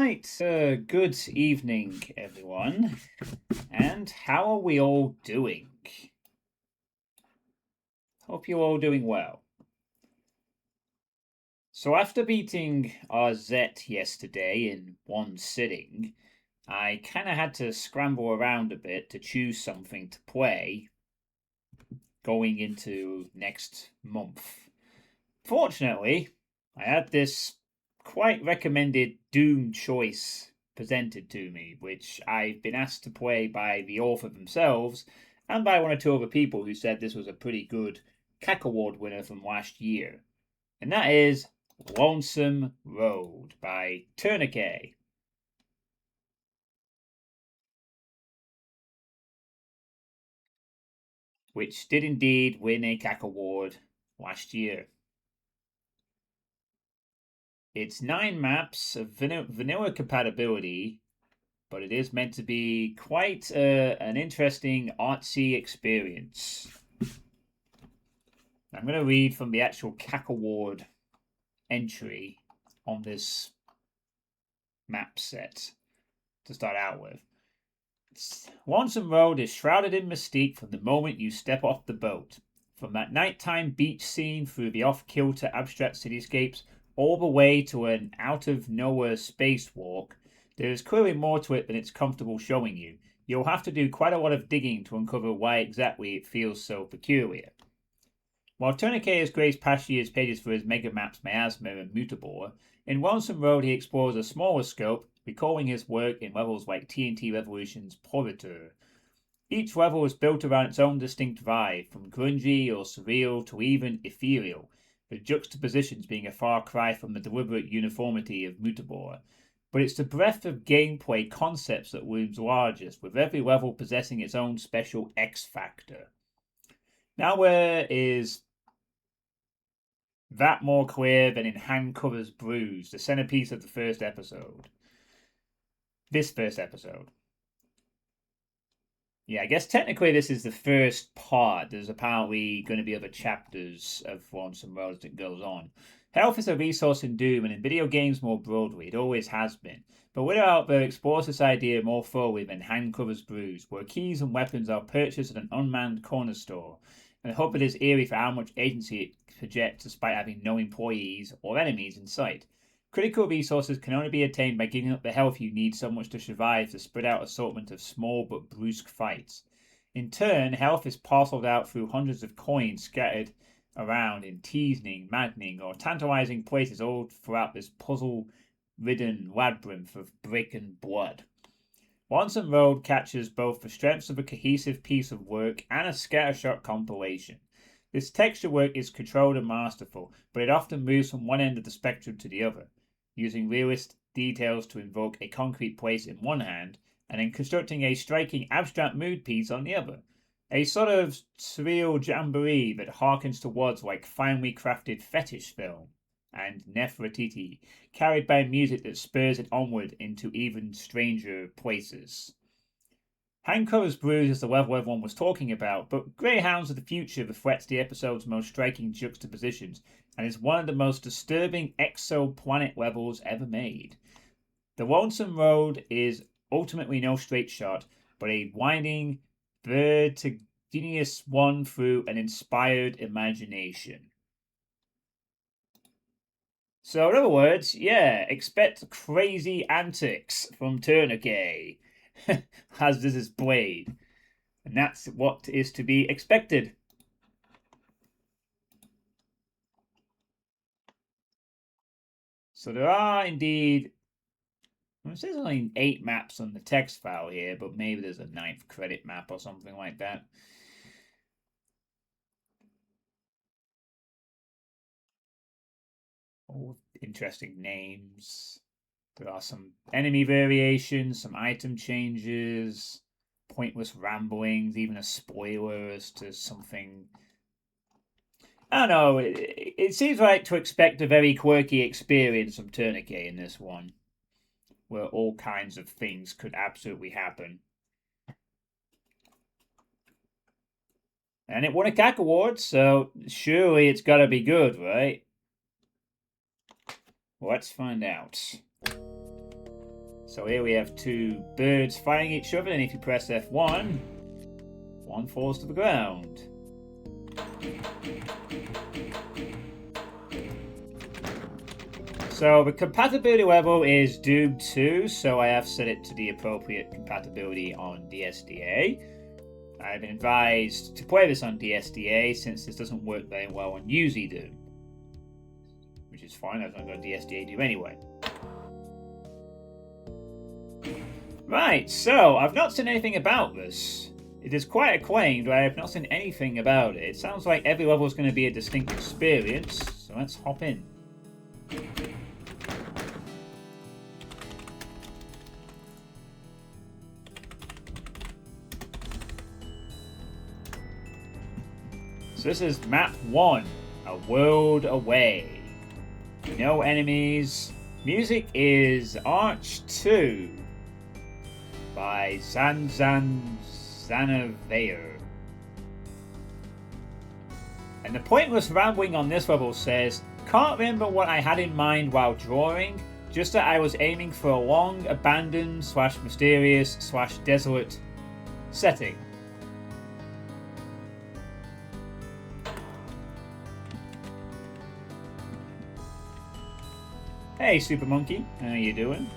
Right, good evening, everyone. And how are we all doing? Hope you're all doing well. So after beating our Zet yesterday in one sitting, I kind of had to scramble around a bit to choose something to play going into next month. Fortunately, I had this quite recommended Doom choice presented to me, which I've been asked to play by the author themselves and by one or two other people who said this was a pretty good CAC Award winner from last year. And that is Lonesome Road by Tourniquet. Which did indeed win a CAC Award last year. It's 9 maps of vanilla compatibility, but it is meant to be quite an interesting artsy experience. I'm going to read from the actual CAC Award entry on this map set to start out with. Lonesome Road is shrouded in mystique from the moment you step off the boat. From that nighttime beach scene through the off-kilter abstract cityscapes all the way to an out-of-nowhere spacewalk, there is clearly more to it than it's comfortable showing you. You'll have to do quite a lot of digging to uncover why exactly it feels so peculiar. While Tourniquet has graced past year's pages for his mega maps Miasma and Mutabor, in Lonesome Road he explores a smaller scope, recalling his work in levels like TNT Revolution's Porritor. Each level is built around its own distinct vibe, from grungy or surreal to even ethereal, the juxtapositions being a far cry from the deliberate uniformity of Mutabor. But it's the breadth of gameplay concepts that looms largest, with every level possessing its own special X factor. Now where is that more clear than in Hand Covers Bruise, the centerpiece of the first episode? This first episode. Yeah, I guess technically this is the first part. There's apparently going to be other chapters of Lonesome Road that goes on. Health is a resource in Doom and in video games more broadly. It always has been. But Widow Out There explores this idea more thoroughly than Hand Covers Bruise, where keys and weapons are purchased at an unmanned corner store. And I hope it is eerie for how much agency it projects despite having no employees or enemies in sight. Critical resources can only be attained by giving up the health you need so much to survive the spread out assortment of small but brusque fights. In turn, health is parceled out through hundreds of coins scattered around in teasing, maddening, or tantalizing places all throughout this puzzle-ridden labyrinth of brick and blood. Lonesome Road captures both the strengths of a cohesive piece of work and a scattershot compilation. This texture work is controlled and masterful, but it often moves from one end of the spectrum to the other, using realist details to invoke a concrete place in one hand, and then constructing a striking abstract mood piece on the other. A sort of surreal jamboree that harkens to words like finely crafted fetish film and Nefertiti, carried by music that spurs it onward into even stranger places. Hand Covers Bruise is the level everyone was talking about, but Greyhounds of the Future reflects the episode's most striking juxtapositions and is one of the most disturbing exoplanet levels ever made. The Lonesome Road is ultimately no straight shot, but a winding, vertiginous one through an inspired imagination. So, in other words, yeah, expect crazy antics from Tourniquet as this is played. And that's what is to be expected. So there are indeed, it says only 8 maps on the text file here, but maybe there's a 9th credit map or something like that. All interesting names. There are some enemy variations, some item changes, pointless ramblings, even a spoiler as to something. I don't know, it seems like to expect a very quirky experience from Tourniquet in this one, where all kinds of things could absolutely happen. And it won a CAC award, so surely it's got to be good, right? Let's find out. So here we have two birds fighting each other, and if you press F1, one falls to the ground. So the compatibility level is Doom 2, so I have set it to the appropriate compatibility on DSDA. I've been advised to play this on DSDA since this doesn't work very well on Doom, which is fine. I've not got DSDA-Doom anyway. Right, so I've not seen anything about this. It is quite acclaimed, but I have not seen anything about it. It sounds like every level is going to be a distinct experience, so let's hop in. So this is map 1, A World Away. No enemies. Music is Arch 2 by Zanaveyer. And the pointless rambling on this level says, can't remember what I had in mind while drawing, just that I was aiming for a long, abandoned / mysterious / desolate setting. Hey, Super Monkey, how you doing?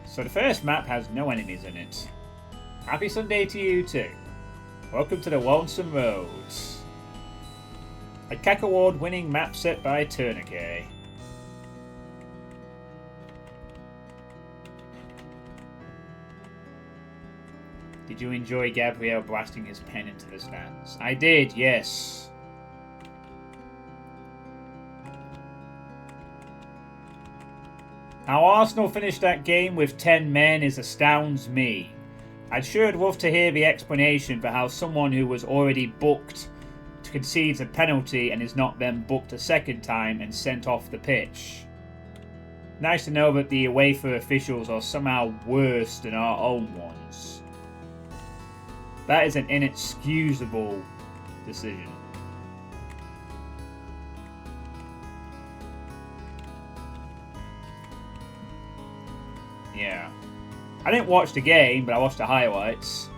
So the first map has no enemies in it. Happy Sunday to you too. Welcome to the Lonesome Roads. A CAC Award winning map set by Tourniquet. Did you enjoy Gabriel blasting his pen into the stands? I did, yes. How Arsenal finished that game with 10 men astounds me. I'd sure love to hear the explanation for how someone who was already booked concedes a penalty and is not then booked a second time and sent off the pitch. Nice to know that the UEFA officials are somehow worse than our own ones. That is an inexcusable decision. Yeah. I didn't watch the game, but I watched the highlights.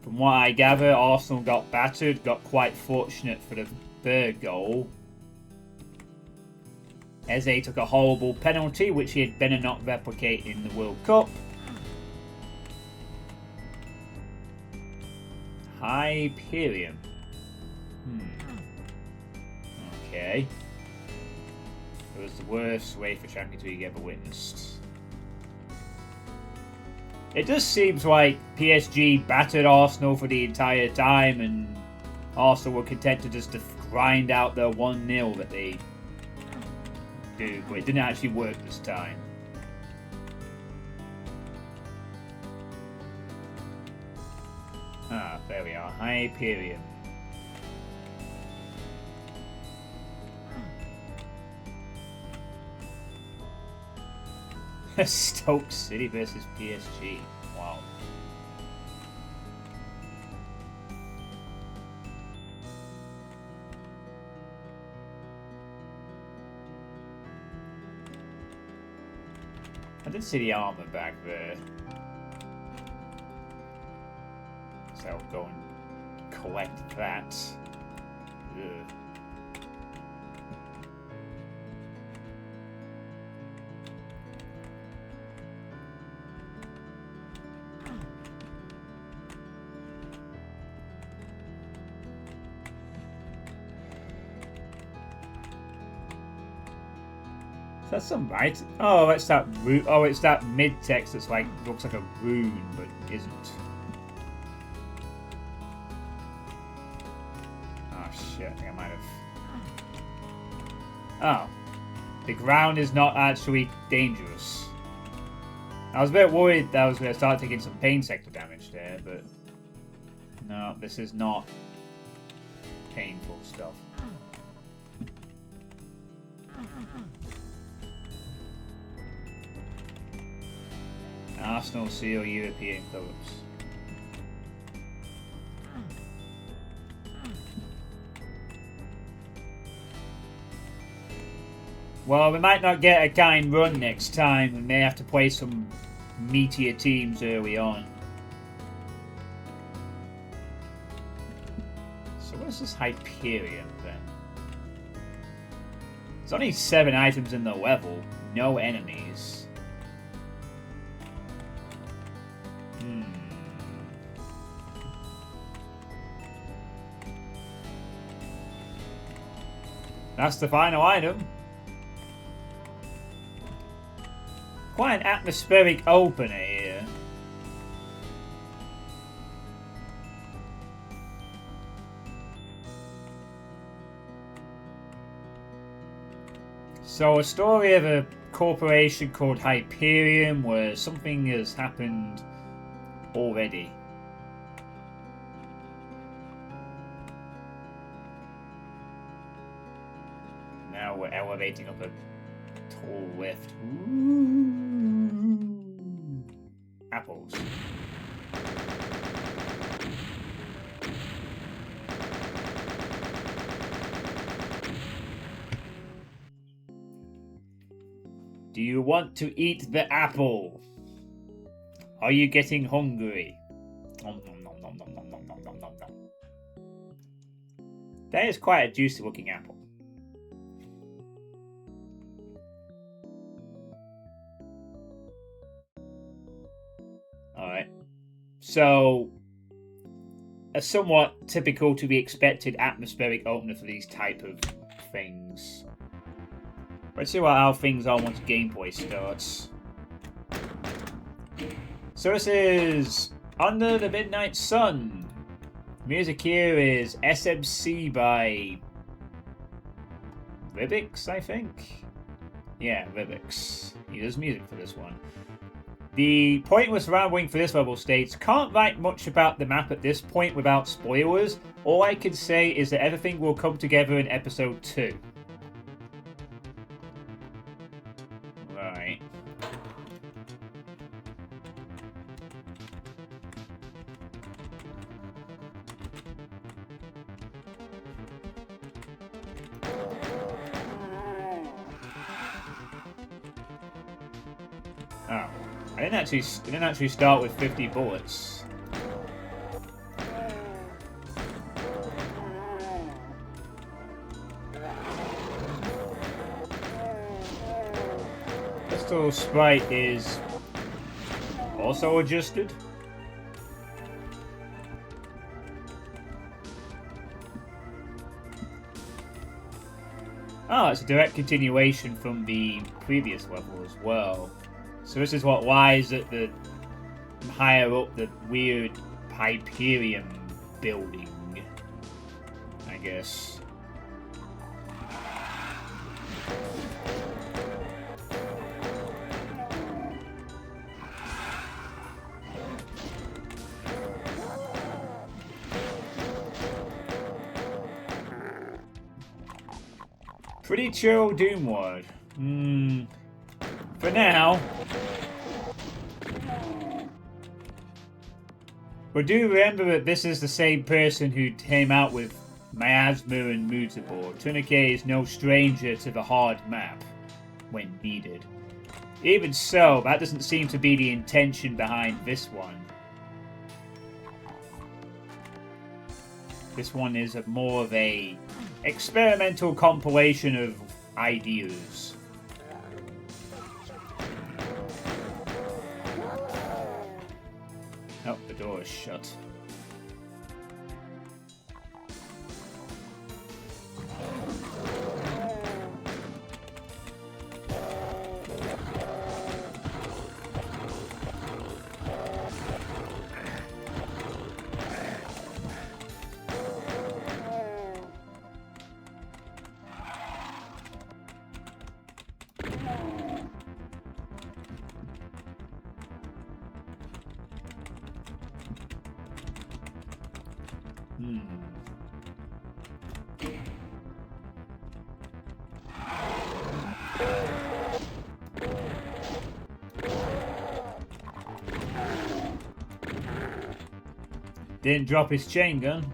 From what I gather, Arsenal got battered, got quite fortunate for the third goal. Eze took a horrible penalty, which he had better not replicate in the World Cup. Hyperion. Okay. It was the worst way for Champions League ever witnessed. It just seems like PSG battered Arsenal for the entire time and Arsenal were content to just grind out their 1-0 that they do, but it didn't actually work this time. Ah, there we are. Hyperion. Stoke City versus PSG. Wow. I did see the armor back there. So I'll go and collect that. Ugh. That's some right. Oh, it's that oh, it's that mid text that's like looks like a rune, but isn't. Oh shit! I think I might have. Oh, the ground is not actually dangerous. I was a bit worried that I was going to start taking some pain sector damage there, but no, this is not painful stuff. Arsenal seal European clubs. Well, we might not get a kind run next time. We may have to play some meatier teams early on. So what's this Hyperion then? There's only 7 items in the level. No enemies. That's the final item. Quite an atmospheric opener here. So a story of a corporation called Hyperion where something has happened already. Now we're elevating up a tall lift. Ooh. Apples. Do you want to eat the apple? Are you getting hungry? Nom, nom, nom, nom, nom, nom, nom, nom, nom, nom. That is quite a juicy looking apple. Alright. So, a somewhat typical to be expected atmospheric opener for these type of things. Let's see how things are once gameplay starts. So this is Under the Midnight Sun. Music here is SMC by Ribix, I think? Yeah, Ribix. He does music for this one. The pointless rambling for this level states, can't write much about the map at this point without spoilers. All I can say is that everything will come together in episode 2. Right. Oh, I didn't actually start with 50 bullets. Pistol sprite is also adjusted. Oh, it's a direct continuation from the previous level as well. So this is what lies at the higher up the weird Hyperion building, I guess. Pretty chill Doom World. For now. But do remember that this is the same person who came out with Miasma and Mutable. Tourniquet is no stranger to the hard map when needed. Even so, that doesn't seem to be the intention behind this one. This one is more of a experimental compilation of ideas. Oh, the door is shut. Didn't drop his chain gun.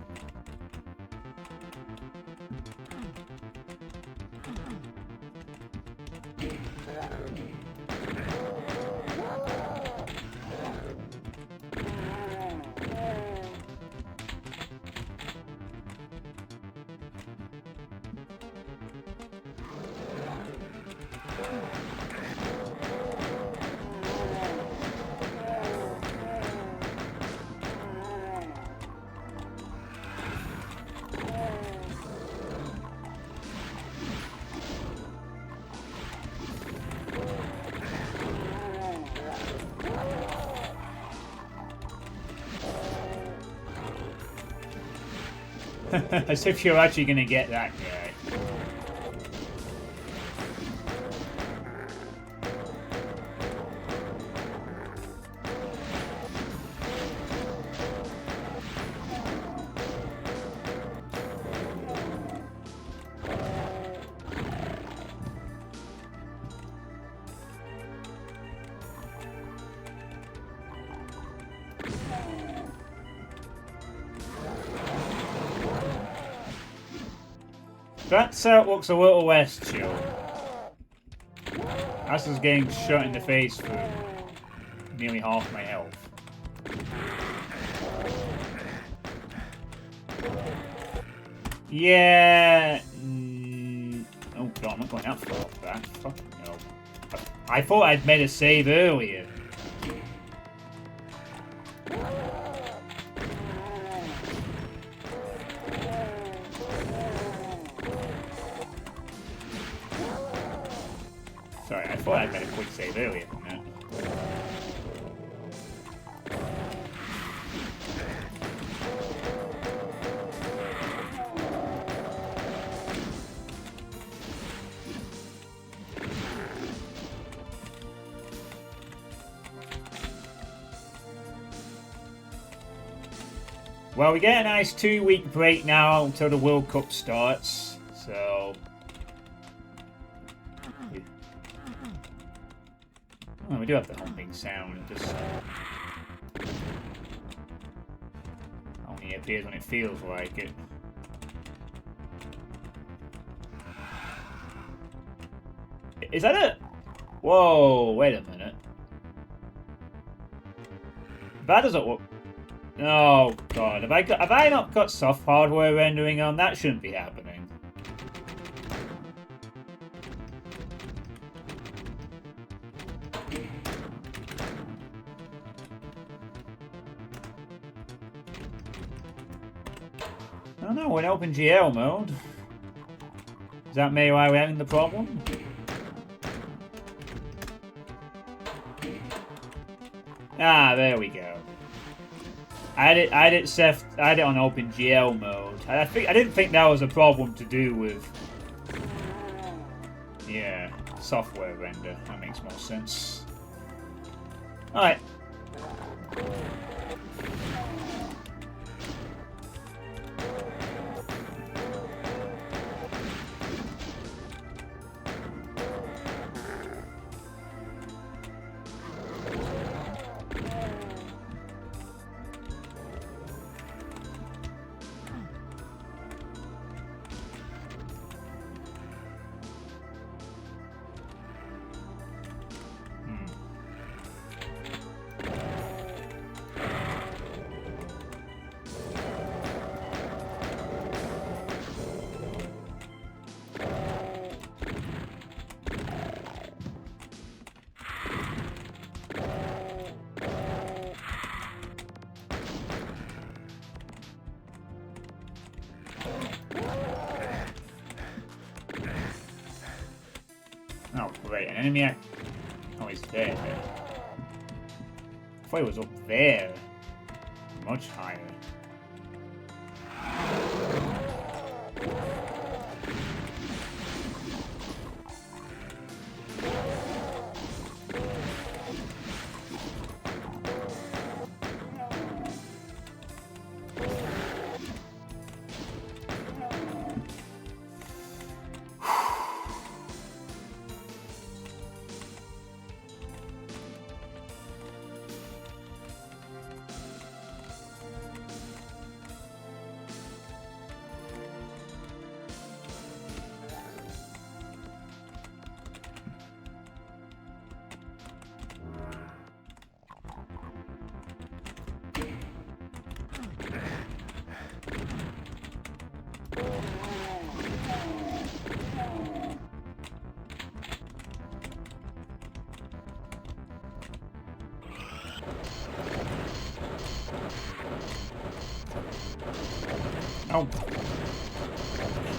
As if you're actually going to get that guy. That looks a little less chill. That's just getting shot in the face for nearly half my health. Yeah. Oh god, I'm not going that far off that. Fucking hell. I thought I'd made a save earlier. Sorry, I thought I'd made a quick save earlier from that. Well, we get a nice 2-week break now until the World Cup starts, so... Oh, we do have the humping sound, just... only appears when it feels like it. Is that it? Whoa, wait a minute. That doesn't look... Oh god, have I not got soft hardware rendering on? That shouldn't be happening. I don't know, we're in OpenGL mode. Is that maybe why we're having the problem? Ah, there we go. I had it on OpenGL mode. I didn't think that was a problem to do with, yeah, software render. That makes more sense. All right. Oh, great. An enemy... Oh, he's there. I thought he was up there. Much higher.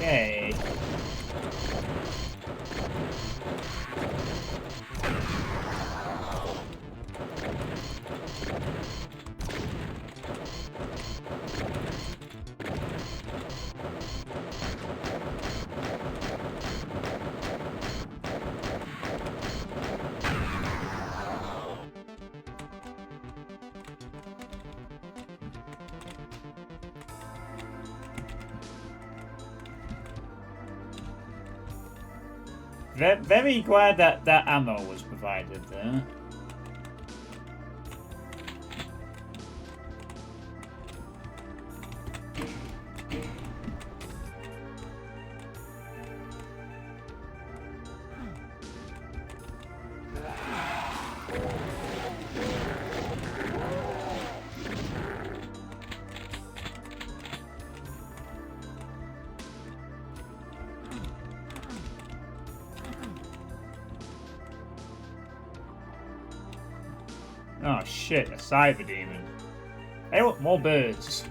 Okay. Very glad that that ammo was provided there. Oh shit, a cyber demon. Hey, look, more birds.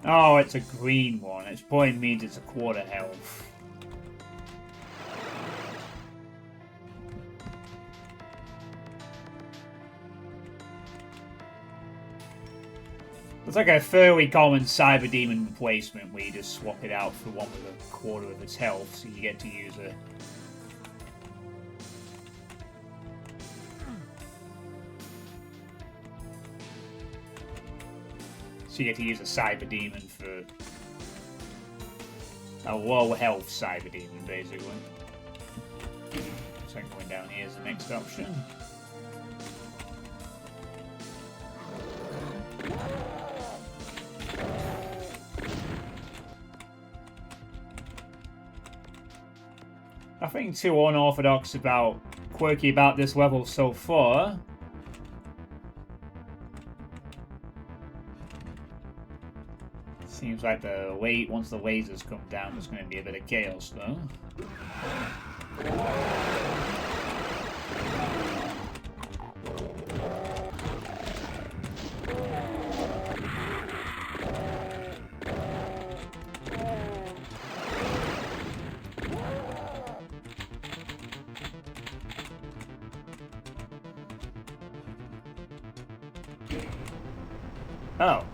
Oh, it's a green one. It probably means it's a quarter health. It's like a fairly common cyber demon replacement where you just swap it out for one with a quarter of its health, so you get to use a... So you get to use a cyber demon for a low health cyber demon, basically. So going down here is the next option. Nothing too unorthodox about quirky about this level so far. Seems like once the lasers come down, there's going to be a bit of chaos, though. Oh.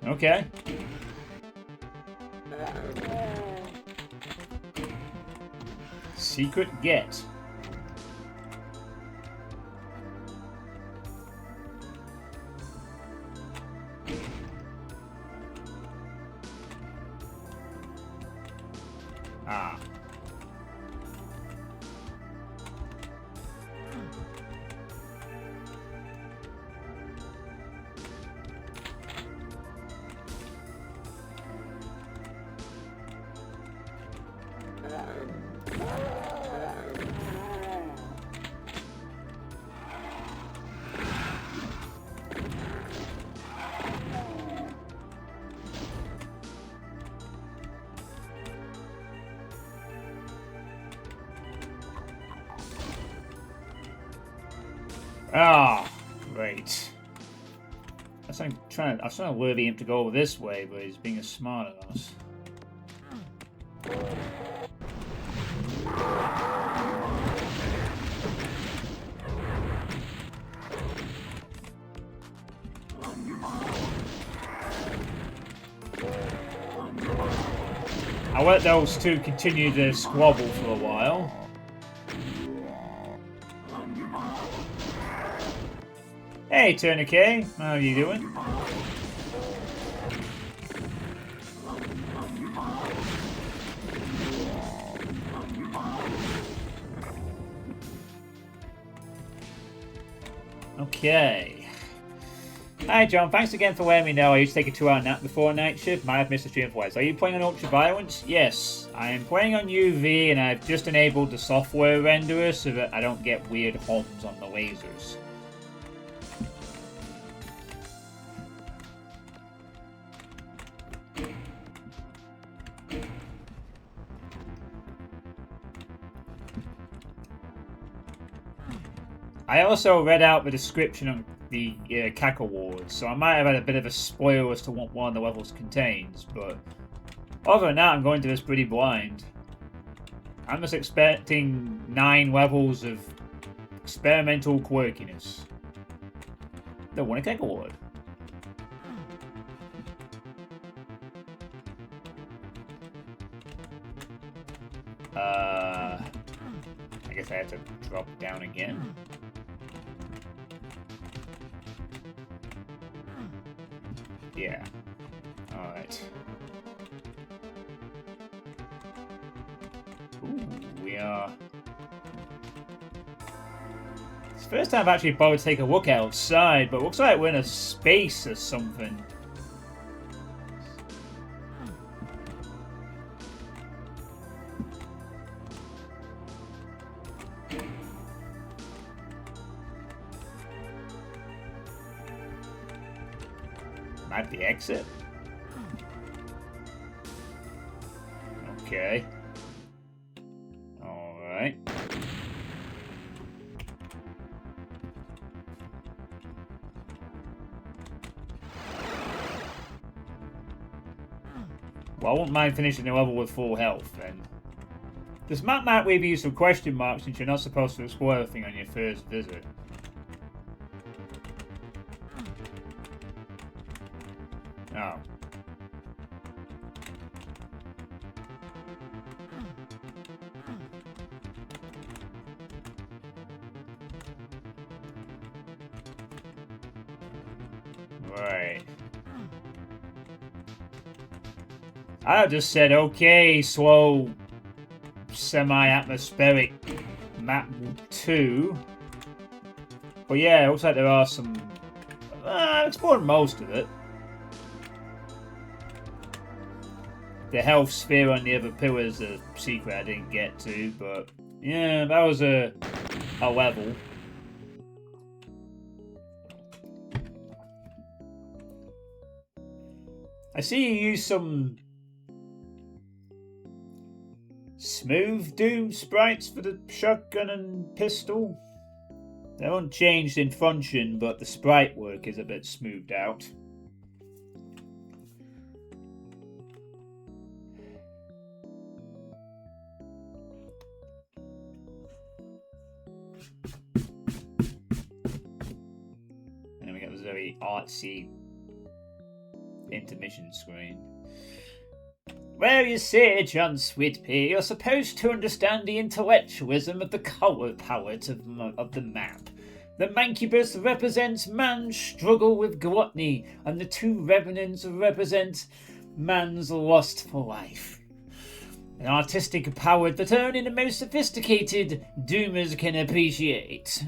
Okay. Secret get. Ah. Ah, great. I'm trying to lure him to go this way, but he's being a smart ass. I'll let those two continue to squabble for a while. Hey, tourniquet, how are you doing? Okay. Hi John, thanks again for letting me know I used to take a 2-hour nap before a night shift. Might have missed a stream twice. Are you playing on Ultra Violence? Yes, I am playing on UV and I've just enabled the software renderer so that I don't get weird hums on the lasers. I also read out the description of the CAC Awards, so I might have had a bit of a spoiler as to what one of the levels contains, but other than that, I'm going to this pretty blind. I'm just expecting 9 levels of experimental quirkiness. They won a CAC Award. I guess I have to drop down again. Yeah. Alright. Ooh, we are... It's the first time I've actually bothered to take a look outside, but it looks like we're in a space or something. Might be exit. Okay. Alright. Well, I won't mind finishing the level with full health, then. This map might leave you some question marks since you're not supposed to explore everything on your first visit. Oh. Right. I just said, okay, slow semi-atmospheric map 2. But yeah, it looks like there are some... I've explored most of it. The health sphere on the other pillar is a secret I didn't get to, but yeah, that was a level. I see you use some smooth Doom sprites for the shotgun and pistol. They're unchanged in function, but the sprite work is a bit smoothed out. And then we got this very artsy intermission screen. Well, you see, John Suitepee, you're supposed to understand the intellectualism of the colour palette of the map. The mancubus represents man's struggle with gluttony, and the 2 revenants represent man's lust for life. An artistic palette that only the most sophisticated doomers can appreciate.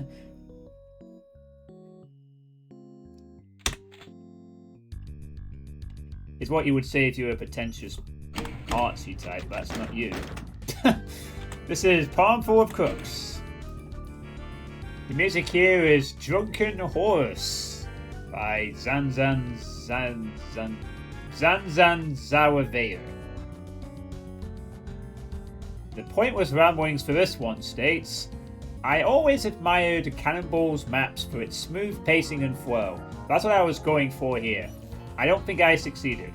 It's what you would say if you were a pretentious artsy type, but that's not you. This is Palmful of Cooks. The music here is Drunken Horse by Zanzan Zawaveya. The pointless ramblings for this one states, I always admired Cannonball's maps for its smooth pacing and flow. That's what I was going for here. I don't think I succeeded.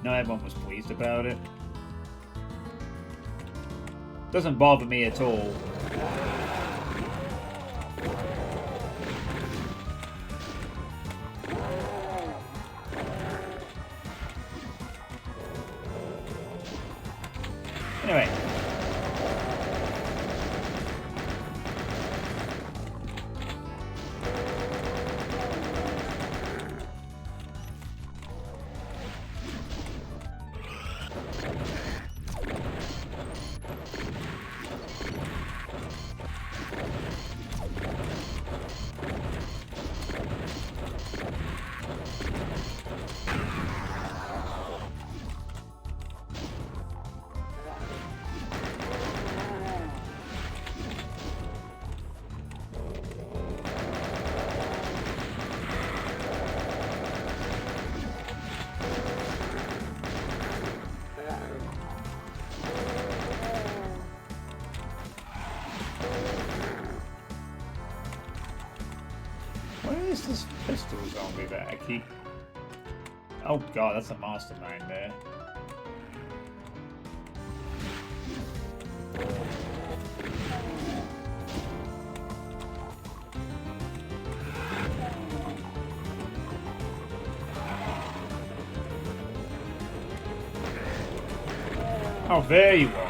Not everyone was pleased about it. Doesn't bother me at all. Anyway. pistols on me that I keep. Oh god, that's a mastermind there. Oh, there you are.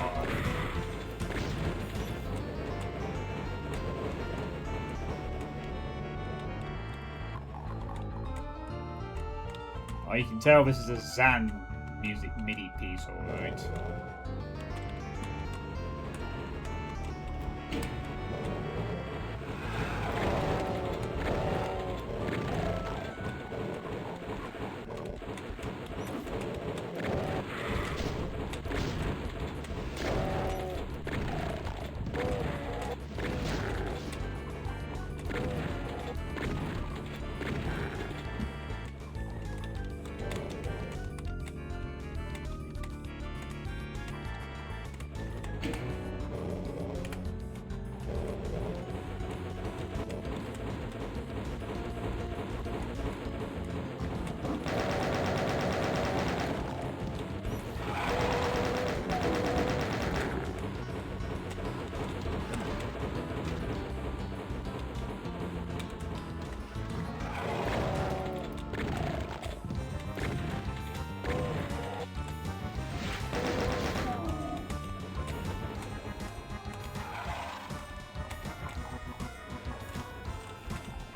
Oh, you can tell this is a Zan music MIDI piece, alright.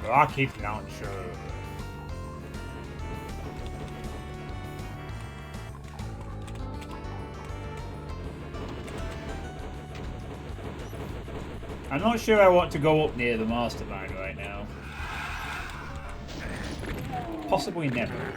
Rocket launcher. I'm not sure I want to go up near the mastermind right now. Possibly never.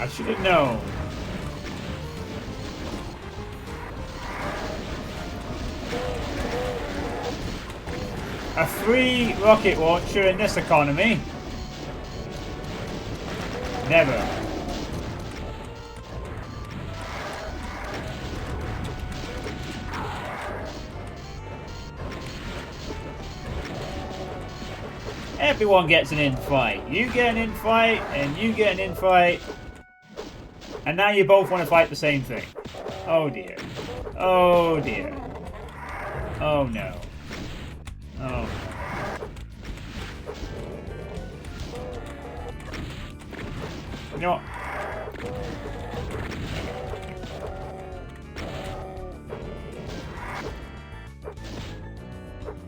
I should have known. A free rocket launcher in this economy? Never. Everyone gets an in-fight. You get an in-fight, and you get an in-fight. And now you both want to fight the same thing. Oh dear. Oh dear. Oh no. Oh. You know what?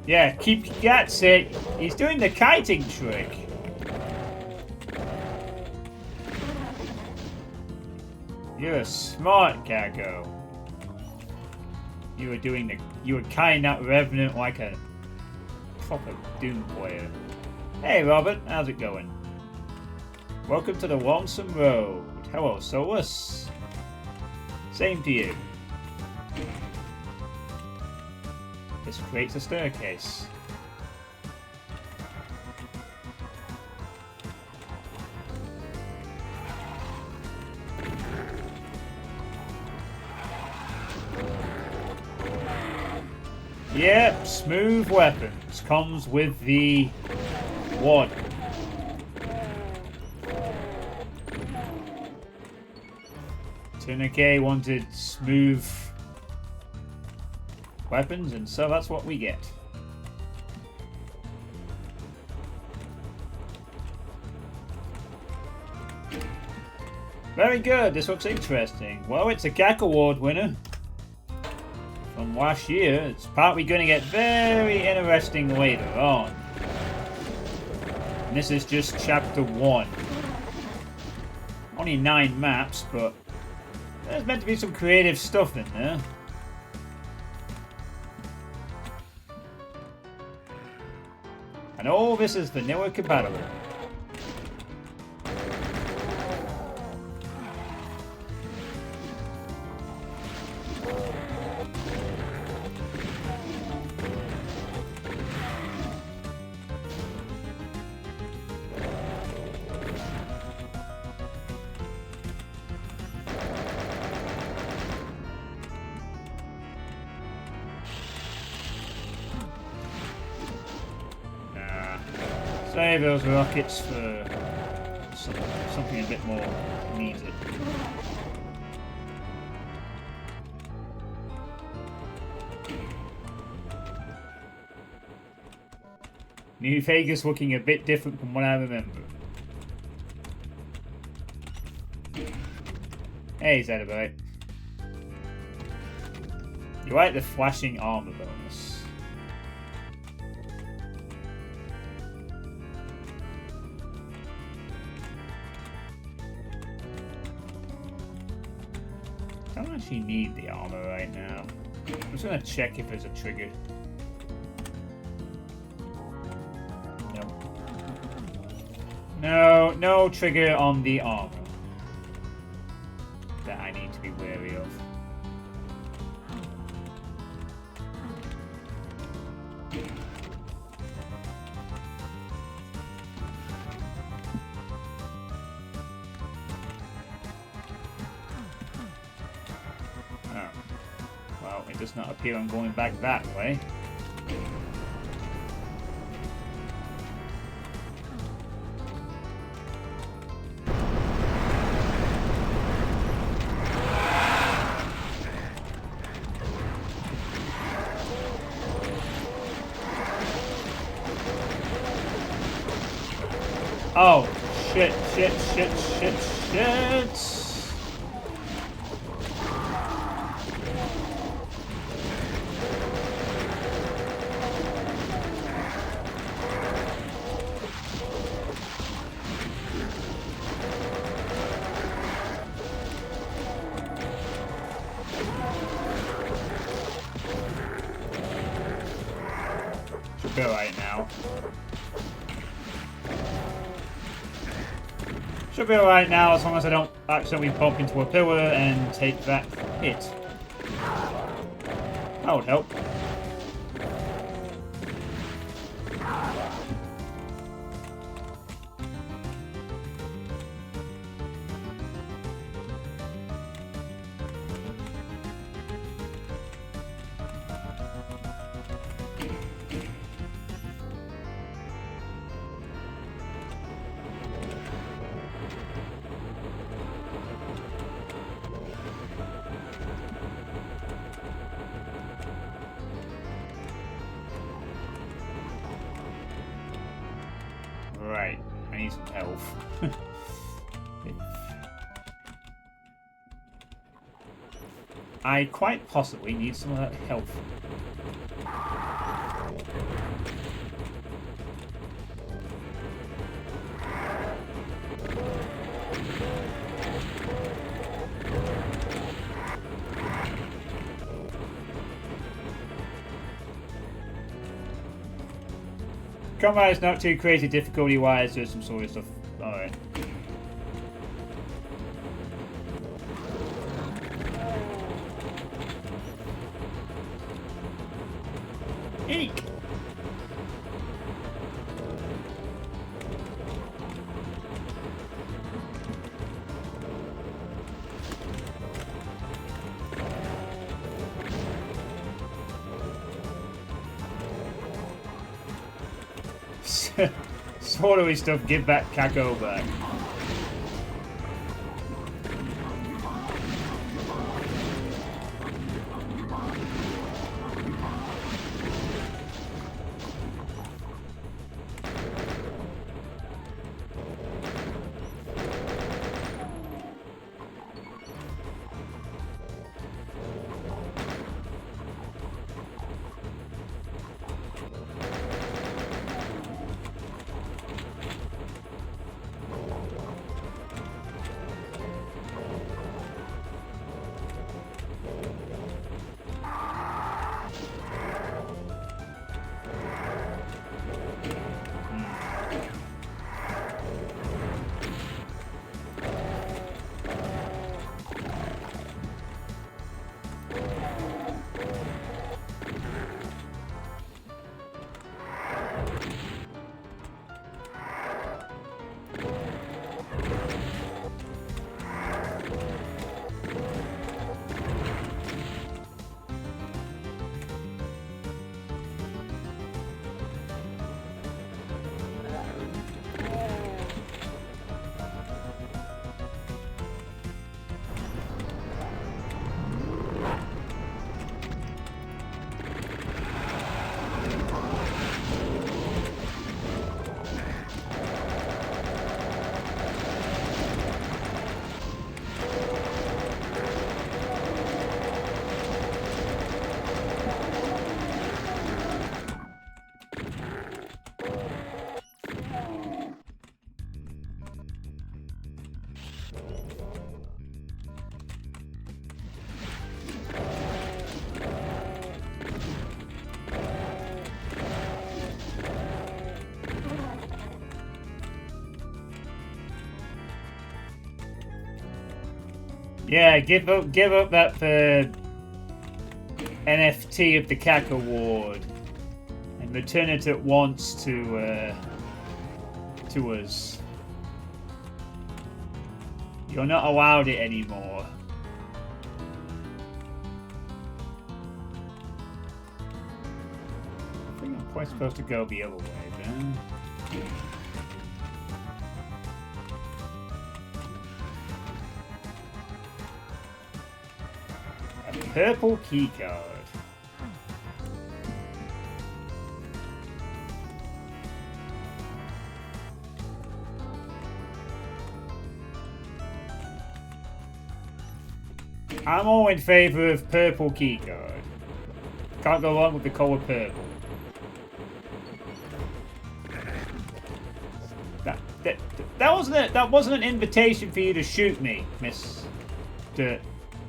Yeah, that's it. He's doing the kiting trick. You're a smart Kako. You were carrying that Revenant like a proper Doom player. Hey Robert, how's it going? Welcome to the Lonesome Road. Hello Solus. Same to you. This creates a staircase. Yep, smooth weapons. Comes with the wad. Tourniquet wanted smooth weapons, and so that's what we get. Very good, this looks interesting. Well, it's a CAC Award winner from from last year. It's probably going to get very interesting later on. And this is just chapter 1. Only 9 maps, but there's meant to be some creative stuff in there. And all this is vanilla compatible. Save those rockets for something a bit more needed. New Vegas looking a bit different from what I remember. Hey, Zedabite. You like the flashing armor bonus. I don't actually need the armor right now. I'm just gonna check if there's a trigger. Nope. No trigger on the armor that I need to be wary of. Well, it does not appear I'm going back that way. Oh, shit. Should be alright now. Should be alright now as long as I don't accidentally bump into a pillar and take that hit. That would help. Right, I need some health. I quite possibly need some of that health. Combat is not too crazy difficulty-wise, there's some sort of stuff. Alright. Eek! Swallowy stuff, give back Kako back. Yeah, give up that for NFT of the CAC award and return it at once to us. You're not allowed it anymore. I think I'm quite supposed to go the other way then. A purple keycard. I'm all in favour of purple keycard. Can't go wrong with the colour purple. That wasn't an invitation for you to shoot me, Mr.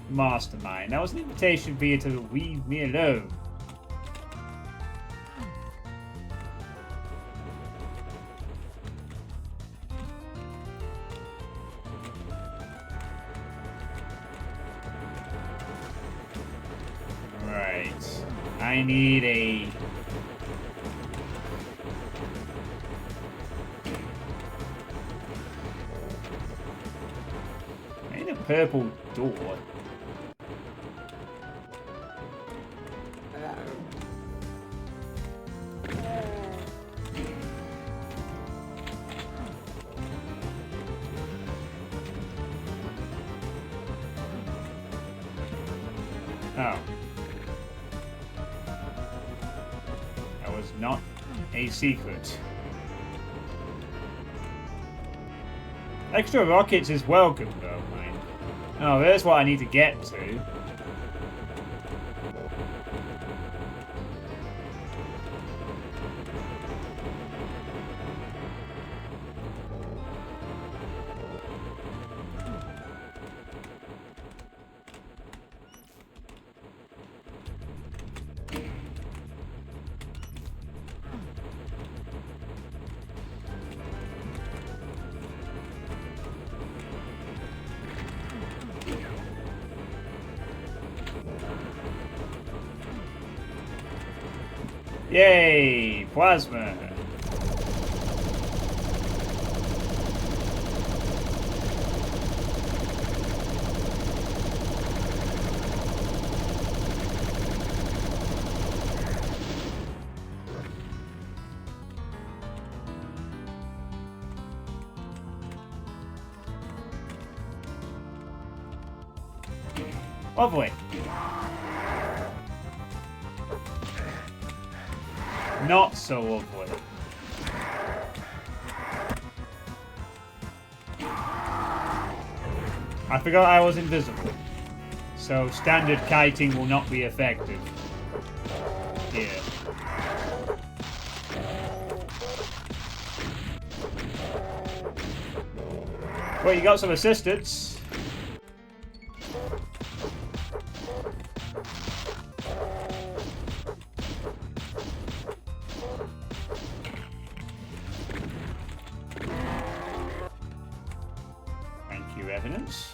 Mastermind. That was an invitation for you to leave me alone. Right. I need a... purple door. Oh. That was not a secret. Extra rockets is welcome, though, mate. Oh, there's what I need to get to. Yay! Plasma! Lovely. Not so lovely. I forgot I was invisible. So standard kiting will not be effective here. Well, you got some assistance. Evidence.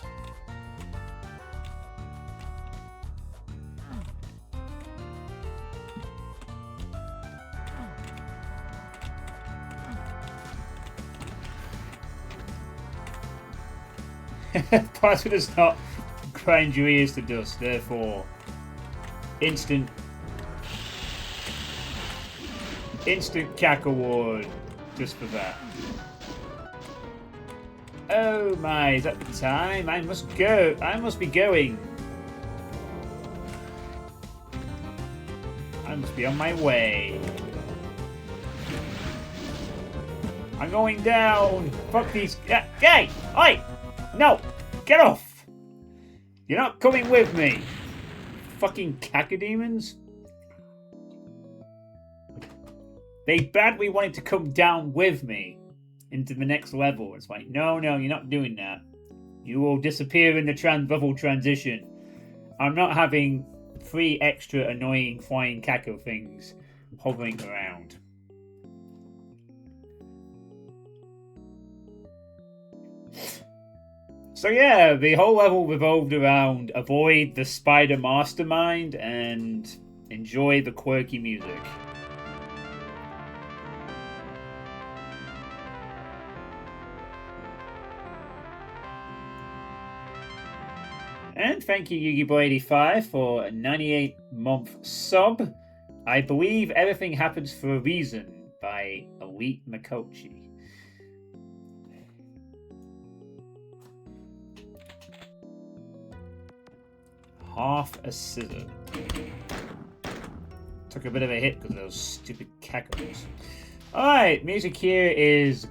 Plasma does not grind your ears to dust, therefore instant CAC award just for that. Oh my, is that the time? I must go. I must be going. I must be on my way. I'm going down. Fuck these. Hey! Oi! No! Get off! You're not coming with me. Fucking cacodemons. They badly wanted to come down with me into the next level. It's like, no, you're not doing that. You will disappear in the bubble transition. I'm not having 3 extra annoying flying cackle things hovering around. So yeah, the whole level revolved around avoid the spider mastermind and enjoy the quirky music. And thank you, YugiBoy85, for a 98-month sub. I believe everything happens for a reason by Elite Makochi. Half a scissor. Took a bit of a hit because of those stupid cackles. Alright, music here is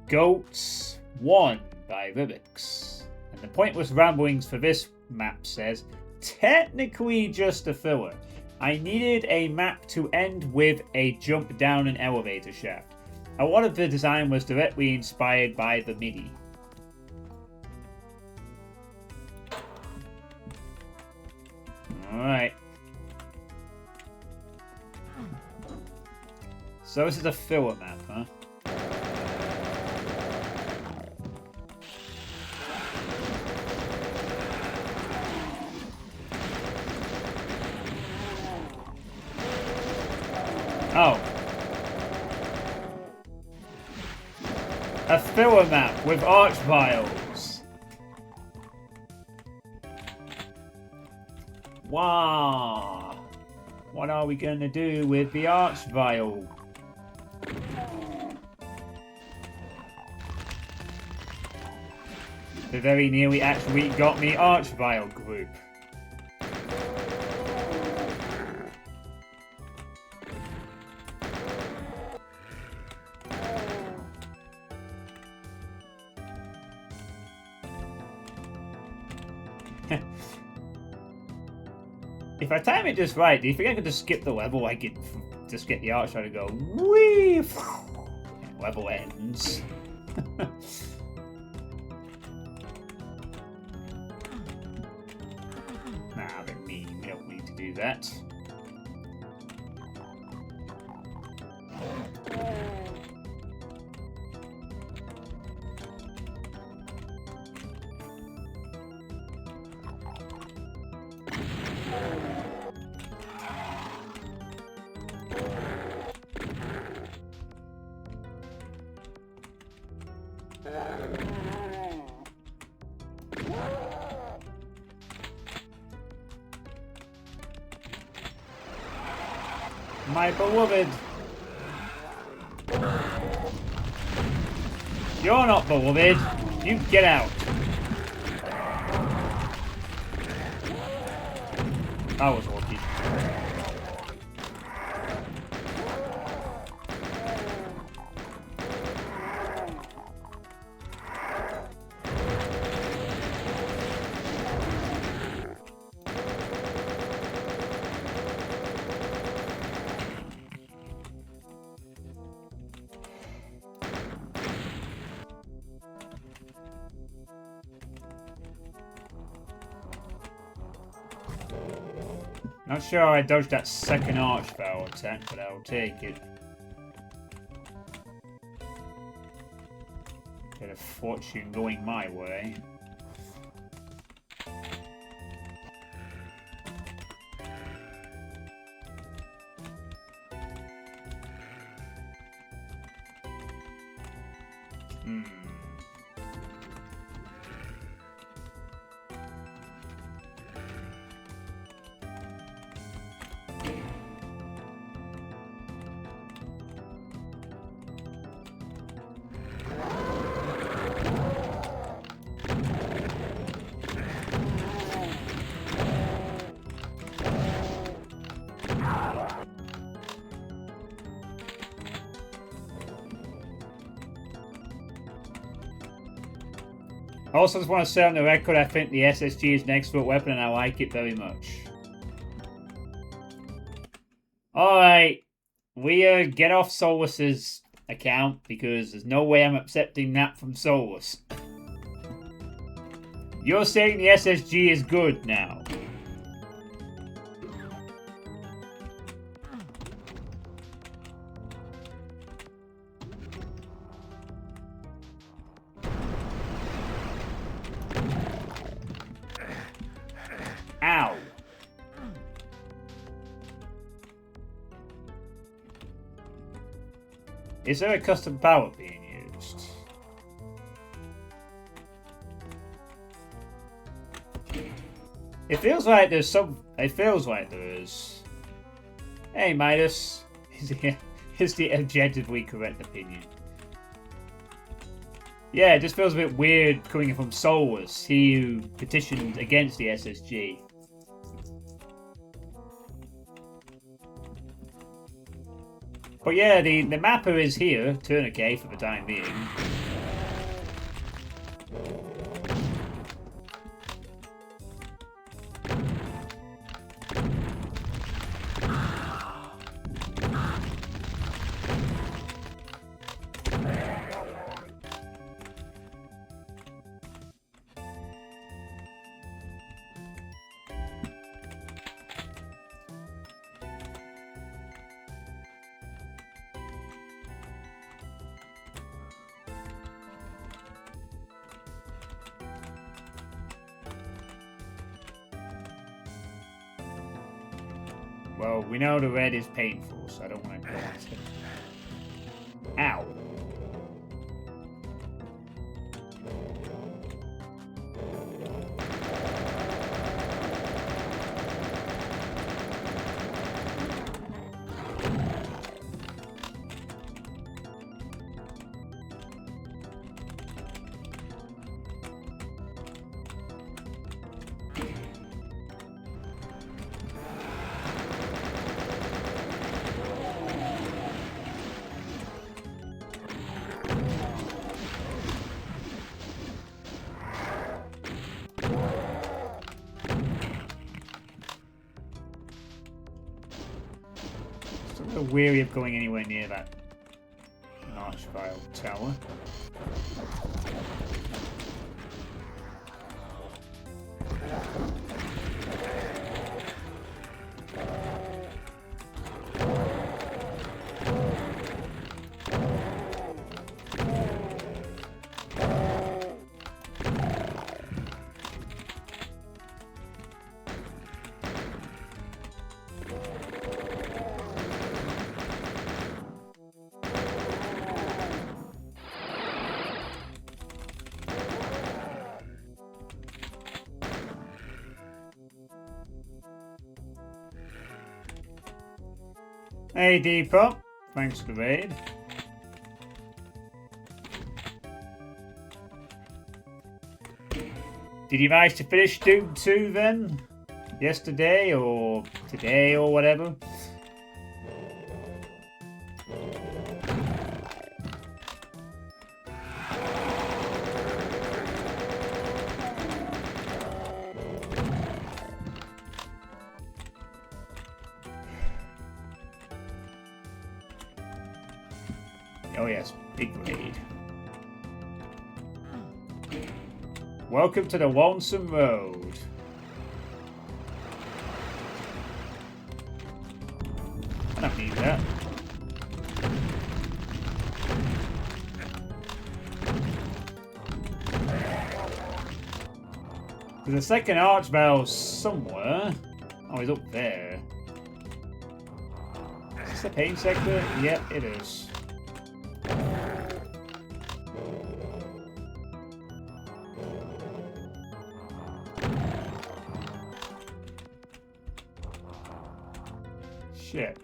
Goats 1 by Rubix. And the pointless ramblings for this map says, technically just a filler. I needed a map to end with a jump down an elevator shaft. A lot of the design was directly inspired by the MIDI. Alright. So this is a filler map, huh? Oh. A filler map with arch vials. Wow. What are we going to do with the arch vial? They very nearly actually got me arch vial group. If I time it just right, do you think I could just skip the level? I could just get the arch to go wee. Level ends. Nah, but me, we don't need to do that. My beloved. You're not beloved. You get out. I was lucky. Not sure I dodged that second arch barrel attack, but I'll take it. Bit of fortune going my way. I also just want to say on the record, I think the SSG is an excellent weapon and I like it very much. Alright, we get off Solus's account because there's no way I'm accepting that from Solus. You're saying the SSG is good now. Ow. Is there a custom power being used? It feels like there's some. It feels like there is. Hey, Midas. Is the objectively correct opinion. Yeah, it just feels a bit weird coming from Solus, he who petitioned against the SSG. But yeah, the mapper is here, tourniquet for the time being. Well, we know the red is painful, so I don't want to go into it. Ow. I'm weary of going anywhere near that Archvile tower. Hey Depop, thanks for the raid. Did you manage to finish Doom 2 then? Yesterday or today or whatever? Oh yes, big raid. Welcome to the Lonesome Road. I don't need that. There's a second archbell somewhere. Oh, he's up there. Is this the pain sector? Yep, it is. Shit.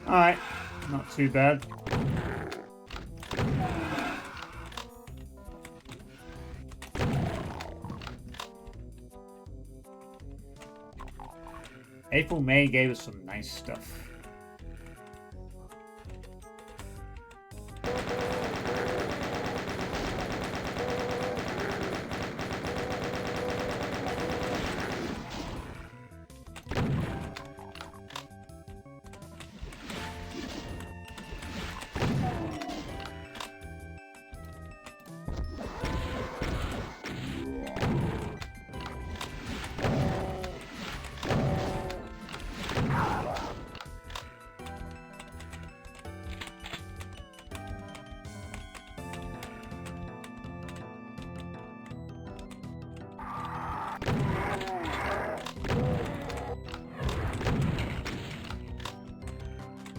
Alright, not too bad. April, May gave us some nice stuff.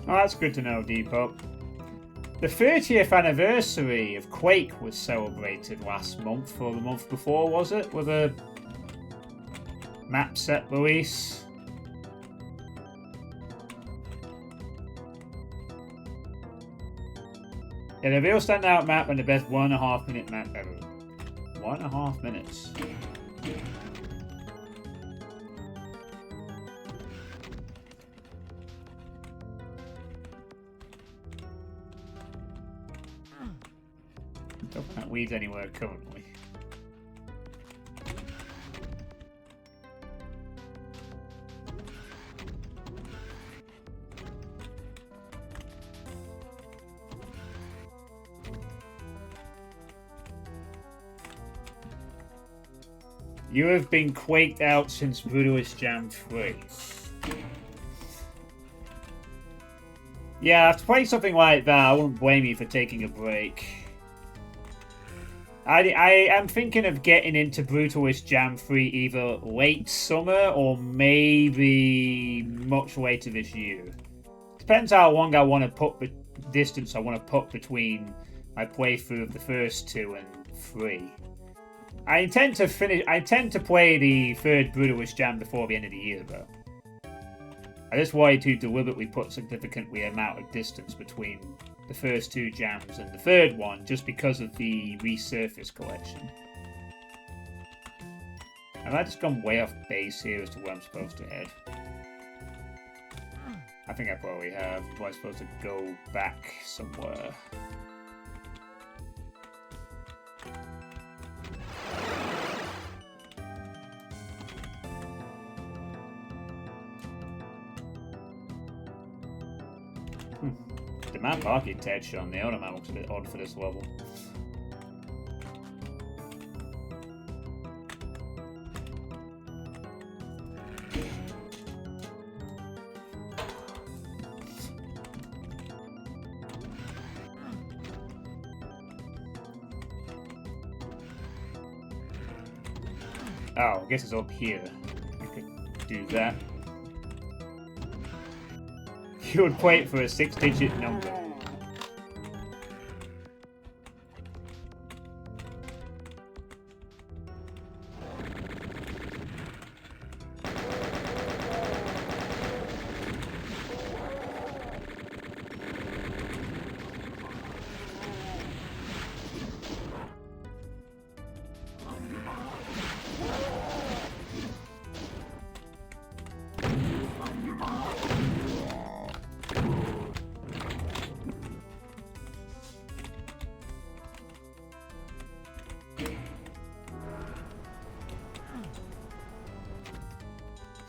Oh, that's good to know, Depot. The 30th anniversary of Quake was celebrated last month, or the month before, was it? With a map set release. Yeah, the real standout map and the best 1.5 minute map ever. 1.5 minutes. Don't plant weeds anywhere currently. You have been quaked out since Brutalist Jam 3. Yeah, after playing something like that, I wouldn't blame you for taking a break. I am thinking of getting into Brutalist Jam 3 either late summer or maybe much later this year. Depends how long I want to put the distance I want to put between my playthrough of the first 2 and 3. I intend to play the third Brutalist Jam before the end of the year, though. I just wanted to deliberately put significantly amount of distance between the first 2 jams and the third one, just because of the resurface collection. Have I just gone way off base here as to where I'm supposed to head? I think I probably have. Am I supposed to go back somewhere? The map architecture on the other map looks a bit odd for this level. Oh, I guess it's up here. I could do that. You would wait for a 6-digit number.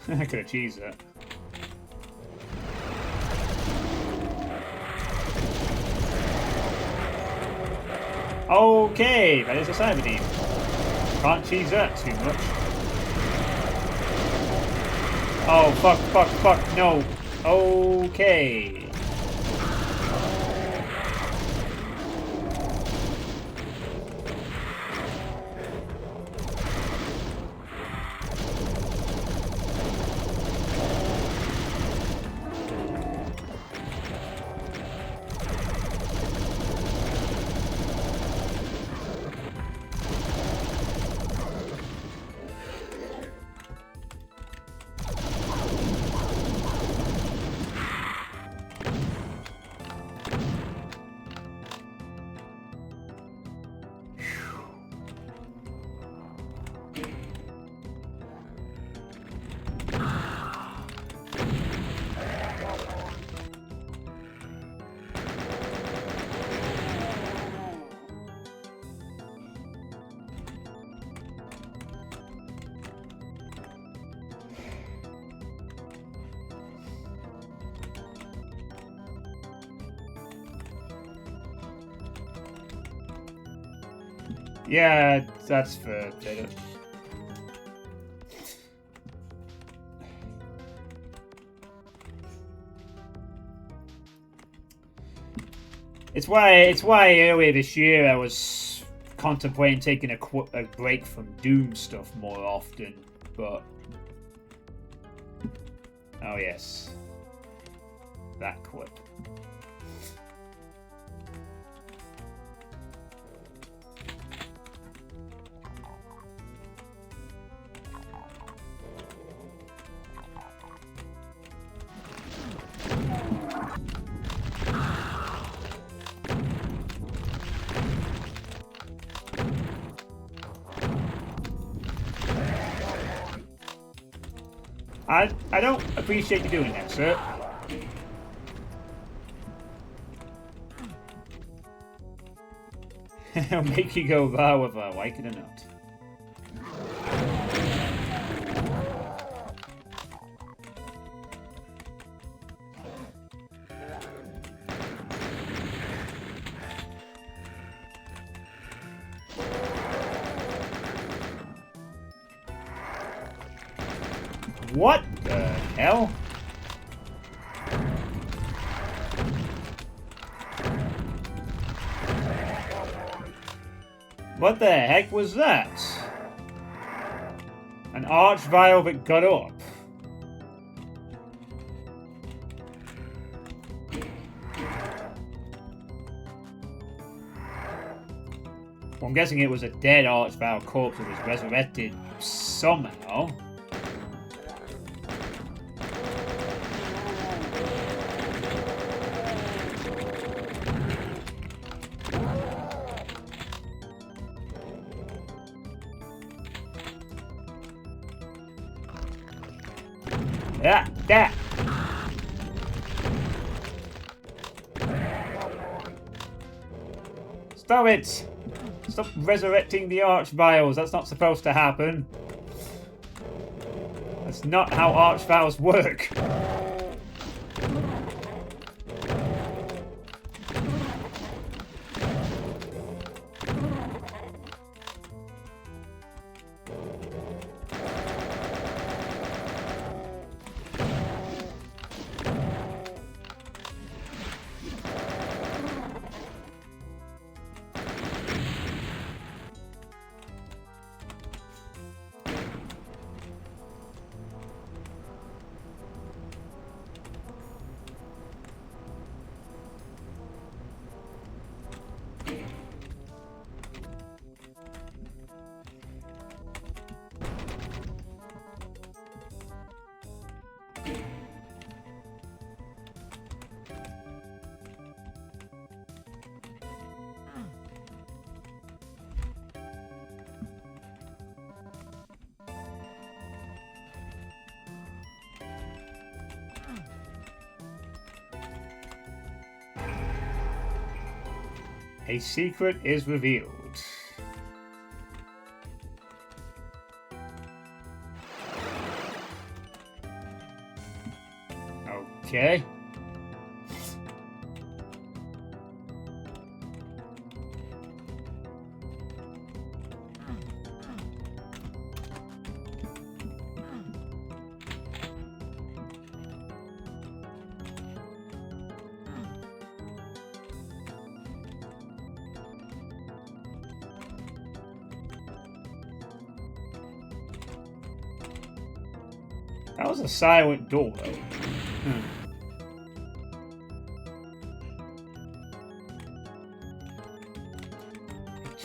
I could have cheesed that. Okay, that is a cyber team. Can't cheese that too much. Oh, fuck, no. Okay. Yeah, that's fair. It's why earlier this year I was contemplating taking a break from Doom stuff more often, but oh yes, that clip. I don't appreciate you doing that, sir. It'll make you go wow whether I like it or not. What the hell? What the heck was that? An archvile that got up. Well, I'm guessing it was a dead archvile corpse that was resurrected somehow. That. Stop it! Stop resurrecting the archviles. That's not supposed to happen. That's not how archviles work. A secret is revealed. Okay. That was a silent door, though.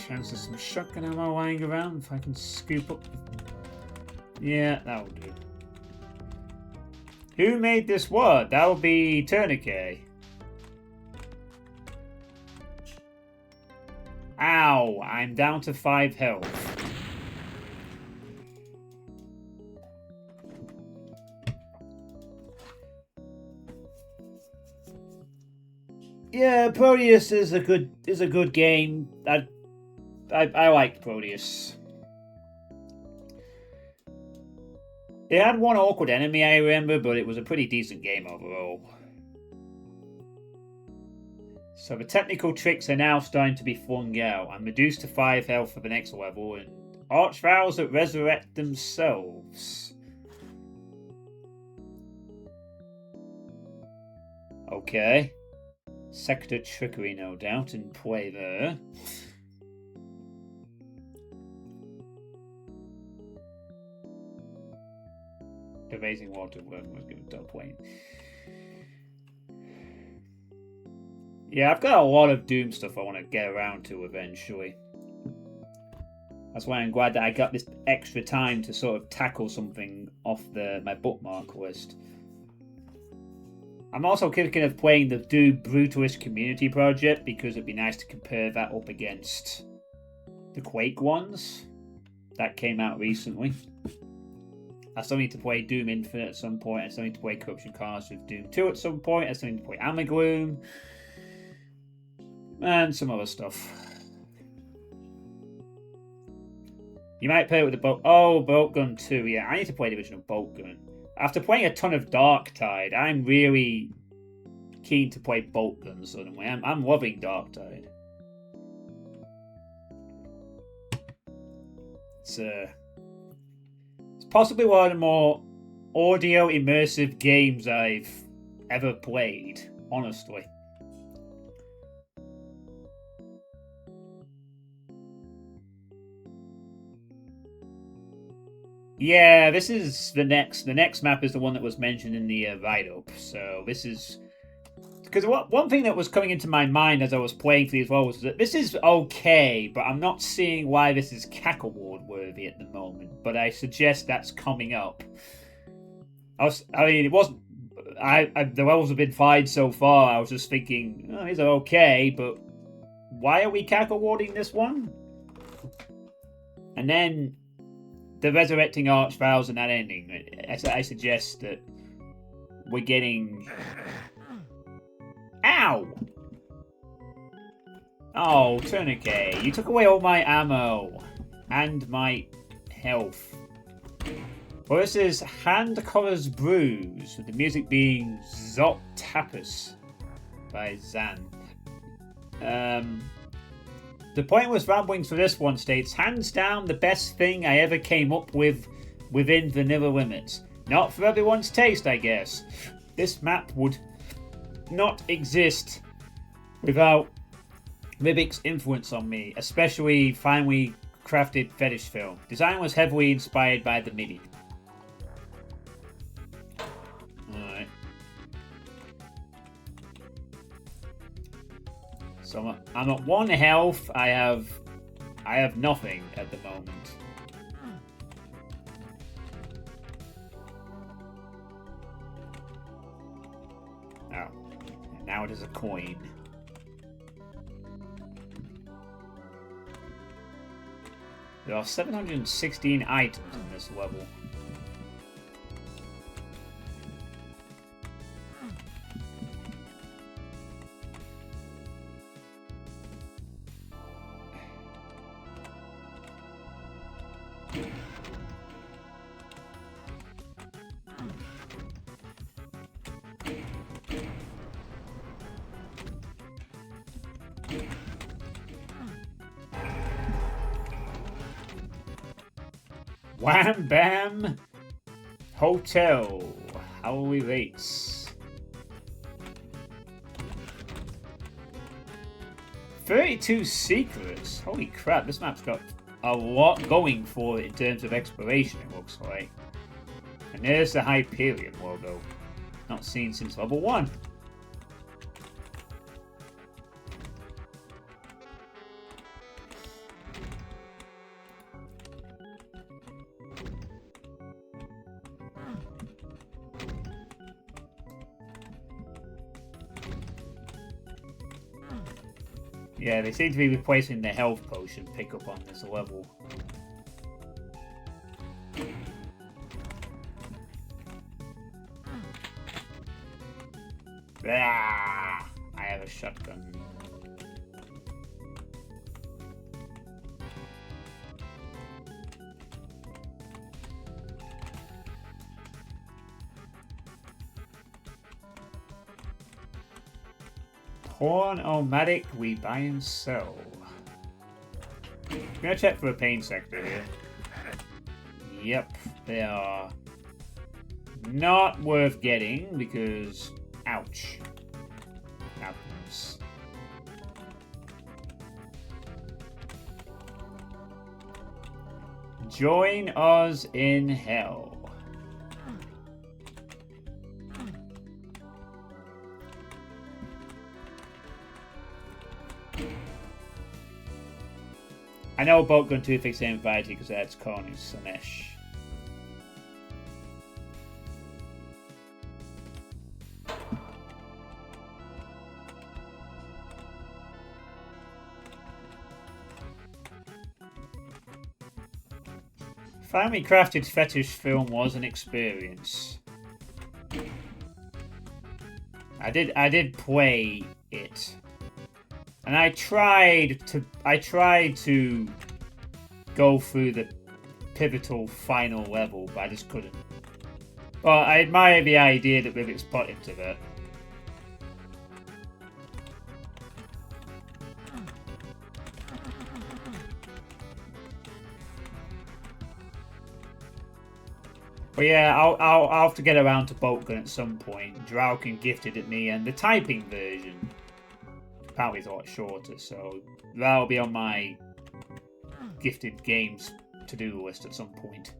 Chance of some shotgun ammo lying around if I can scoop up. Yeah, that'll do. Who made this word? That'll be tourniquet. Ow, I'm down to 5 health. Yeah, Proteus is a good game. I like Proteus. It had one awkward enemy, I remember, but it was a pretty decent game overall. So the technical tricks are now starting to be flung out. I'm reduced to 5 health for the next level, and archvowels that resurrect themselves. Okay. Sector trickery, no doubt, in play there. Evasing water worm was given top lane. Yeah, I've got a lot of Doom stuff I want to get around to eventually. That's why I'm glad that I got this extra time to sort of tackle something off my bookmark list. I'm also thinking of playing the Doom Brutalist Community Project because it'd be nice to compare that up against the Quake ones that came out recently. I still need to play Doom Infinite at some point. I still need to play Corruption Cards with Doom 2 at some point. I still need to play Amagloom. And some other stuff. You might play it with the bolt. Oh, Bolt Gun 2. Yeah, I need to play the original Bolt Gun. After playing a ton of Darktide, I'm really keen to play Bolt Gun suddenly. I'm loving Darktide. It's possibly one of the more audio immersive games I've ever played, honestly. Yeah, this is the next map is the one that was mentioned in the write-up. So this is because one thing that was coming into my mind as I was playing through as well was that this is okay, but I'm not seeing why this is CAC award worthy at the moment. But I suggest that's coming up. I mean, it wasn't. The levels have been fine so far. I was just thinking, oh, these are okay, but why are we CAC awarding this one? And then the resurrecting archvowels and that ending. I suggest that we're getting. Ow! Oh, tourniquet, you took away all my ammo and my health. Well, this is Hand Color's Bruise, with the music being Zot Tapas by Zan. The pointless ramblings for this one states, hands down the best thing I ever came up with within vanilla limits. Not for everyone's taste, I guess. This map would not exist without Ribic's influence on me, especially finely crafted fetish film. Design was heavily inspired by the MIDI. Alright. So I'm at 1 health. I have nothing at the moment. Oh. And now it is a coin. There are 716 items in this level. Wham Bam Hotel. How are we rates? 32 secrets. Holy crap, this map's got a lot going for it in terms of exploration, it looks like. And there's the Hyperion logo. Not seen since level 1. Yeah, they seem to be replacing the health potion pickup on this level. Ah, I have a shotgun. Tourniquet we buy and sell. I'm gonna check for a pain sector here. Yep, they are not worth getting because, ouch. Happens. Join us in hell. I know bolt gun 2 fix aim variety because that's corners Samesh. Finally crafted fetish film was an experience. I did play it. And I tried to go through the pivotal final level, but I just couldn't. But I admire the idea that Rivet's put into that. But yeah, I'll have to get around to bolt gun at some point. Draukin gifted it me, and the typing version apparently is a lot shorter, so that'll be on my gifted games to-do list at some point.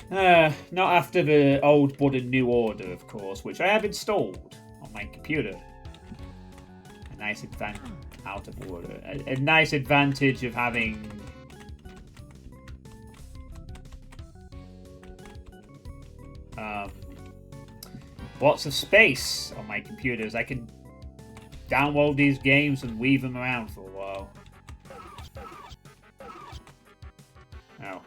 Not after the Old Blood and New Order, of course, which I have installed on my computer. A nice out of order. A nice advantage of having lots of space on my computers. I can download these games and weave them around for a while. Oh.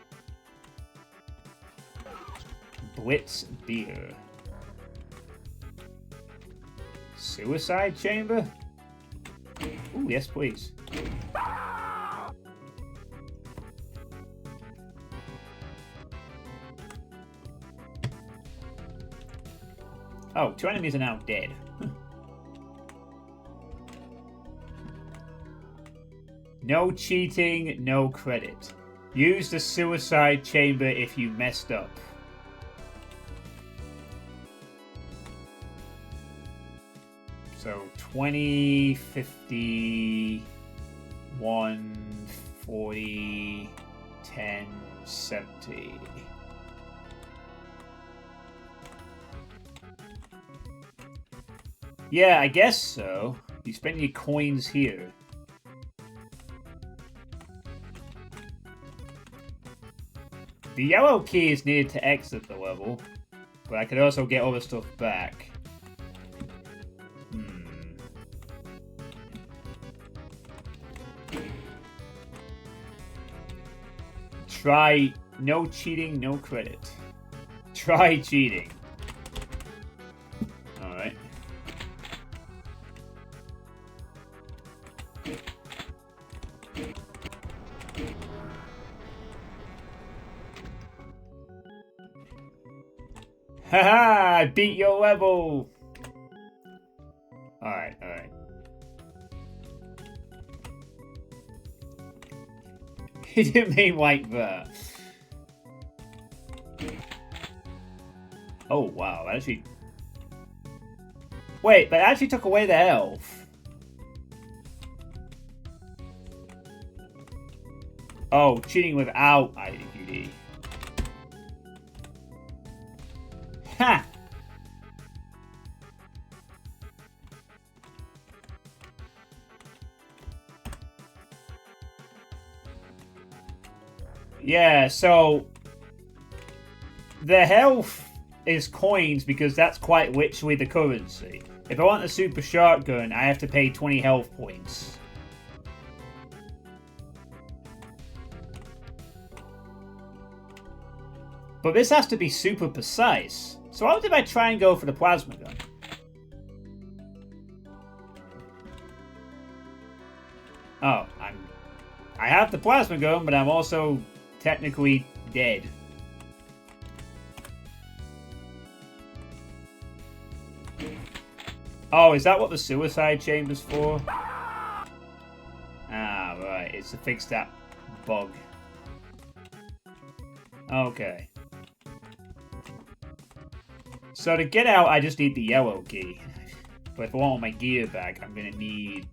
Blitz beer. Suicide chamber? Ooh, yes please. Oh, 2 enemies are now dead. No cheating, no credit. Use the suicide chamber if you messed up. So 20, 50, 1, 40, 10, 70. Yeah, I guess so. You spend your coins here. The yellow key is needed to exit the level, but I could also get other stuff back. Try no cheating, no credit. Try cheating. Alright. Haha! I beat your level! Alright, alright. He didn't mean like that. Oh wow, that actually... Wait, that actually took away the health. Oh, cheating without IDQD. Ha! Yeah, so the health is coins because that's quite literally the currency. If I want a super shotgun, I have to pay 20 health points. But this has to be super precise. So what if I try and go for the plasma gun? Oh, I have the plasma gun, but I'm also technically dead. Oh, is that what the suicide chamber's for? Ah, right. It's to fix that bug. Okay. So to get out, I just need the yellow key. But if I want my gear back, I'm gonna need...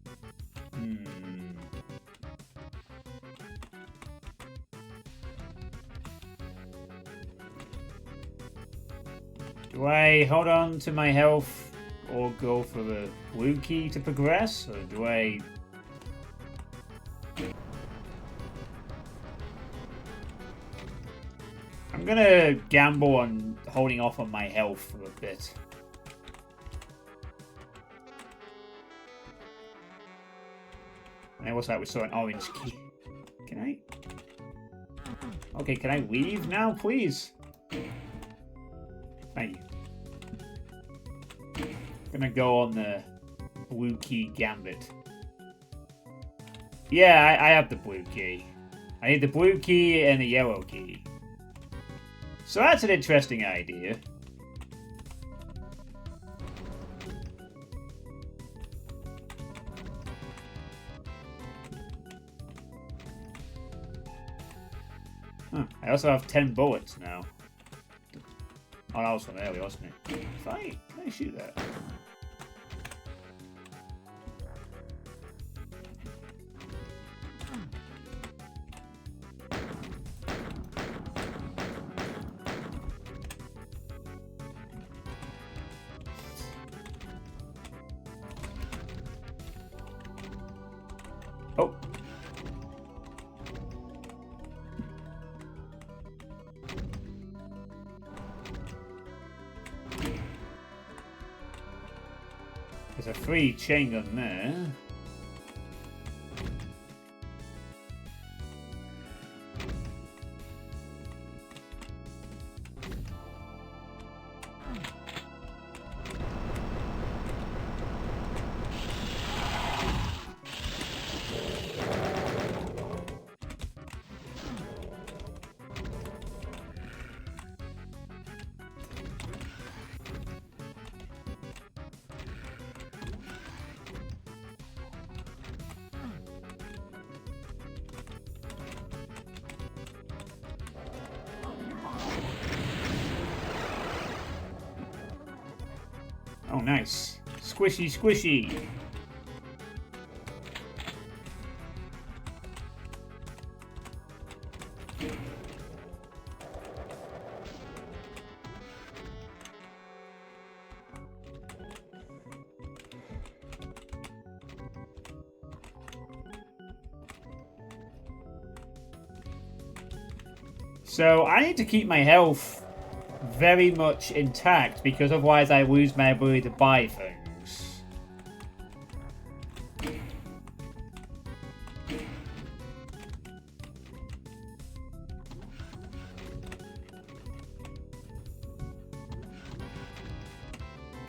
Do I hold on to my health or go for the blue key to progress? Or do I... I'm gonna gamble on holding off on my health for a bit. And what's that? We saw an orange key. Can I? Okay, can I leave now, please? Thank you. Gonna go on the blue key gambit. Yeah, I have the blue key. I need the blue key and the yellow key. So that's an interesting idea. Huh. I also have 10 bullets now. Oh, that was from earlier, wasn't it? Can I shoot that? Oh. There's a free chain gun there. Oh, nice. Squishy, squishy. So I need to keep my health very much intact because otherwise I lose my ability to buy things. Can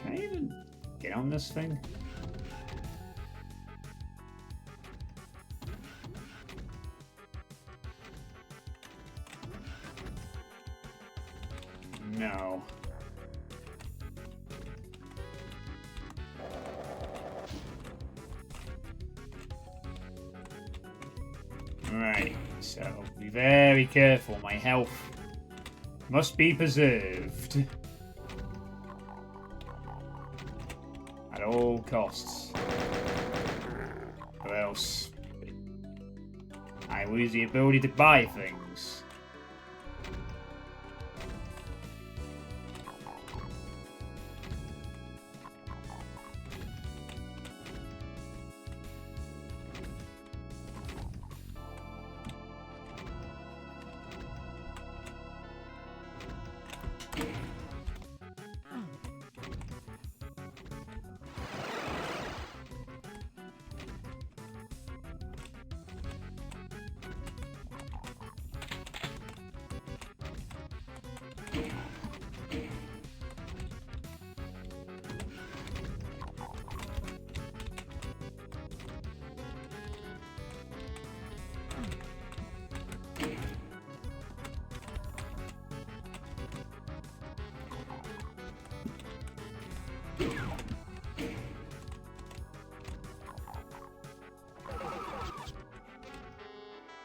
I even get on this thing? No. Right, so be very careful. My health must be preserved at all costs, or else I lose the ability to buy things.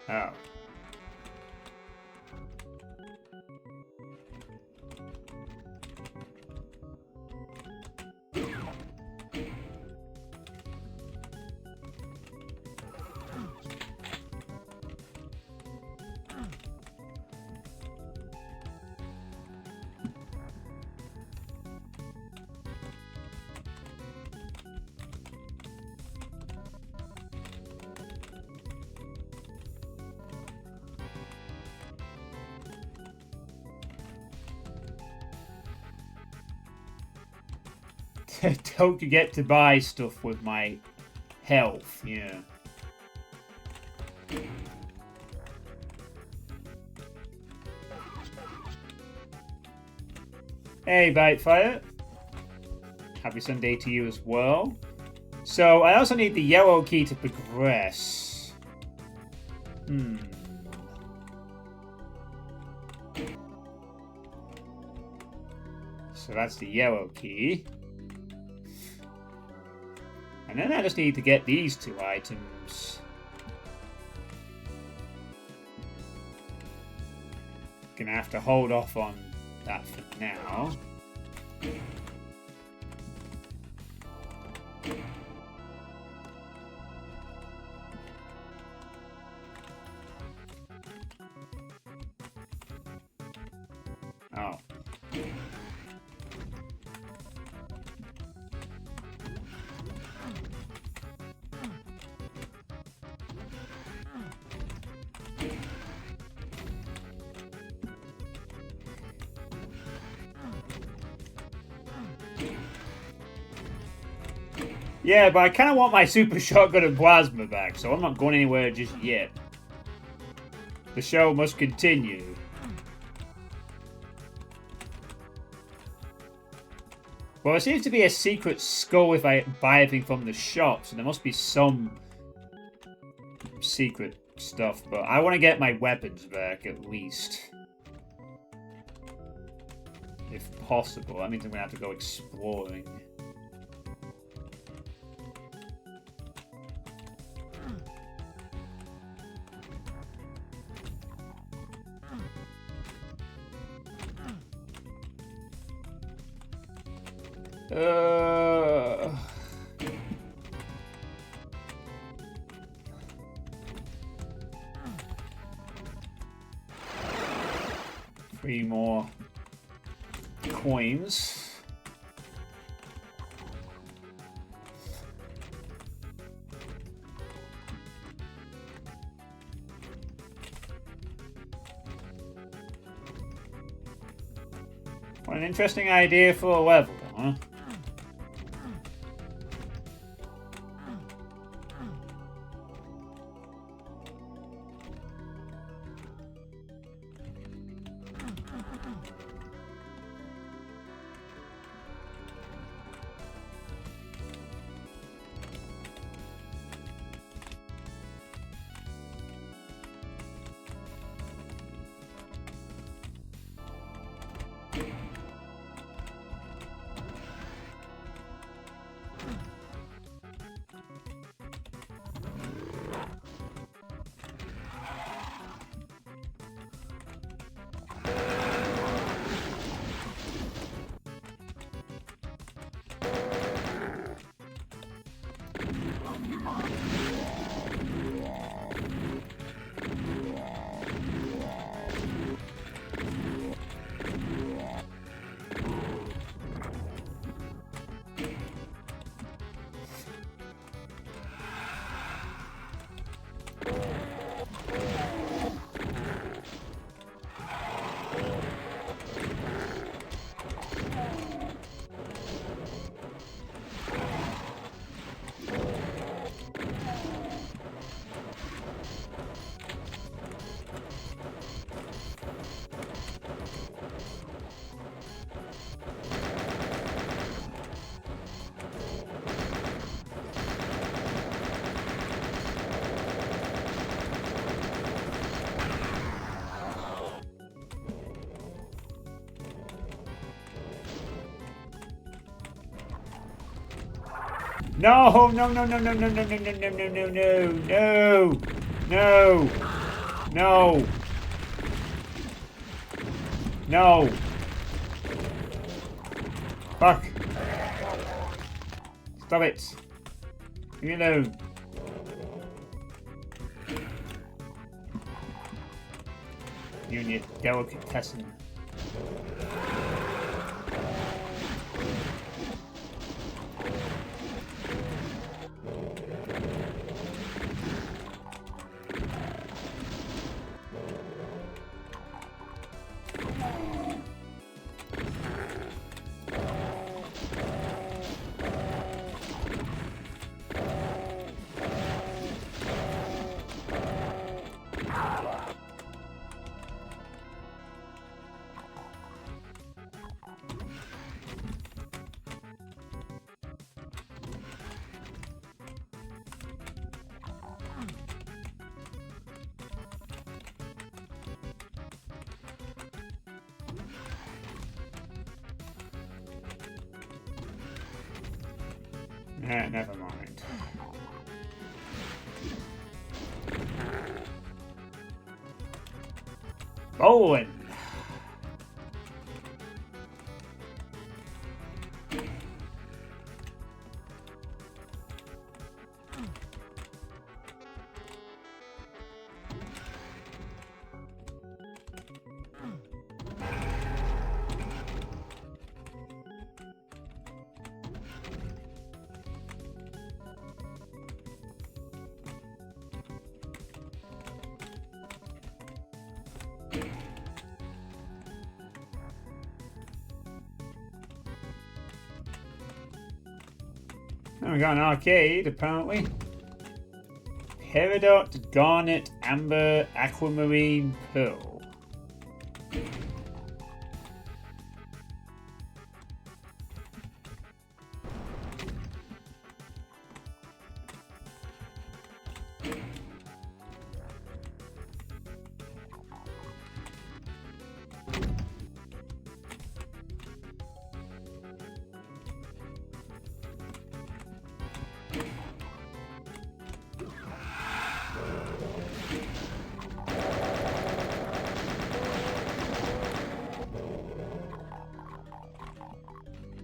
Oh. Don't get to buy stuff with my health, yeah. Hey, Bitefire. Happy Sunday to you as well. So, I also need the yellow key to progress. So that's the yellow key. And then I just need to get these 2 items. Gonna have to hold off on that for now. Oh. Yeah, but I kind of want my super shotgun and plasma back, so I'm not going anywhere just yet. The show must continue. Well, there seems to be a secret skull if I buy everything from the shop, so there must be some secret stuff, but I want to get my weapons back at least. If possible. That means I'm going to have to go exploring. Three more coins. What an interesting idea for a level, huh? No, no, no, no, no, no, no, no, no, no, no, no, no, no. No! No! Fuck! Stop it! Leave me alone. You and your delicatessen. Never mind. Bowling! Oh, we got an arcade, apparently. Peridot, Garnet, Amber, Aquamarine, Pearl.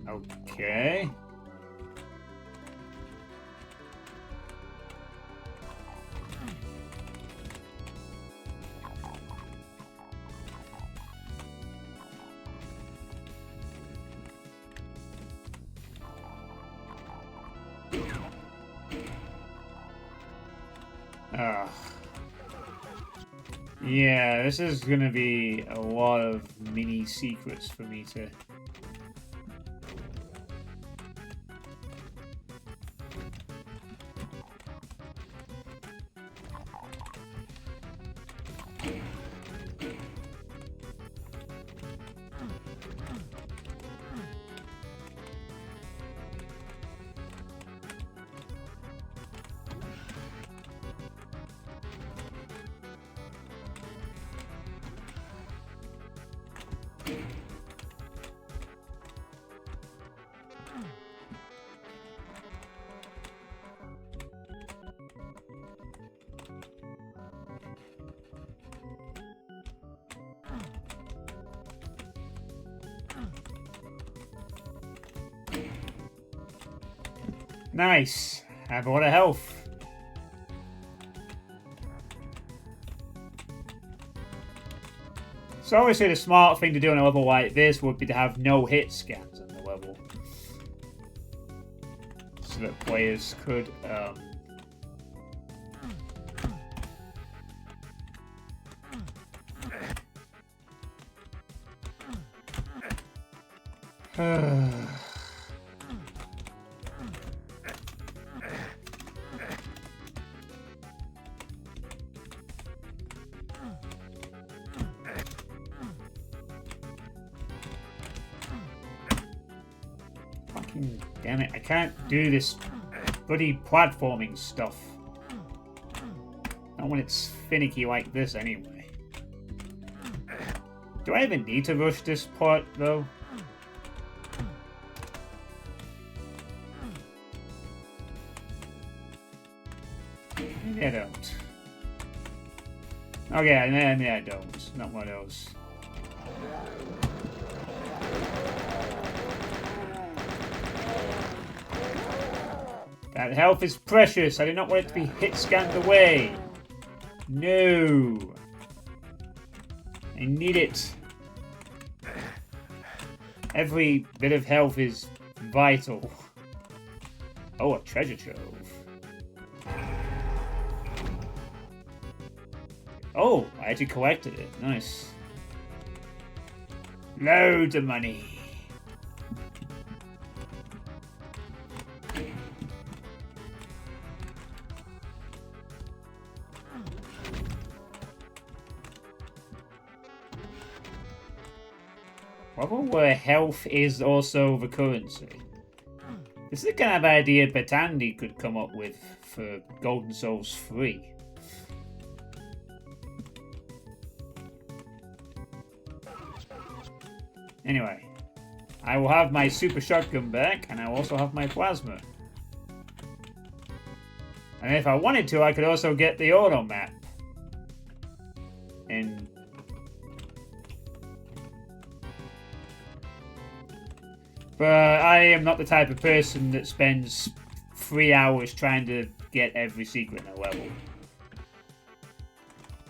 Okay. Yeah, this is gonna be a lot of mini secrets for me to... Nice. Have a lot of health. So obviously the smart thing to do on a level like this would be to have no hit scans on the level. So that players could Fucking damn it, I can't do this bloody platforming stuff. Not when it's finicky like this anyway. Do I even need to rush this part though? Maybe I don't. Okay, I don't. Not one of those. That health is precious. I do not want it to be hit scanned away. No. I need it. Every bit of health is vital. Oh, a treasure trove. Oh, I actually collected it. Nice. Loads of money. Probably where health is also the currency. This is the kind of idea Batandi could come up with for Golden Souls 3. Anyway, I will have my super shotgun back, and I will also have my plasma. And if I wanted to, I could also get the auto map. And but I am not the type of person that spends 3 hours trying to get every secret in a level.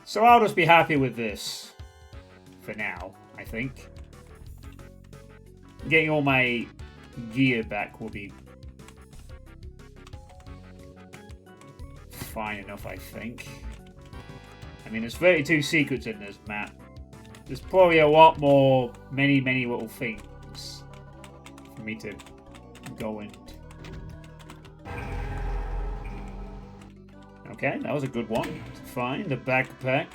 So I'll just be happy with this for now, I think. Getting all my gear back will be fine enough, I think. I mean, there's 32 secrets in this map. There's probably a lot more, many little things for me to go and... Okay, that was a good one to find. The backpack.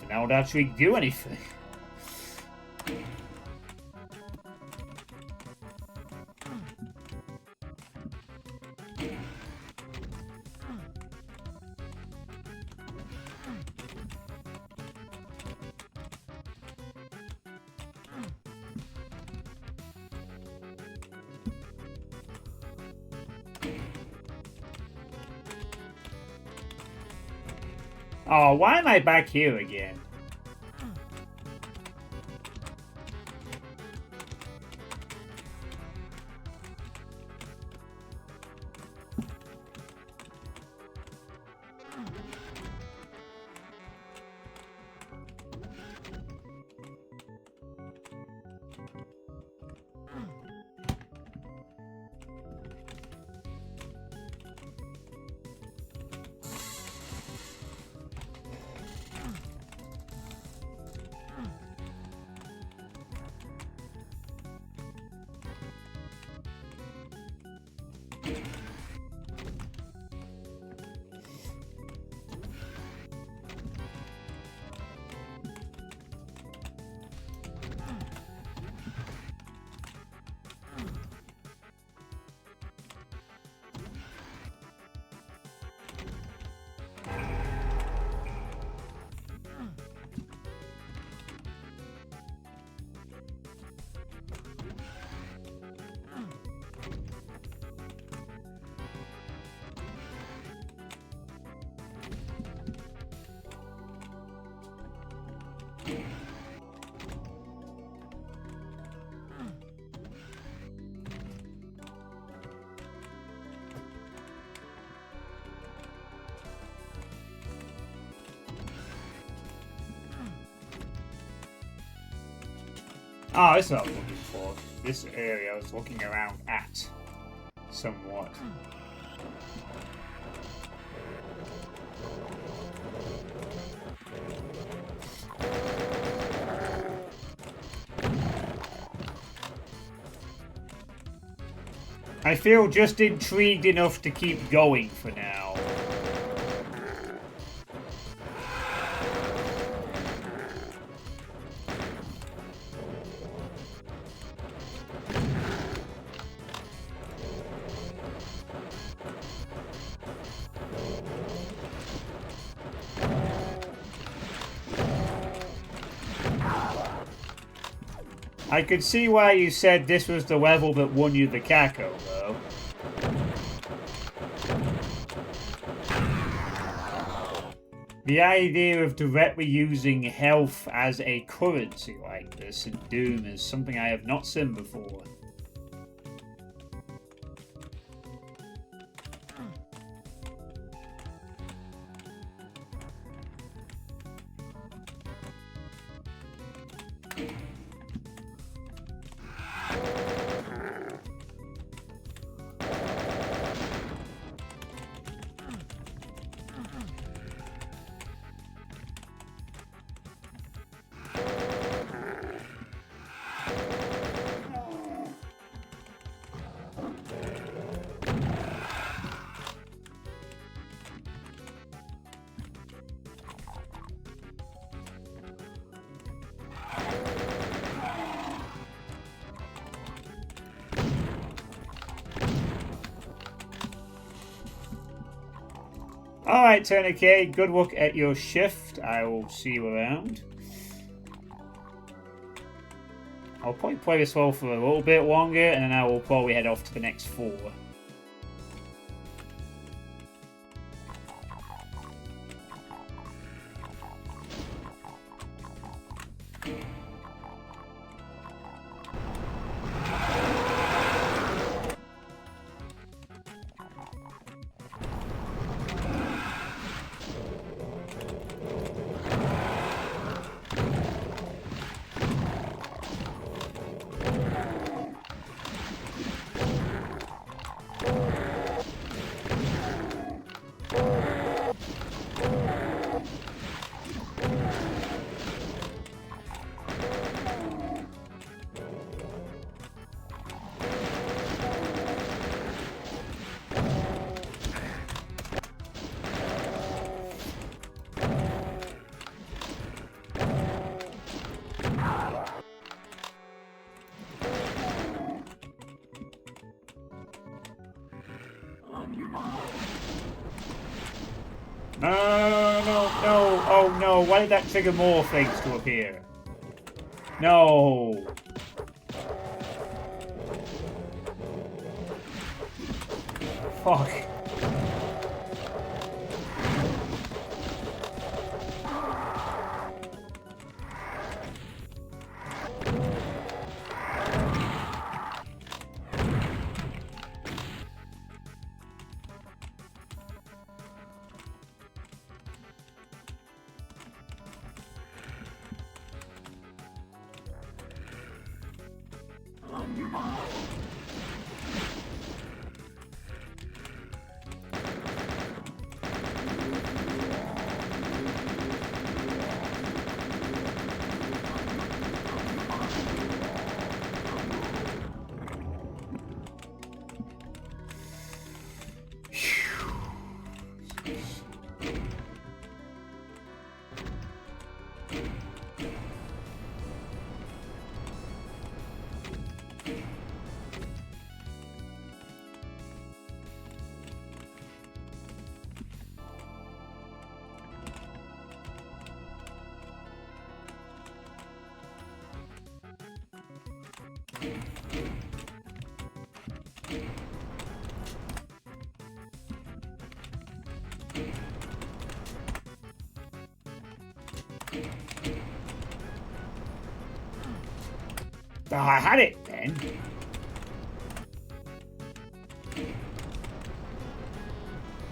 That would actually do anything. Oh, why am I back here again? Oh, this is what I was looking for. This area I was looking around at somewhat. I feel just intrigued enough to keep going for now. I could see why you said this was the level that won you the Kako, though. The idea of directly using health as a currency like this in Doom is something I have not seen before. Alright, Tourniquet, good luck at your shift. I will see you around. I'll probably play this well for a little bit longer, and then I will probably head off to the next 4. No, oh no, why did that trigger more things to appear? No. Fuck. Oh, I had it then.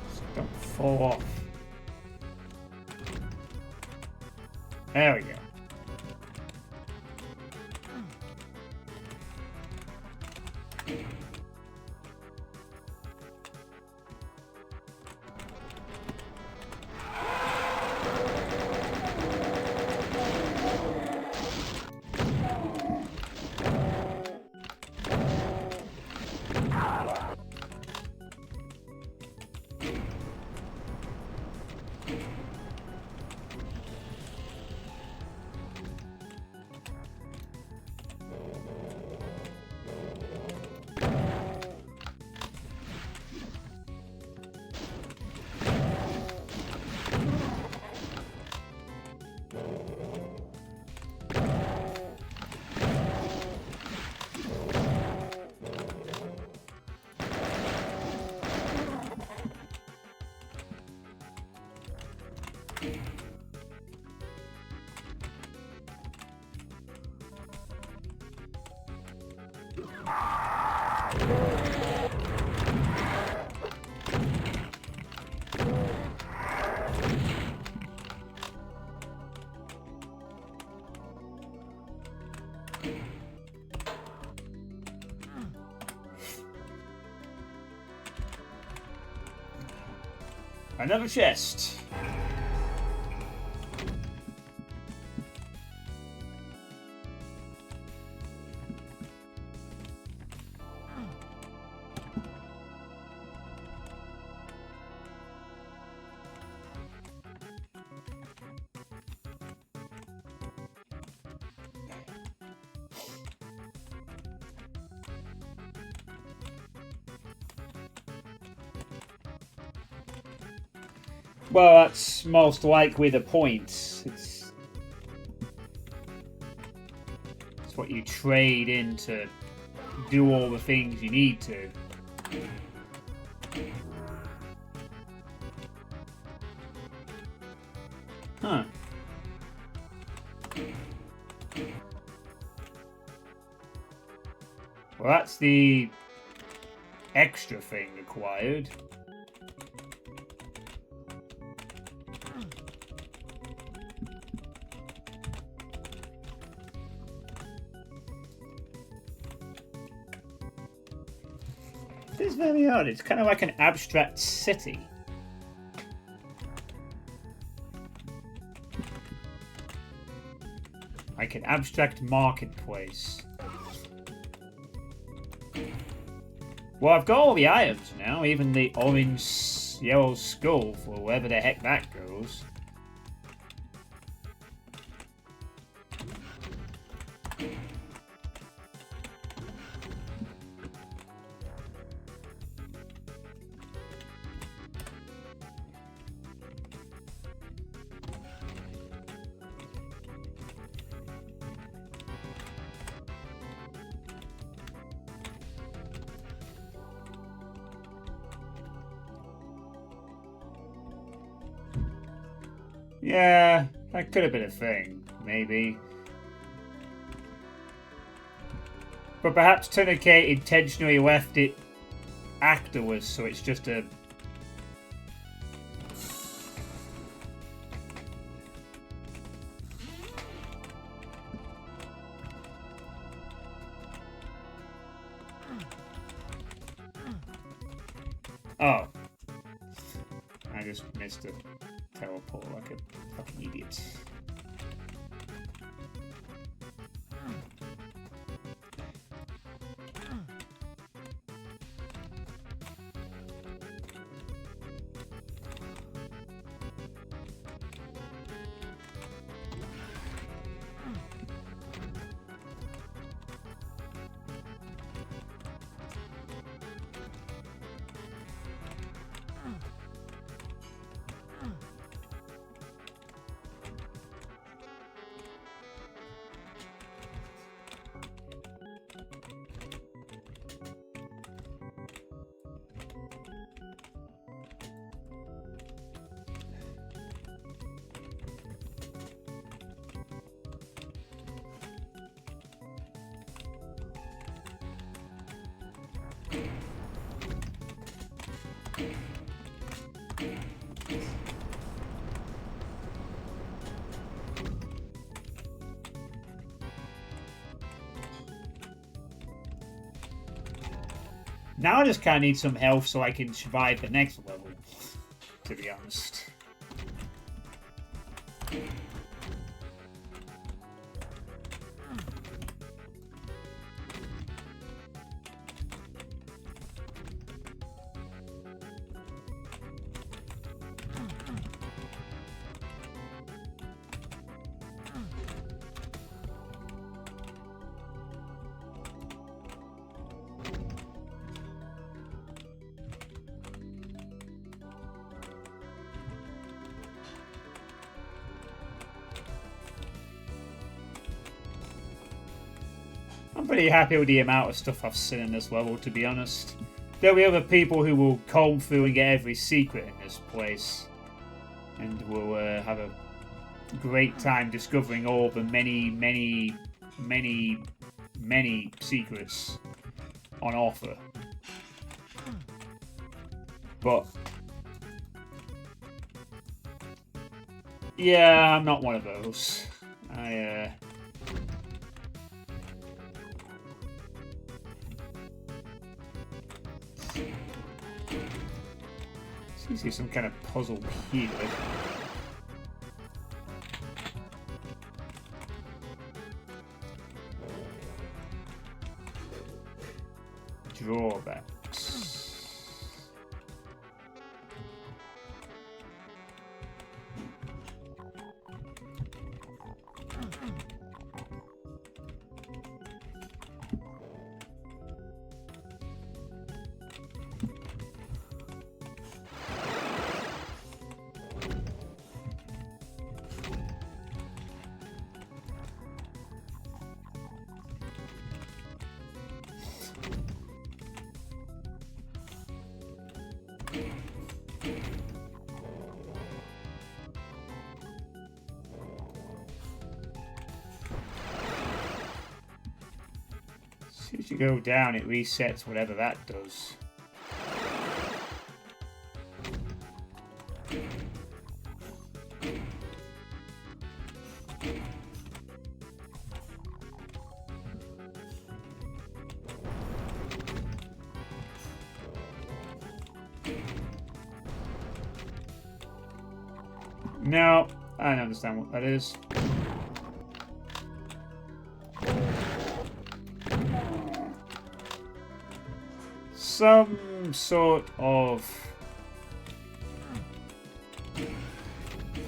Just don't fall off. There we go. Another chest. Well, that's most likely the point. It's what you trade in to do all the things you need to. Huh. Well, that's the extra thing required. It's very odd. It's kind of like an abstract city. Like an abstract marketplace. Well, I've got all the items now, even the orange yellow skull for wherever the heck that goes. Yeah, that could have been a thing, maybe. But perhaps Tourniquet intentionally left it afterwards, so it's just a... Oh. I just missed it. Teleport like a fucking idiot. Now I just kind of need some health so I can survive the next level, to be honest. I'm pretty happy with the amount of stuff I've seen in this level, to be honest. There'll be other people who will comb through and get every secret in this place. And we'll have a great time discovering all the many secrets on offer. But yeah, I'm not one of those. Seems to be some kind of puzzle here. Drawbacks. As you go down, it resets whatever that does. No, I don't understand what that is. Some sort of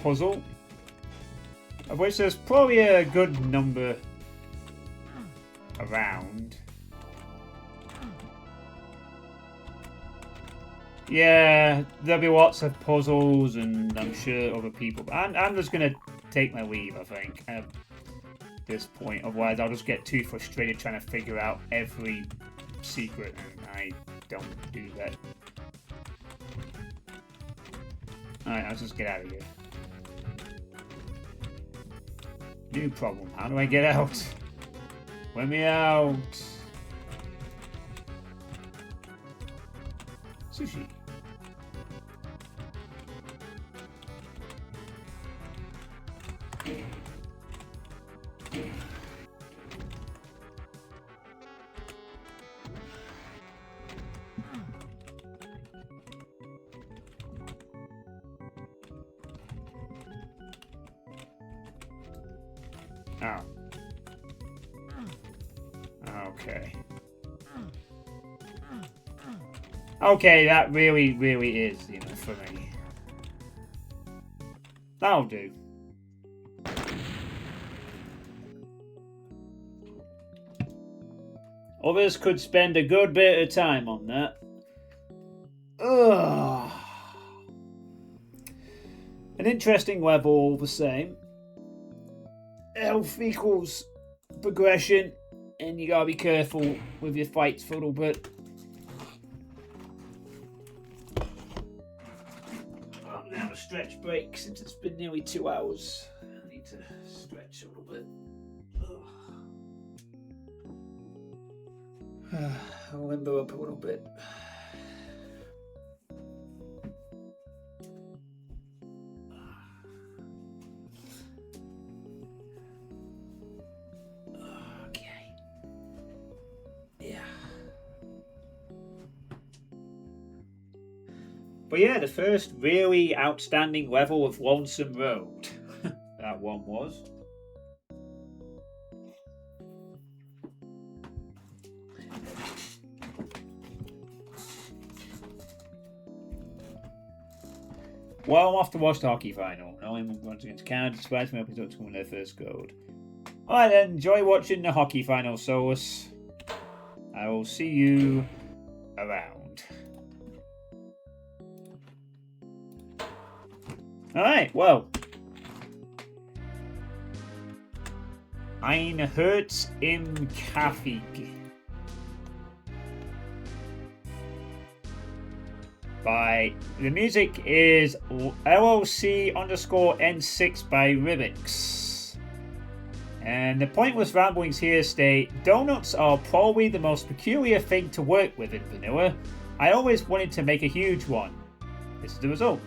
puzzle, of which there's probably a good number around. Yeah, there'll be lots of puzzles, and I'm sure other people. I'm just gonna take my leave, I think, at this point. Otherwise, I'll just get too frustrated trying to figure out every secret, and I don't do that. Alright, I'll just get out of here. New problem. How do I get out? Let me out. Sushi. Oh. Okay. Okay, that really is enough for me. That'll do. Others could spend a good bit of time on that. Ugh. An interesting level all the same. Health equals progression, and you gotta be careful with your fights for a little bit. I'm gonna have a stretch break since it's been nearly 2 hours. I need to stretch a little bit. I'll limber up a little bit. But yeah, the first really outstanding level of Lonesome Road. That one was. Well, I'm off to watch the hockey final. No one wants against Canada, despite me hoping to win their first gold. Alright then, enjoy watching the hockey final, Solus. I will see you around. Alright, well. Ein Herz im Kaffee. The music is LLC_N6 by Rivix. And the pointless ramblings here state, donuts are probably the most peculiar thing to work with in vanilla. I always wanted to make a huge one. This is the result.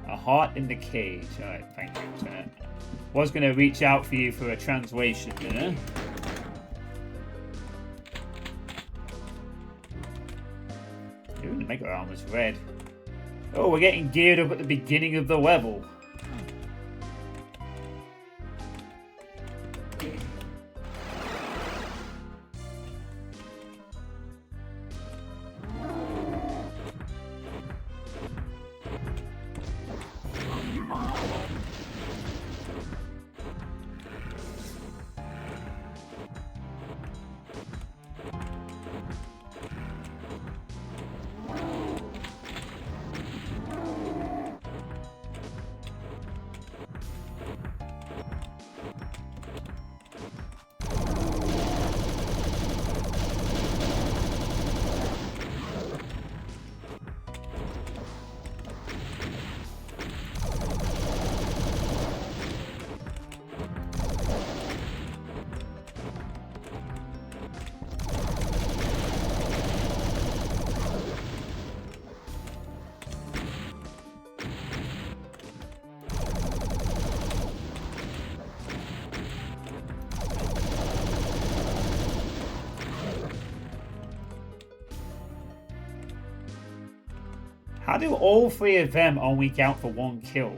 A heart in the cage. Alright, thank you. Was going to reach out for you for a translation there. Ooh, the Mega Armor's red. Oh, we're getting geared up at the beginning of the level. How do all three of them only count for one kill?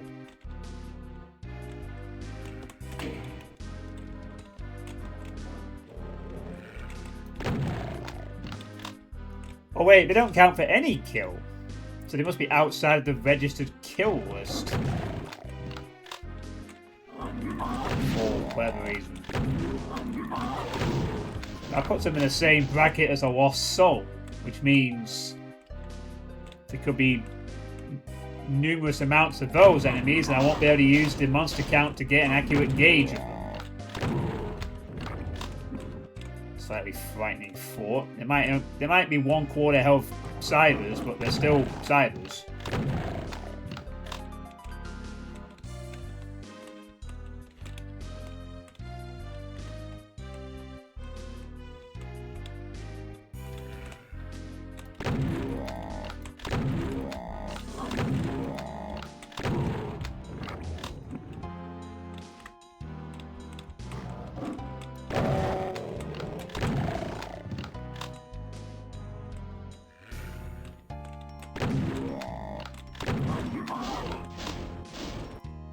Oh wait, they don't count for any kill. So they must be outside of the registered kill list. For whatever reason. That puts them in the same bracket as a lost soul, which means there could be numerous amounts of those enemies, and I won't be able to use the monster count to get an accurate gauge of them. Slightly frightening thought. There might be 1/4 health cybers, but they're still cybers.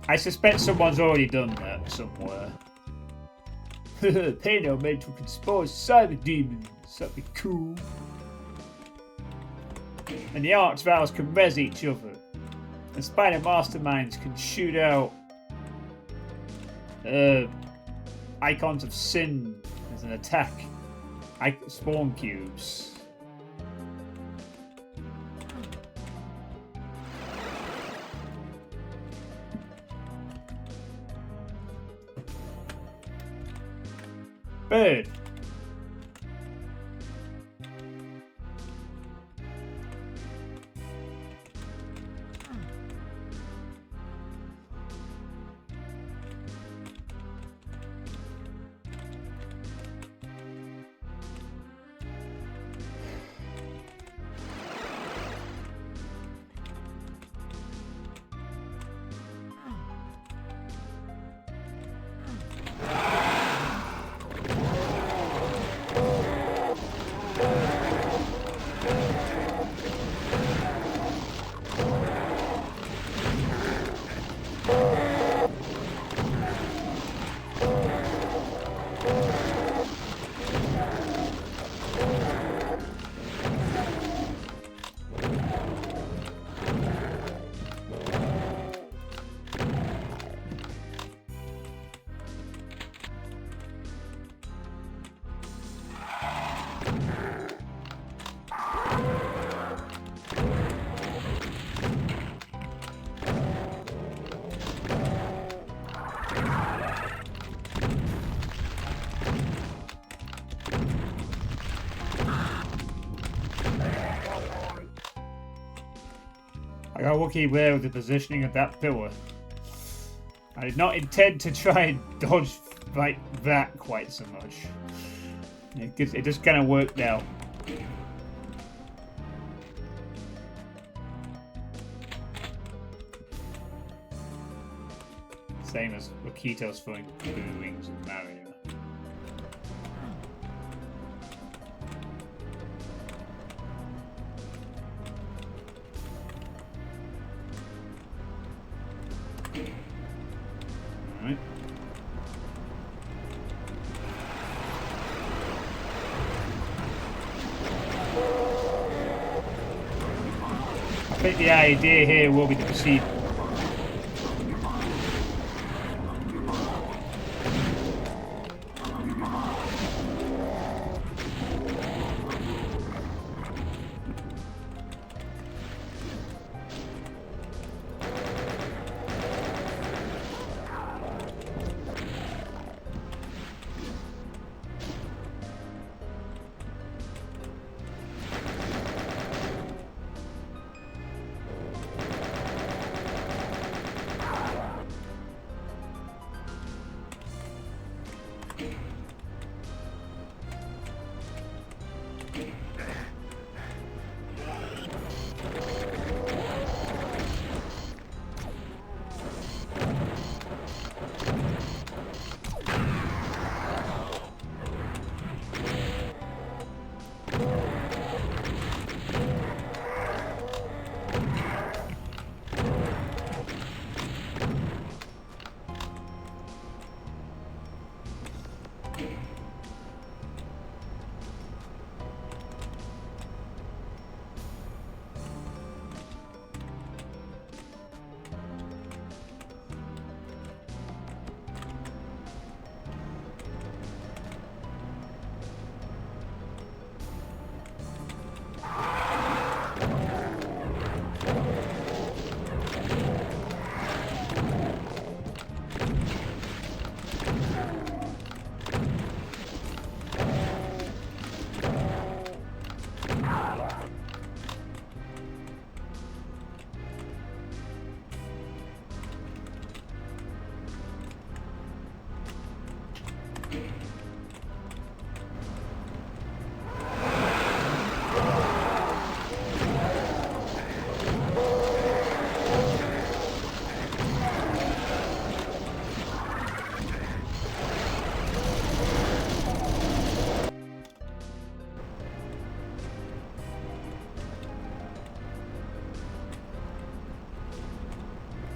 I suspect someone's already done that somewhere. Pay no men to conspire cyber demons. That'd be cool. And the arch-vowels can res each other. And spider masterminds can shoot out icons of sin as an attack. Spawn cubes. Bird. lucky there with the positioning of that pillar. I did not intend to try and dodge like that quite so much. It just kind of worked out. Same as Lokito's throwing blue wings at Mario. Alright. I think the idea here will be to proceed.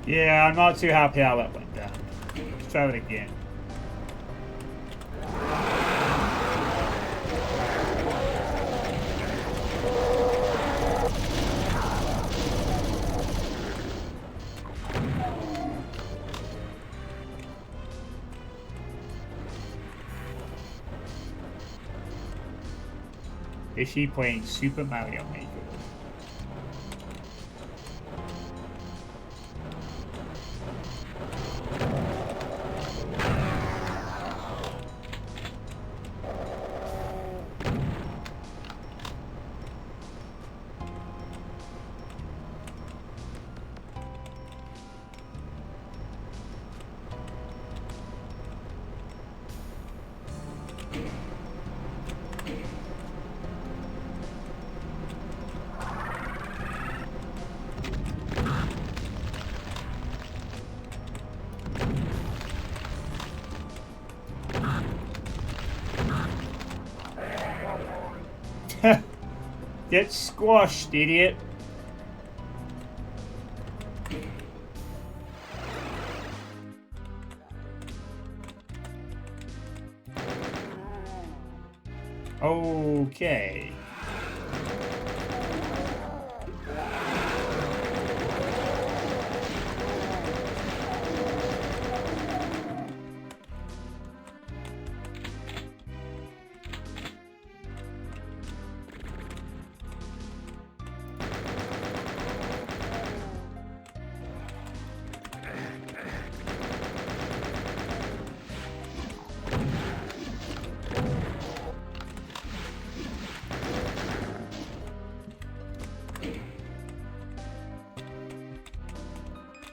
Yeah, I'm not too happy how that went down. Let's try it again. Is she playing Super Mario Maker? Get squashed, idiot. Okay.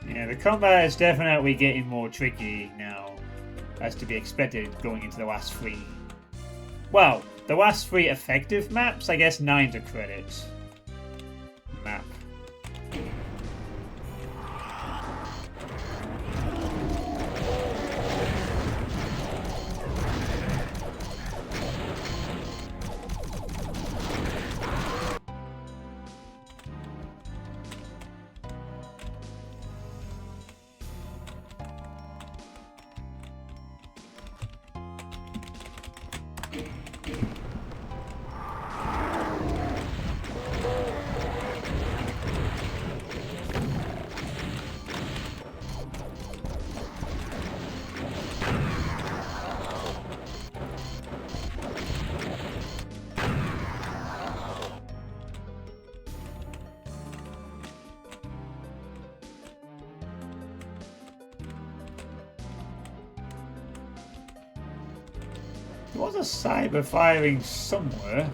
Yeah, the combat is definitely getting more tricky now, as to be expected going into the last three. Well, the last three effective maps, I guess 9's a credit map. There was a cyber firing somewhere.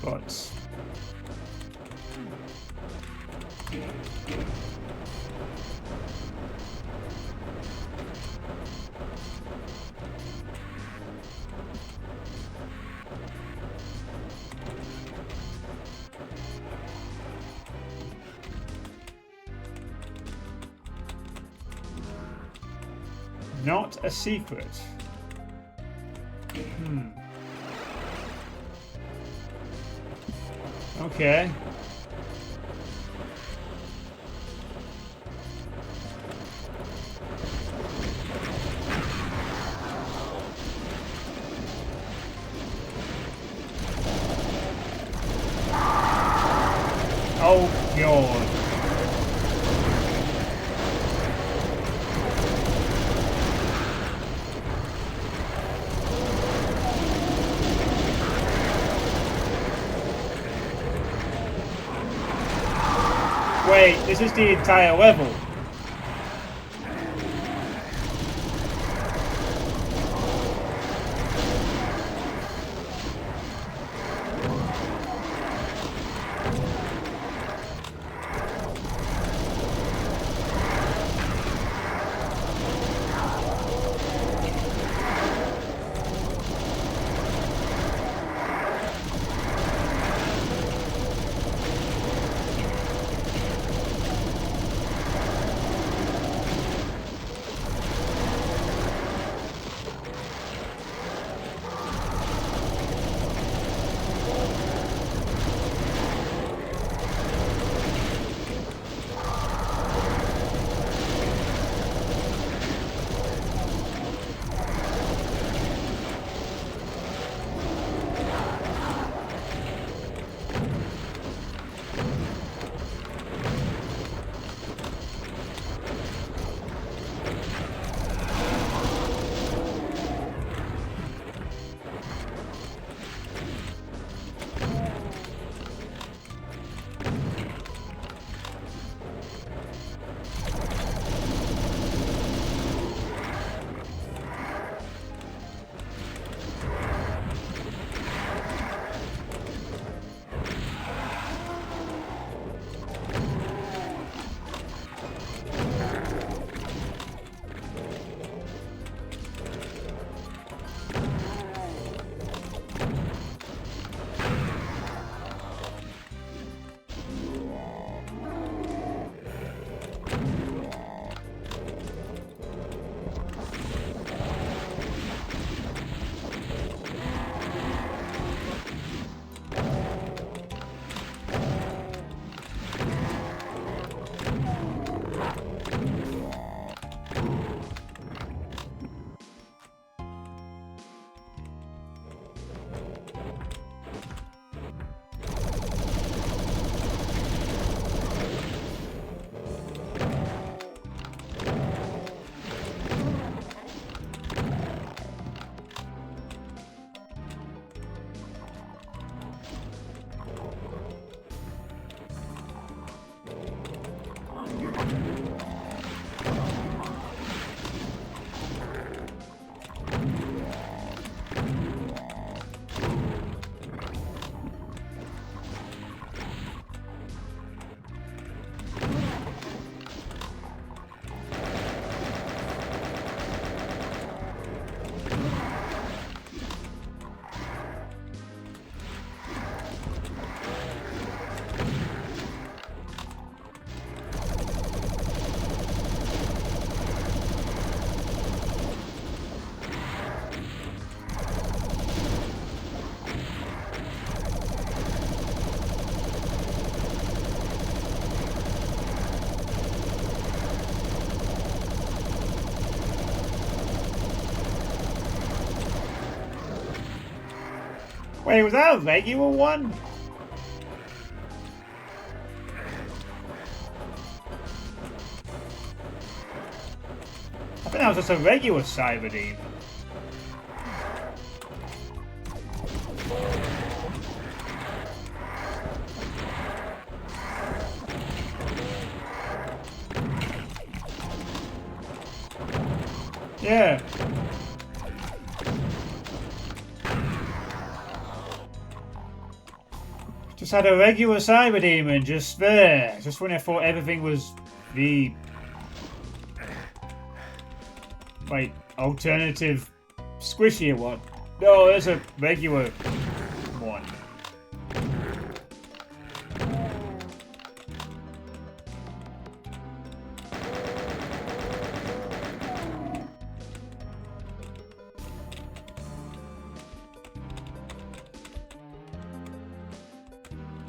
But... not a secret. Okay. Oh god. Wait, this is the entire level. Wait, was that a regular one? I think that was just a regular cyber demon. Yeah. Just had a regular cyber demon just there. Just when I thought everything was the like alternative squishier one. No, there's a regular one.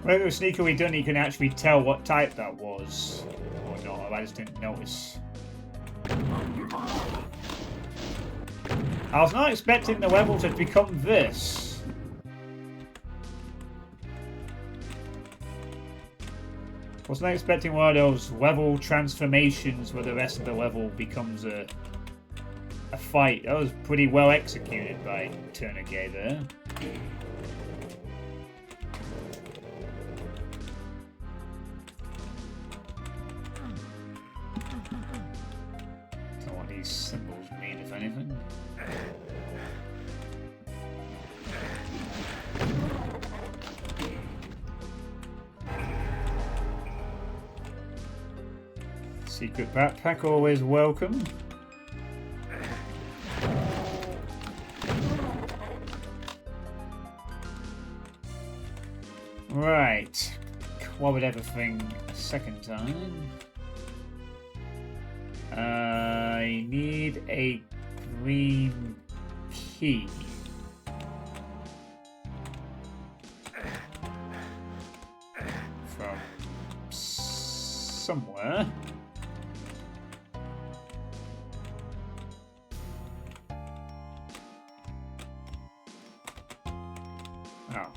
Whether sneakily done, you can actually tell what type that was, or not. I just didn't notice. I was not expecting the level to become this. Wasn't expecting one of those level transformations where the rest of the level becomes a fight. That was pretty well executed by tourniquet there. Don't know what these symbols mean, if anything. Secret backpack, always welcome. Right. Quoted everything a second time. I need a green key. From somewhere. Oh.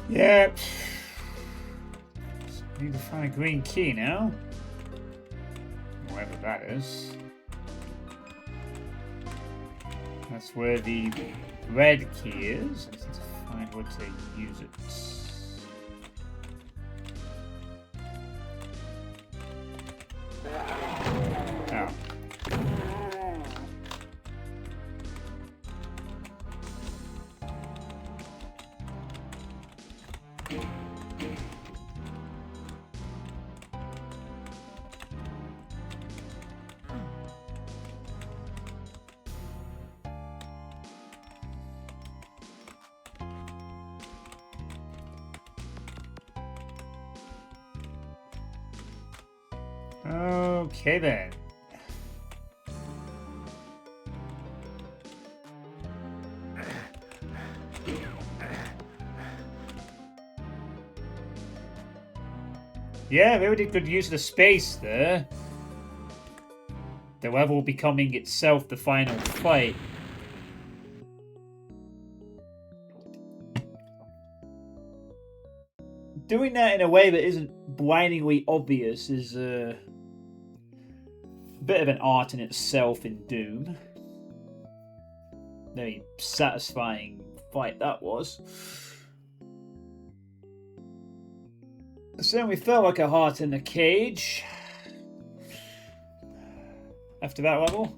Yeah. Need to find a green key now. Wherever that is. That's where the red key is. I just need to find where to use it. Oh. Okay then. Yeah, really good use of the space there. The level becoming itself the final fight. Doing that in a way that isn't blindingly obvious is bit of an art in itself in Doom. Very satisfying fight that was. Certainly felt like a heart in the cage. After that level,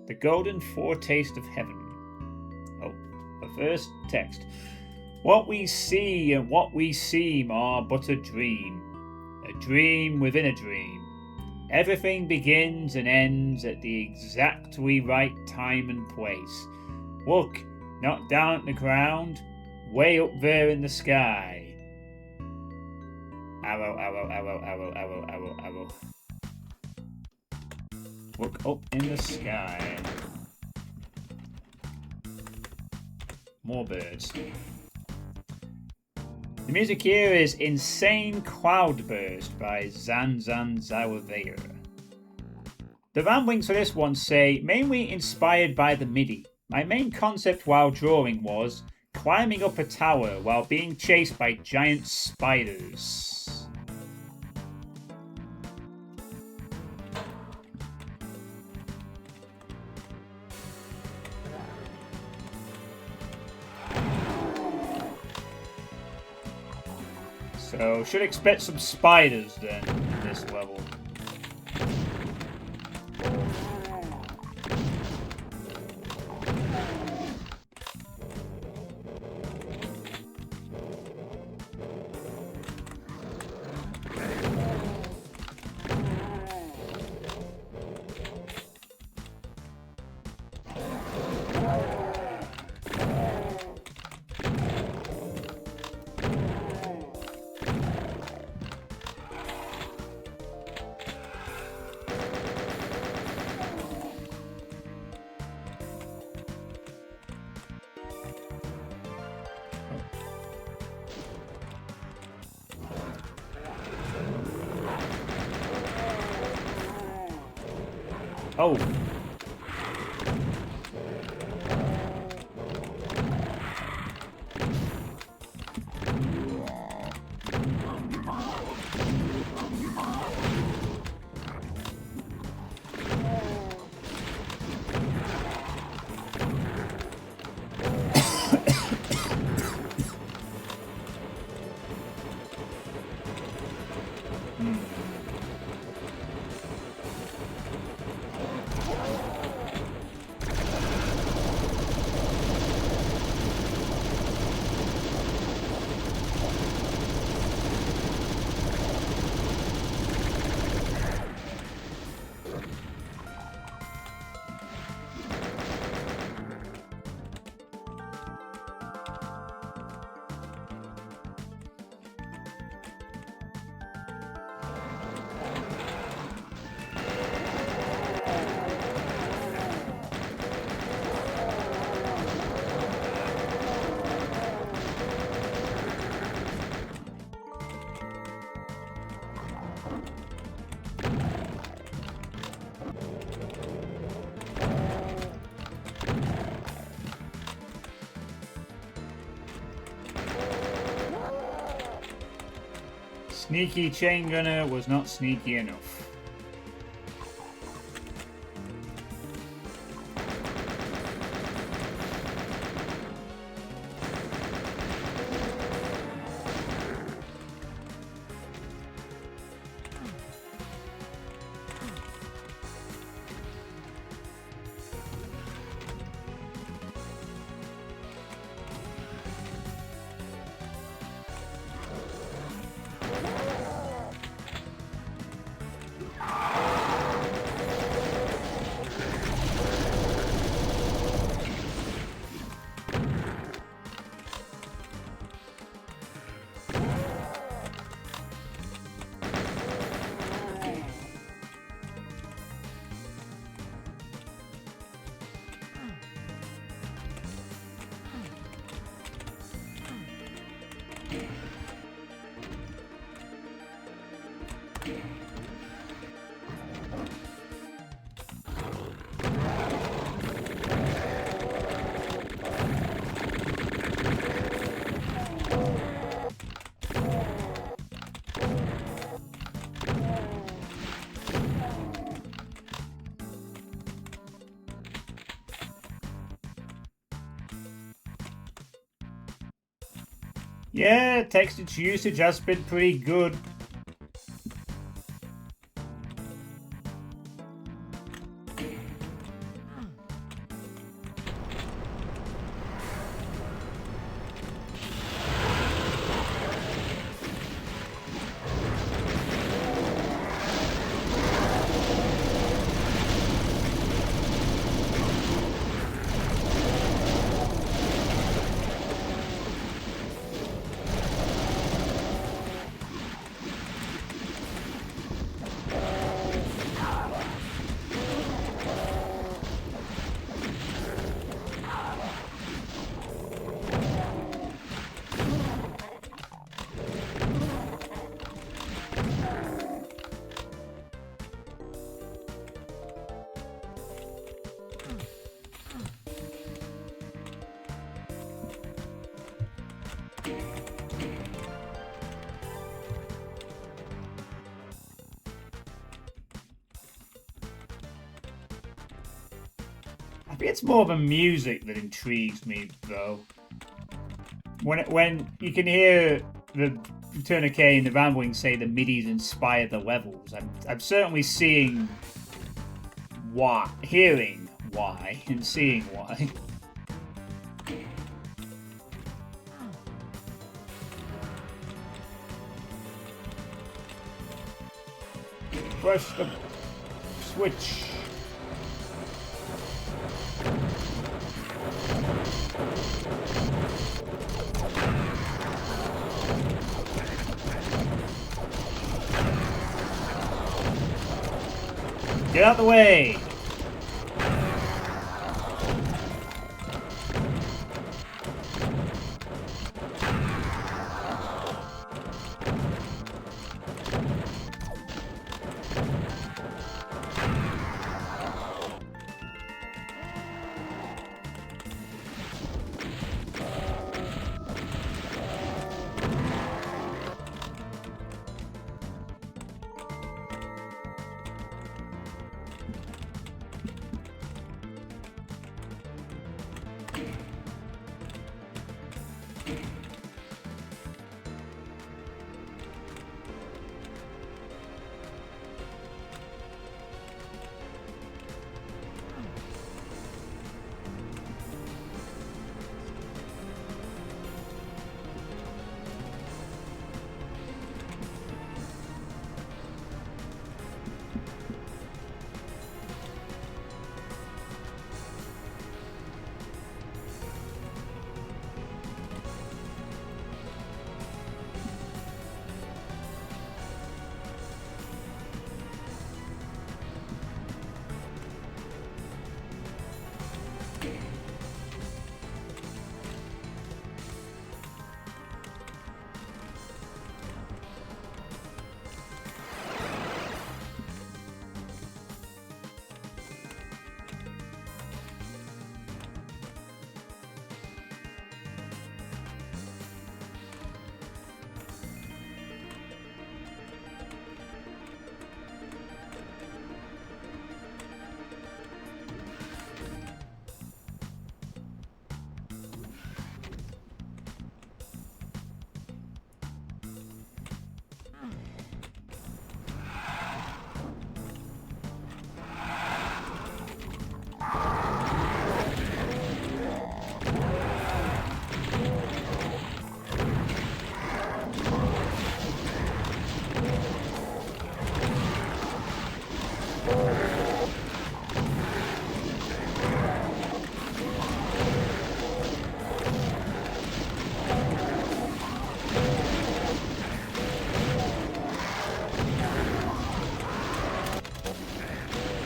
the golden foretaste of heaven. Oh, the first text. What we see and what we seem are but a dream within a dream. Everything begins and ends at the exactly right time and place. Look, not down at the ground, way up there in the sky. Arrow, arrow, arrow, arrow, arrow, arrow, arrow. Look up in the sky. More birds. The music here is Insane Cloudburst by Zanzan Zawavea. The ramblings for this one say, mainly inspired by the MIDI. My main concept while drawing was climbing up a tower while being chased by giant spiders. So, should expect some spiders then in this level. Oh. Sneaky Chain Gunner was not sneaky enough. Yeah, text usage has been pretty good. I think it's more the music that intrigues me, though. When you can hear the tourniquet and the rambling say the MIDI's inspired the levels, I'm certainly seeing why, hearing why, and seeing why. Press the switch. Get out the way!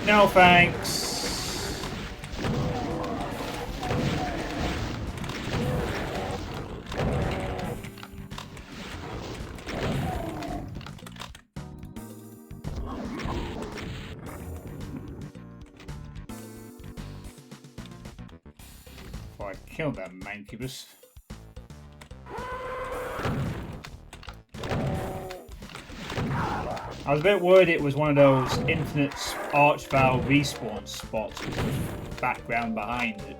No thanks. Before I kill that mancubus. I was a bit worried it was one of those infinite archvile respawn spots with the background behind it.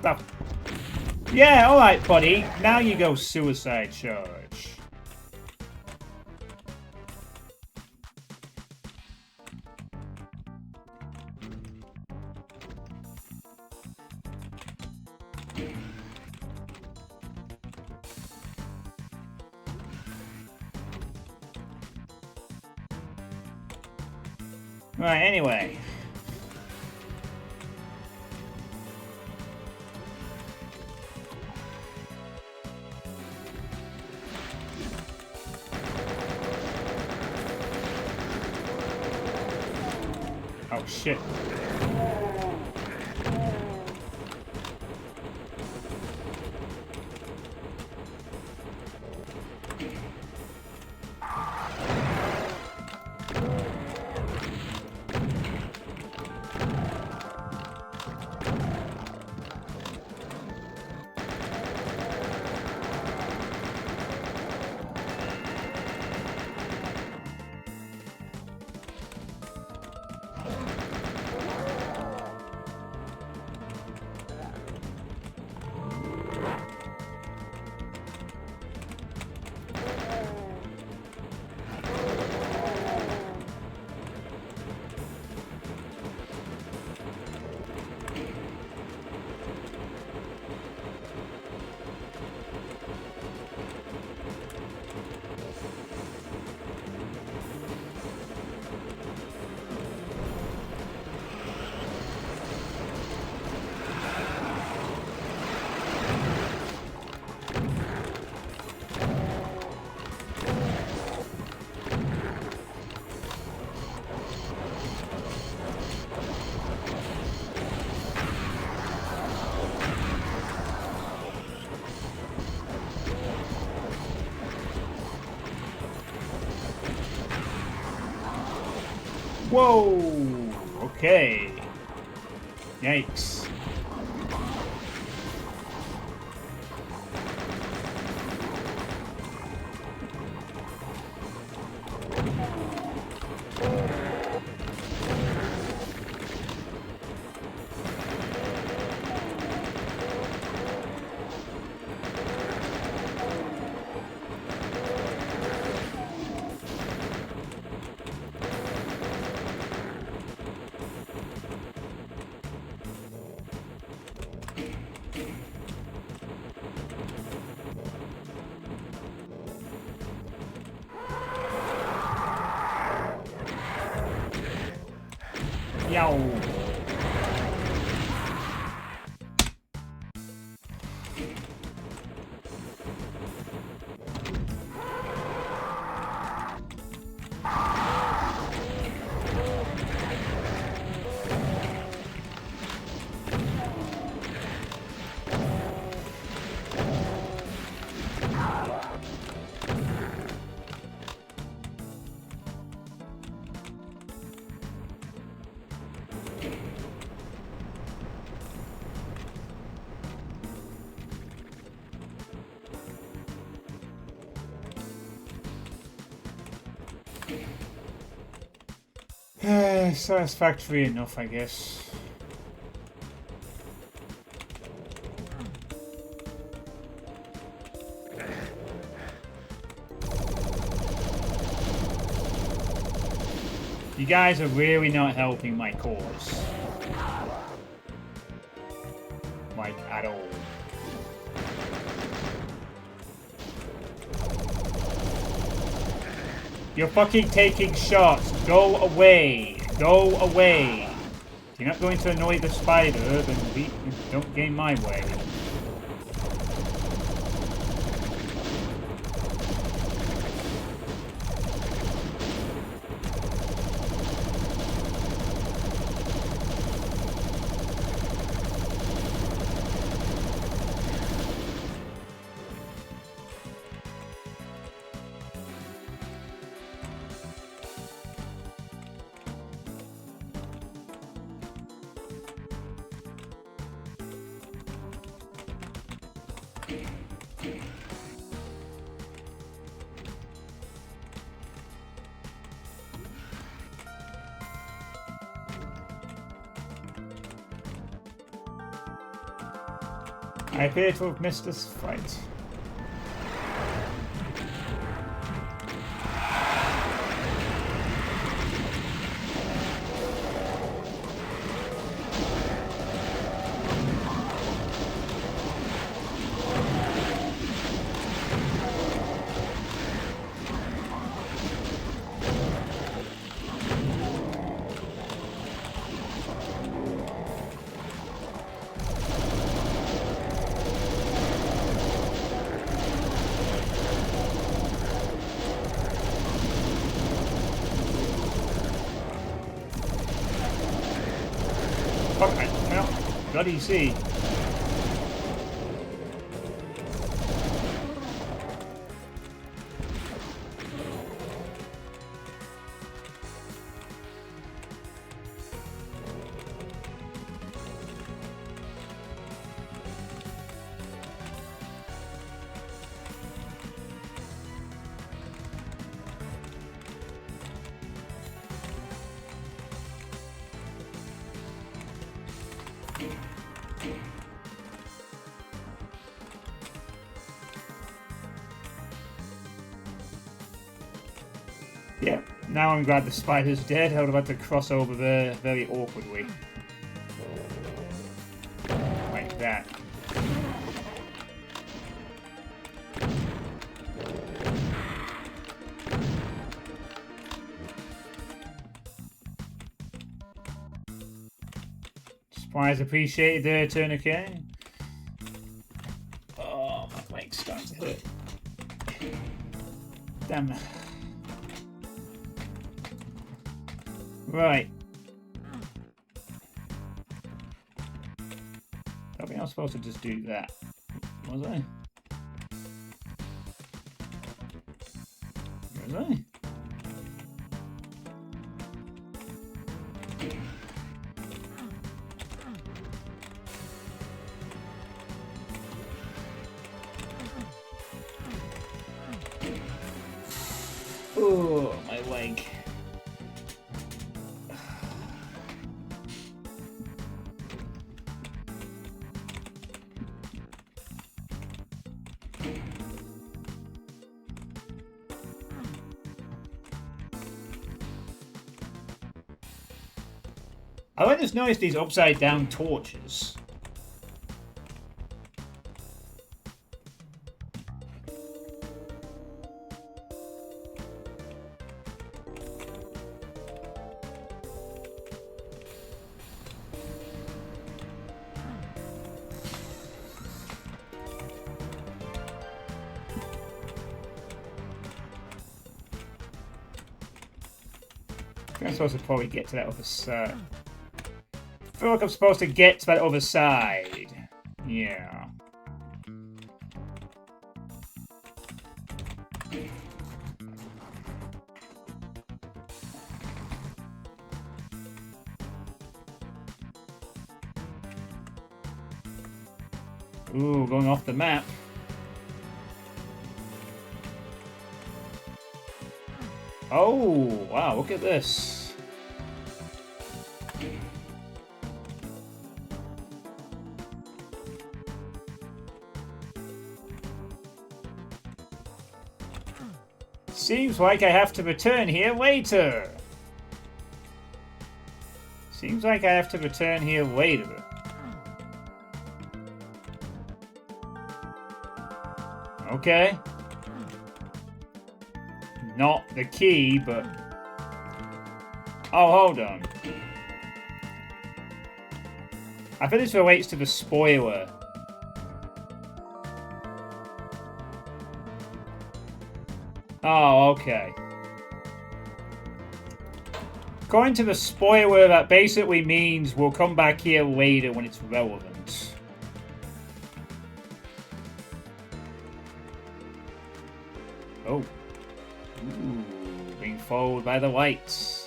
Oh. Yeah, alright, buddy. Now you go suicide charge. Right, anyway. Oh, shit. Whoa! Okay. Yikes. Yow. Satisfactory enough, I guess. You guys are really not helping my cause. Like, at all. You're fucking taking shots. Go away. Go away. If you're not going to annoy the spider, then don't gain my way. I appear to have missed this fight. Fuck, I can't bloody see. Yeah, now I'm glad the spider's dead. I would have had to cross over there very awkwardly. Like that. Supplies appreciated there, tourniquet. Oh, my leg's starting to hurt. Damn. Right. I think I was supposed to just do that. Was I? Was I? Oh, my leg. I just noticed these upside down torches. I'm supposed to probably get to that other side. I feel like I'm supposed to get to that other side. Yeah. Ooh, going off the map. Oh, wow, look at this. Seems like I have to return here later. Seems like I have to return here later. Okay. Not the key, but... Oh, hold on. I think this relates to the spoiler. Oh, okay. According to the spoiler, that basically means we'll come back here later when it's relevant. Oh. Ooh, being followed by the lights.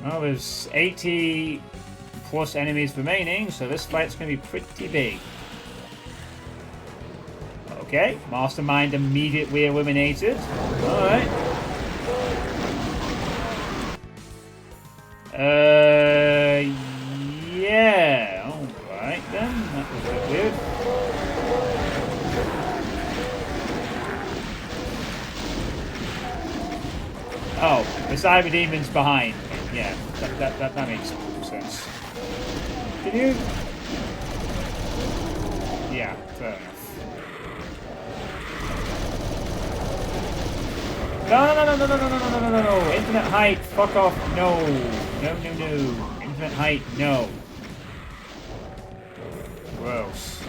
Well, there's 80 plus enemies remaining, so this fight's going to be pretty big. Okay, Mastermind immediately eliminated. Alright. Yeah. Alright then. That was a bit weird. Oh, the Cyber Demon's behind. Yeah, that makes sense. Can you? Yeah, fair enough. No. Infinite height, fuck off. No. Infinite height, no. Gross.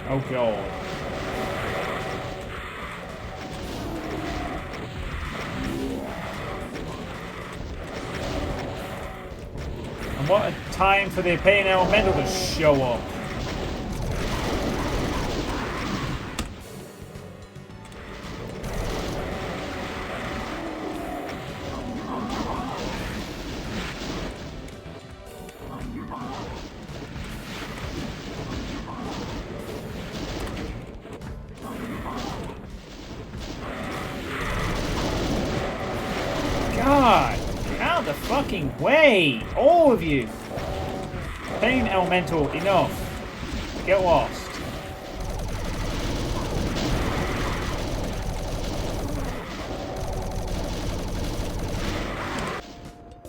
Oh god. And what a time for the Pain Elemental to show up. God, get out of the fucking way, all of you. Pain Elemental, enough. Get lost.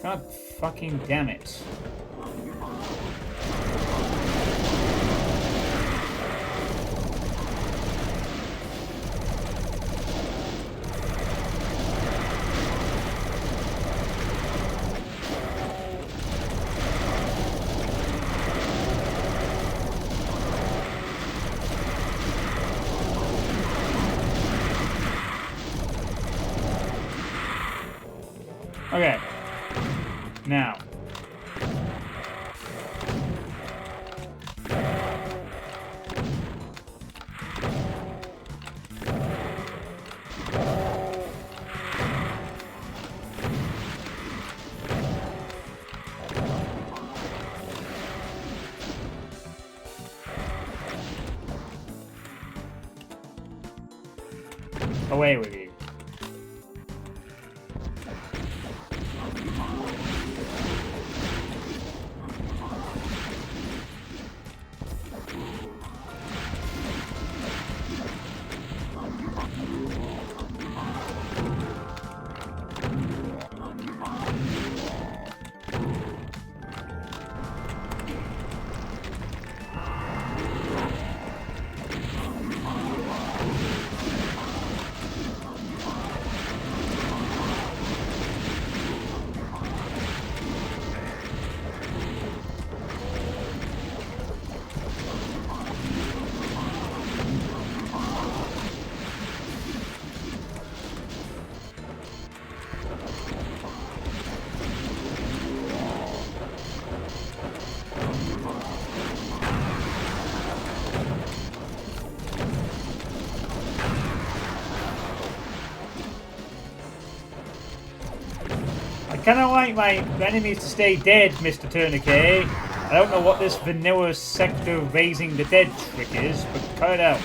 God fucking damn it. Okay. Now. Away with you. I kind of like my enemies to stay dead, Mr. Tourniquet. I don't know what this vanilla sector raising the dead trick is, but cut it out.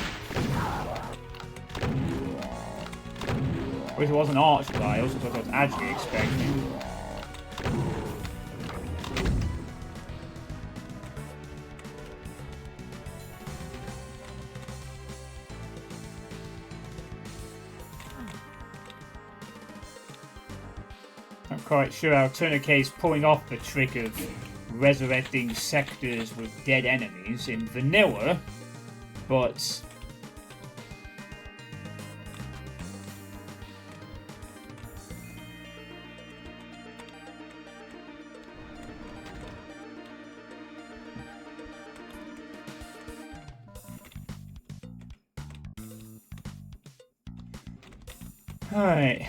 I wish it wasn't Archviles, that's what I was actually expecting. Not quite sure how Tourniquet's pulling off the trick of resurrecting sectors with dead enemies in vanilla, but alright.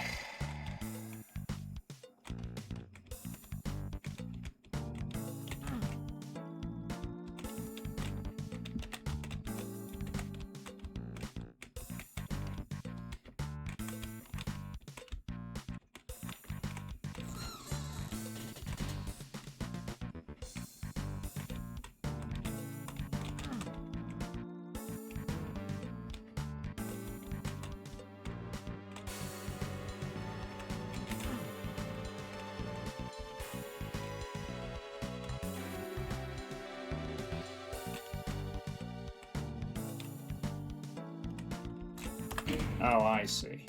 Oh, I see.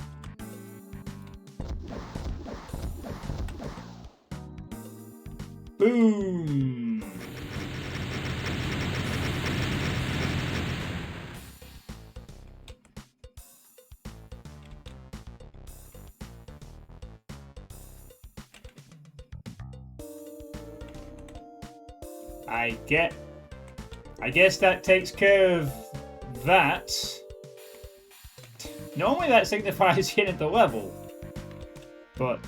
Boom! I guess that takes care of that. Normally that signifies the end of the level, but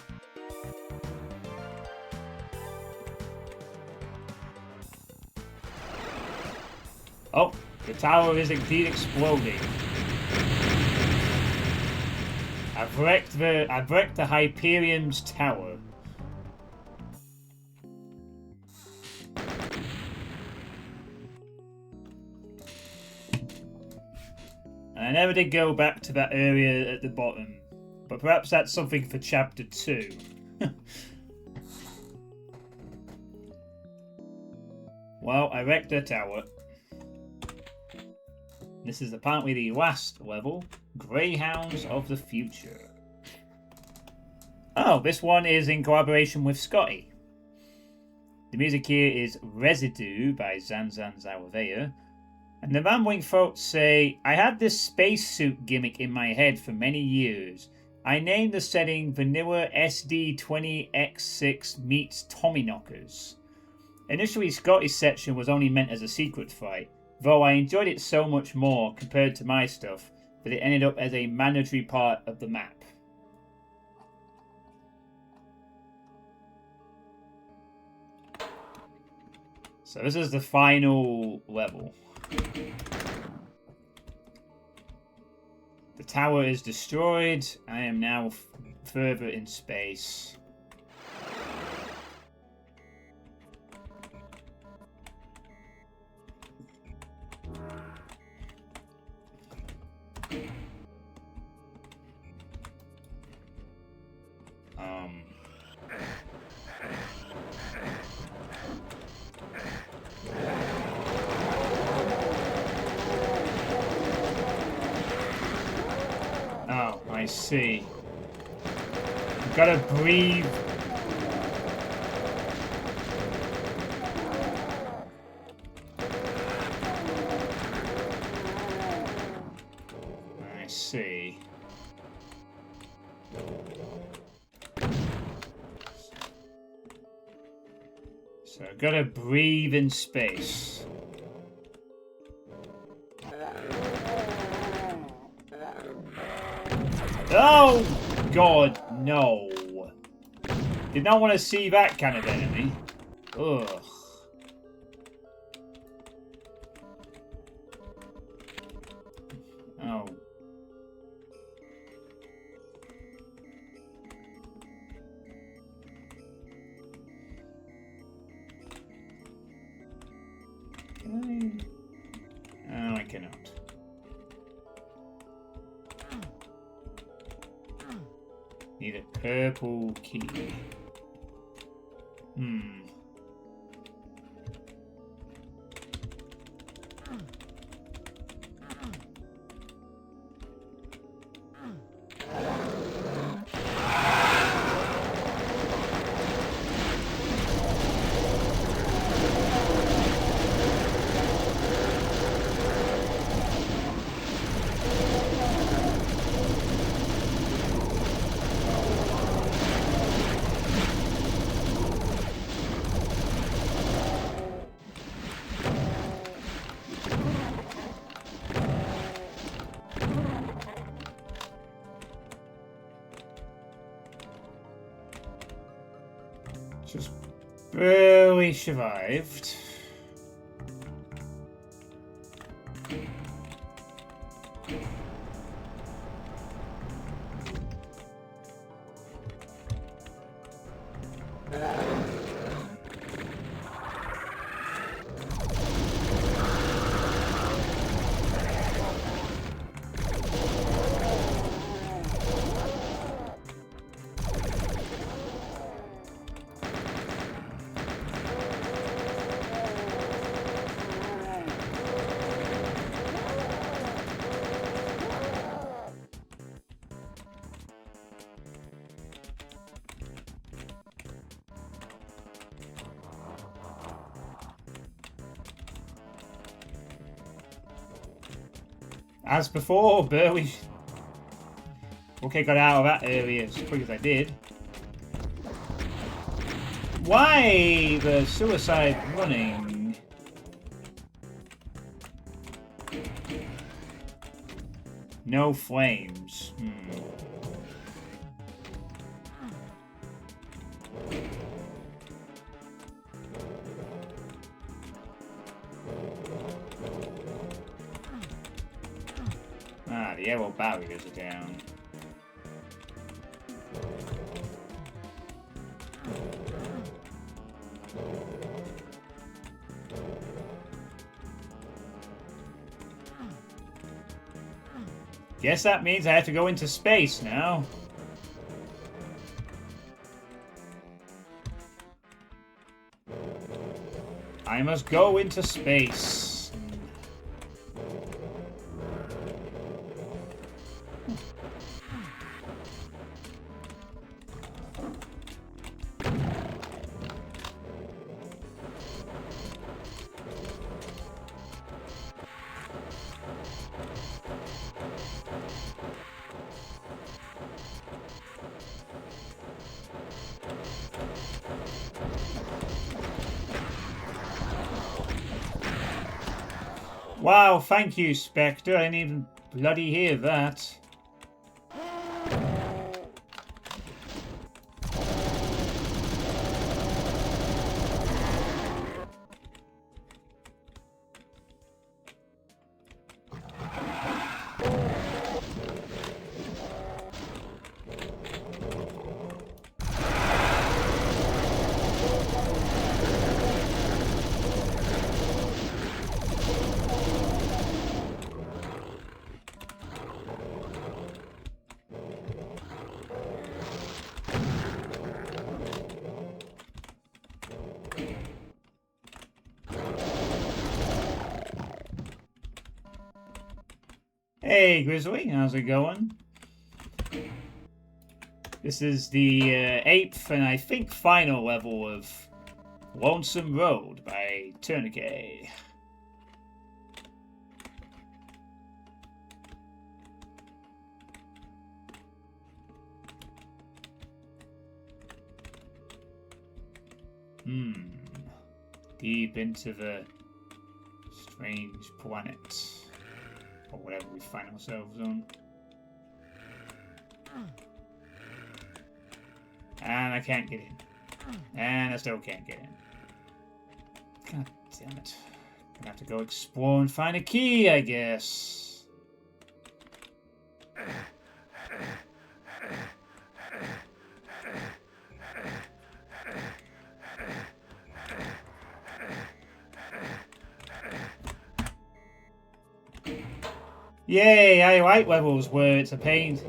oh, the tower is indeed exploding. I've wrecked the Hyperion's tower. I never did go back to that area at the bottom, but perhaps that's something for chapter 2. Well, I wrecked the tower. This is apparently the last level, Greyhounds of the Future. Oh, this one is in collaboration with Scotty. The music here is Residue by Zanzan Zalavea. And the rambling folks say, I had this spacesuit gimmick in my head for many years. I named the setting Vanilla SD20X6 meets Tommyknockers. Initially, Scotty's section was only meant as a secret fight, though I enjoyed it so much more compared to my stuff that it ended up as a mandatory part of the map. So this is the final level. The tower is destroyed. I am now further in space. Oh, I see. You've got to breathe. I see. So I've got to breathe in space. Oh, God, no. Did not want to see that kind of enemy. Ugh. Oh. Can I? Oh, I cannot. Need a purple key. Just barely survived. As before, Burley. Okay, got out of that area as quick as I did. Why the suicide running? No flames. Ah, the arrow barriers are down. Guess that means I have to go into space now. I must go into space. Wow, thank you, Spectre. I didn't even bloody hear that. Hey, Grizzly, how's it going? This is the 8th and I think final level of Lonesome Road by Tourniquet. Deep into the strange planet. Or whatever we find ourselves on. And I can't get in. And I still can't get in. God damn it. Gonna have to go explore and find a key, I guess. Yay, I like levels where it's a pain.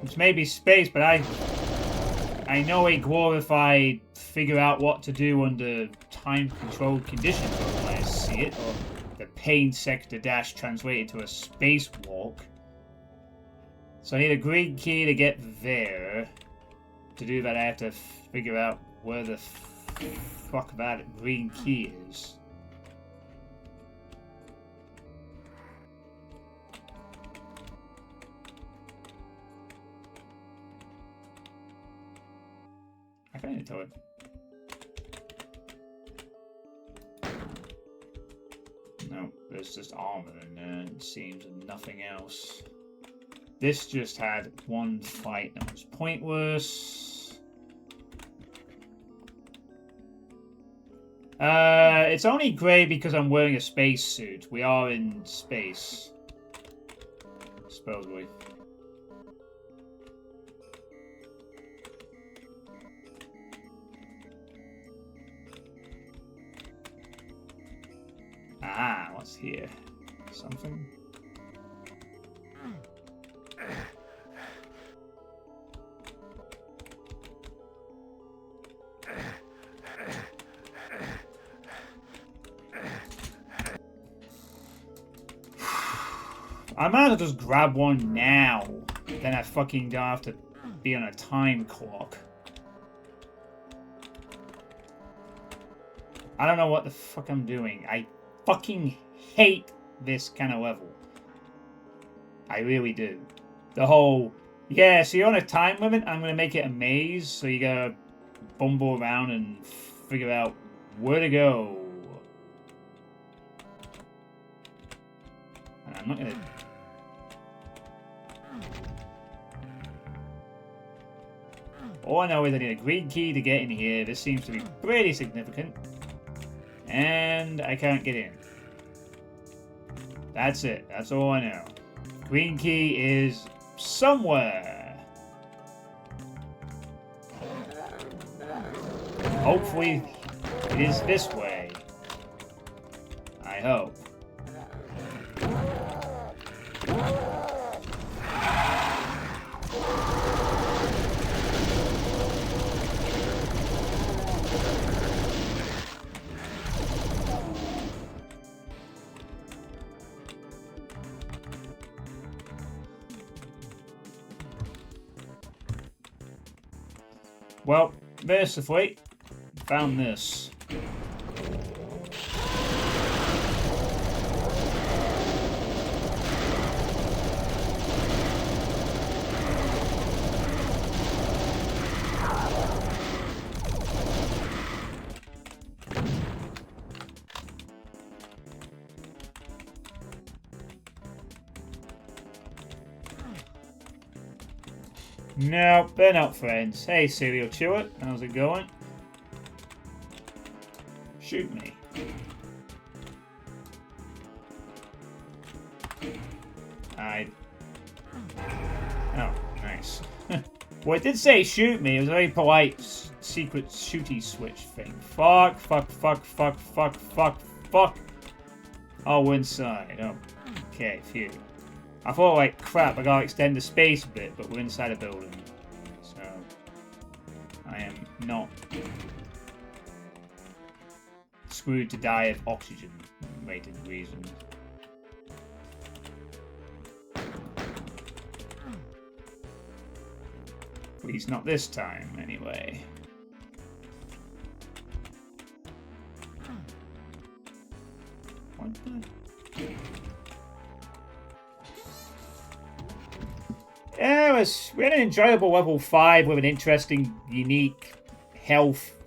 It's maybe space, but I know a glorified figure out what to do under time-controlled conditions when I see it, or the pain sector dash translated to a spacewalk. So I need a green key to get there. To do that, I have to figure out where the fuck that green key is. I can't even tell it. No, there's just armor in there, it seems, and nothing else. This just had one fight that was pointless. It's only grey because I'm wearing a spacesuit. We are in space. Supposedly. Ah, what's here? Something? I might as well just grab one now. Then I fucking don't have to be on a time clock. I don't know what the fuck I'm doing. I fucking hate this kind of level. I really do. The whole, yeah, so you're on a time limit, I'm going to make it a maze, so you gotta bumble around and figure out where to go. And I'm not going to... All I know is I need a green key to get in here. This seems to be pretty significant. And I can't get in. That's it. That's all I know. Green key is somewhere. Hopefully it is this way. I hope. Well, mercifully, found this. No, they're not friends. Hey, serial chewer, how's it going? Shoot me. Oh, nice. Well, it did say shoot me. It was a very polite secret shooty switch thing. Fuck, fuck, fuck, fuck, fuck, fuck, fuck. Oh, we're inside. Oh, okay, phew. I thought, like, crap, I gotta extend the space a bit, but we're inside a building. So, I am not screwed to die of oxygen-related reasons. At least not this time, anyway. What the... Yeah, we had an enjoyable level 5 with an interesting, unique health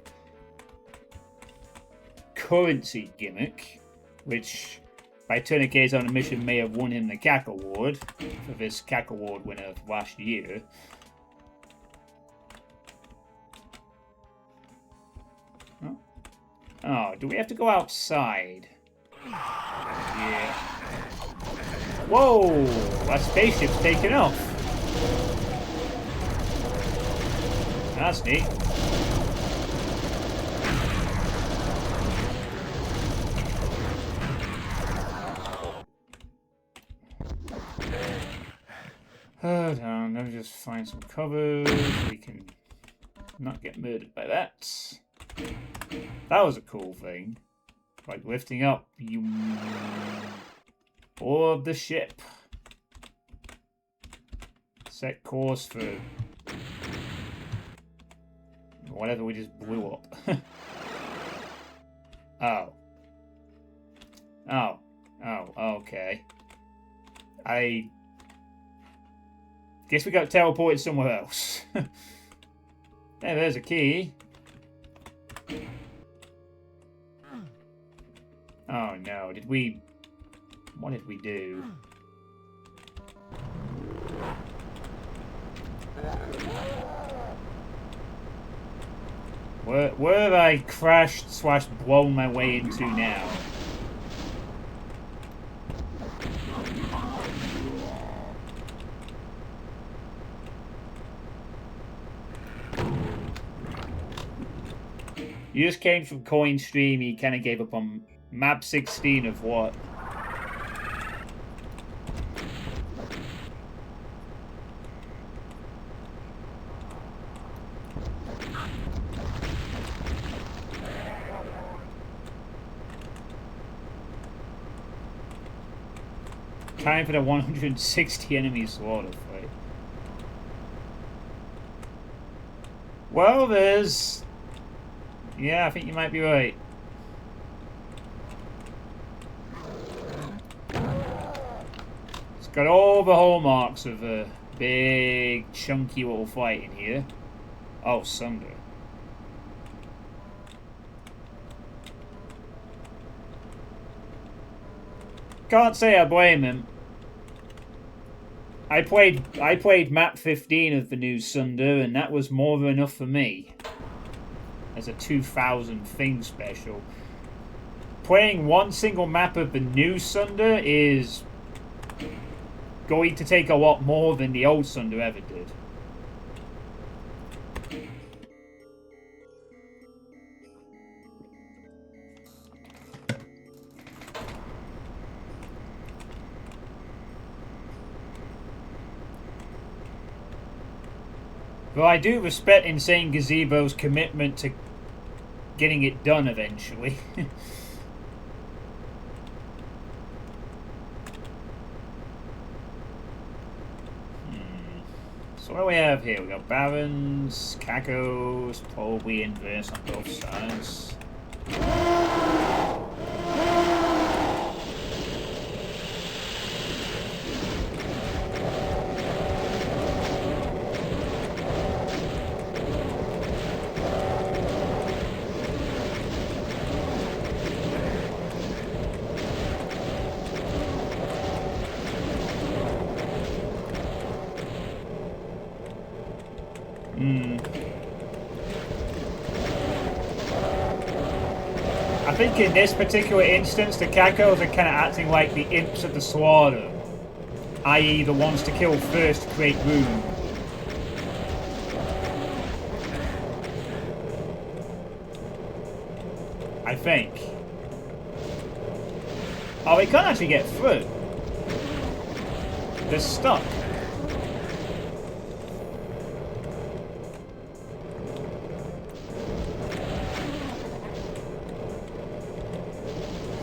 currency gimmick, which by tourniquets on a mission may have won him the CAC award for this CAC award winner of last year. Oh. Oh, do we have to go outside? Yeah. Whoa! That spaceship's taking off. That's neat. Hold on, let me just find some cover so we can not get murdered by that. That was a cool thing. Like lifting up you of the ship. Set course for whatever we just blew up. Oh. Oh. Oh, okay. I guess we got teleported somewhere else. Hey, there's a key. Oh no, did we... What did we do? Where have I crashed / blown my way into now? You just came from Coin Stream, you kind of gave up on map 16 of what? Time for the 160 enemy slaughter fight. Well, there's... Yeah, I think you might be right. Let's got all the hallmarks of a big, chunky little fight in here. Oh, Sunder. Can't say I blame him. I played map 15 of the new Sunder, and that was more than enough for me. As a 2000 thing special. Playing one single map of the new Sunder is going to take a lot more than the old Sunder ever did. Well, I do respect Insane Gazebo's commitment to getting it done eventually. So what do we have here? We got Barons, Cacos, probably inverse on both sides. I think in this particular instance, the Cacos are kind of acting like the imps of the slaughter, i.e. the ones to kill first to create room. I think. Oh, we can't actually get through. They're stuck.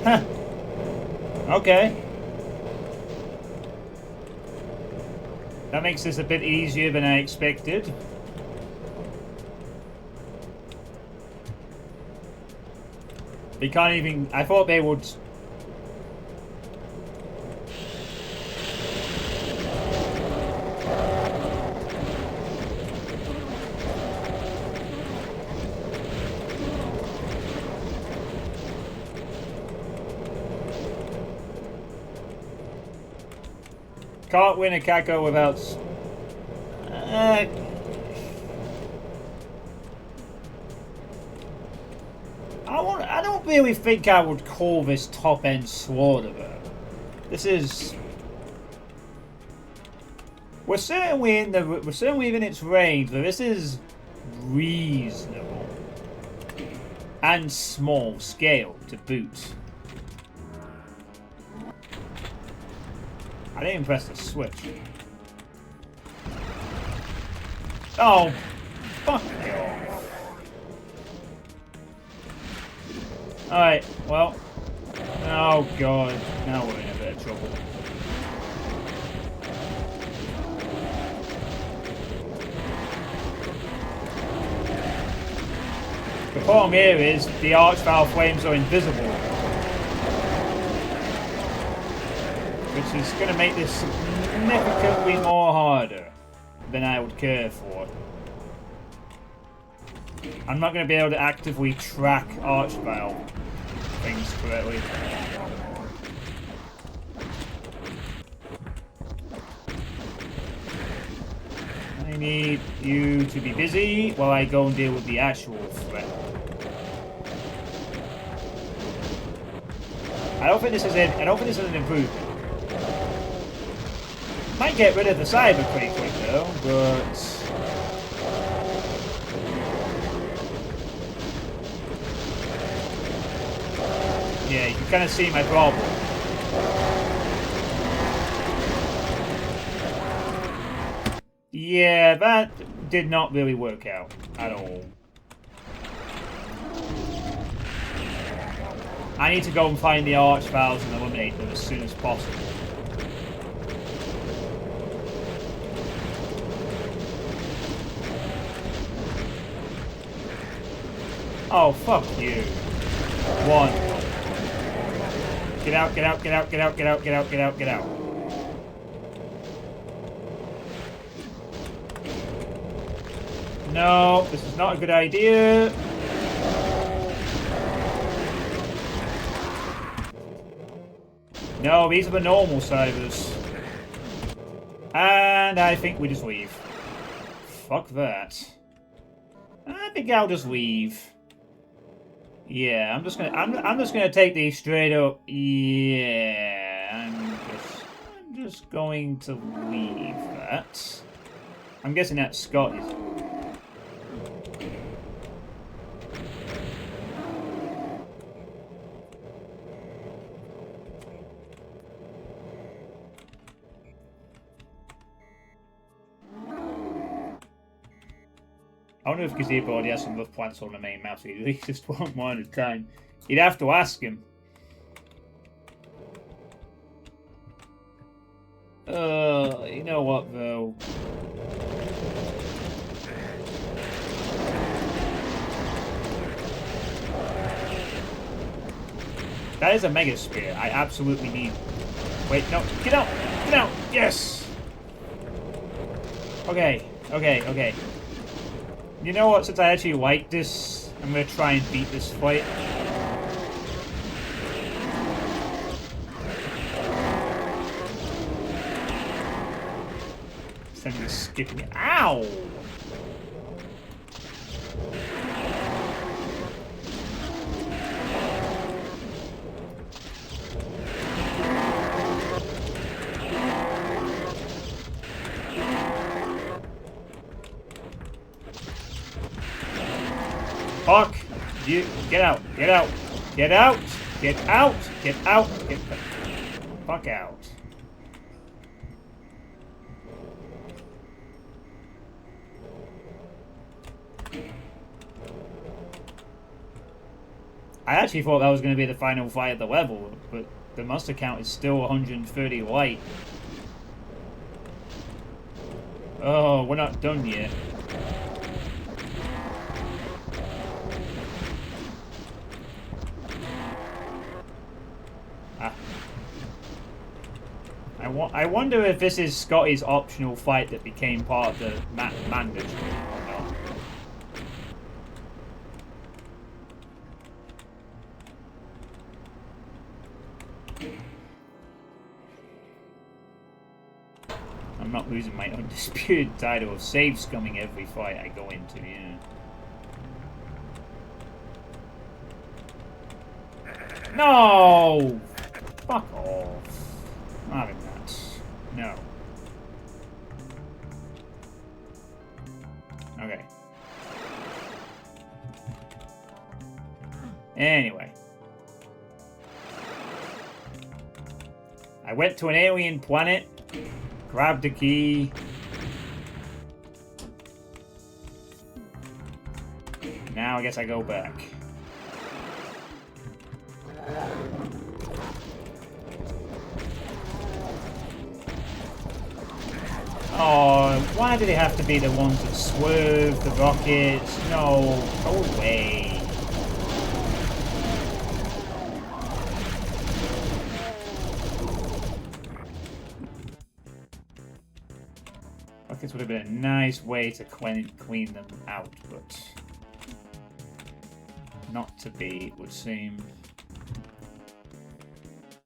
Huh. Okay. That makes this a bit easier than I expected. They can't even... I thought they would... Can't win a Caco without... I don't really think I would call this top-end slaughter, though. This is... We're certainly within its range, but this is reasonable. And small scale to boot. I didn't even press the switch. Oh, fuck you. Alright, well. Oh god, now we're in a bit of trouble. The problem here is the Archvile flames are invisible. Which is going to make this significantly more harder than I would care for. I'm not going to be able to actively track Archvile things correctly. I need you to be busy while I go and deal with the actual threat. I don't think this is an improvement. Might get rid of the cyber pretty quick though, but... Yeah, you can kind of see my problem. Yeah, that did not really work out at all. I need to go and find the Archviles and eliminate them as soon as possible. Oh, fuck you. One. Get out, get out, get out, get out, get out, get out, get out, get out. No, this is not a good idea. No, these are the normal cybers. And I think we just leave. Fuck that. I think I'll just leave. Yeah, I'm just gonna take these straight up. Yeah, I'm just going to leave that. I'm guessing that Scott is. I wonder if Gazebo already has some rough plants on the main map, so he just want one at a time. You'd have to ask him. You know what, though? That is a Mega Spear. I absolutely need... Wait, no. Get out! Get out! Yes! Okay. Okay, okay. You know what? Since I actually like this, I'm going to try and beat this fight. Instead of just skipping it. Ow! Fuck! You get out! Get out! Get out! Get out! Get out! Get the fuck out! I actually thought that was going to be the final fight at the level, but the muster count is still 130 light. Oh, we're not done yet. I wonder if this is Scotty's optional fight that became part of the mandatory or not. I'm not losing my undisputed title of save scumming every fight I go into, yeah. No! Fuck off. Not in that. No. Okay. Anyway. I went to an alien planet, grabbed a key. Now I guess I go back. Oh, why do they have to be the ones that swerve the rockets? No, go away. Rockets would have been a nice way to clean them out, but not to be, it would seem.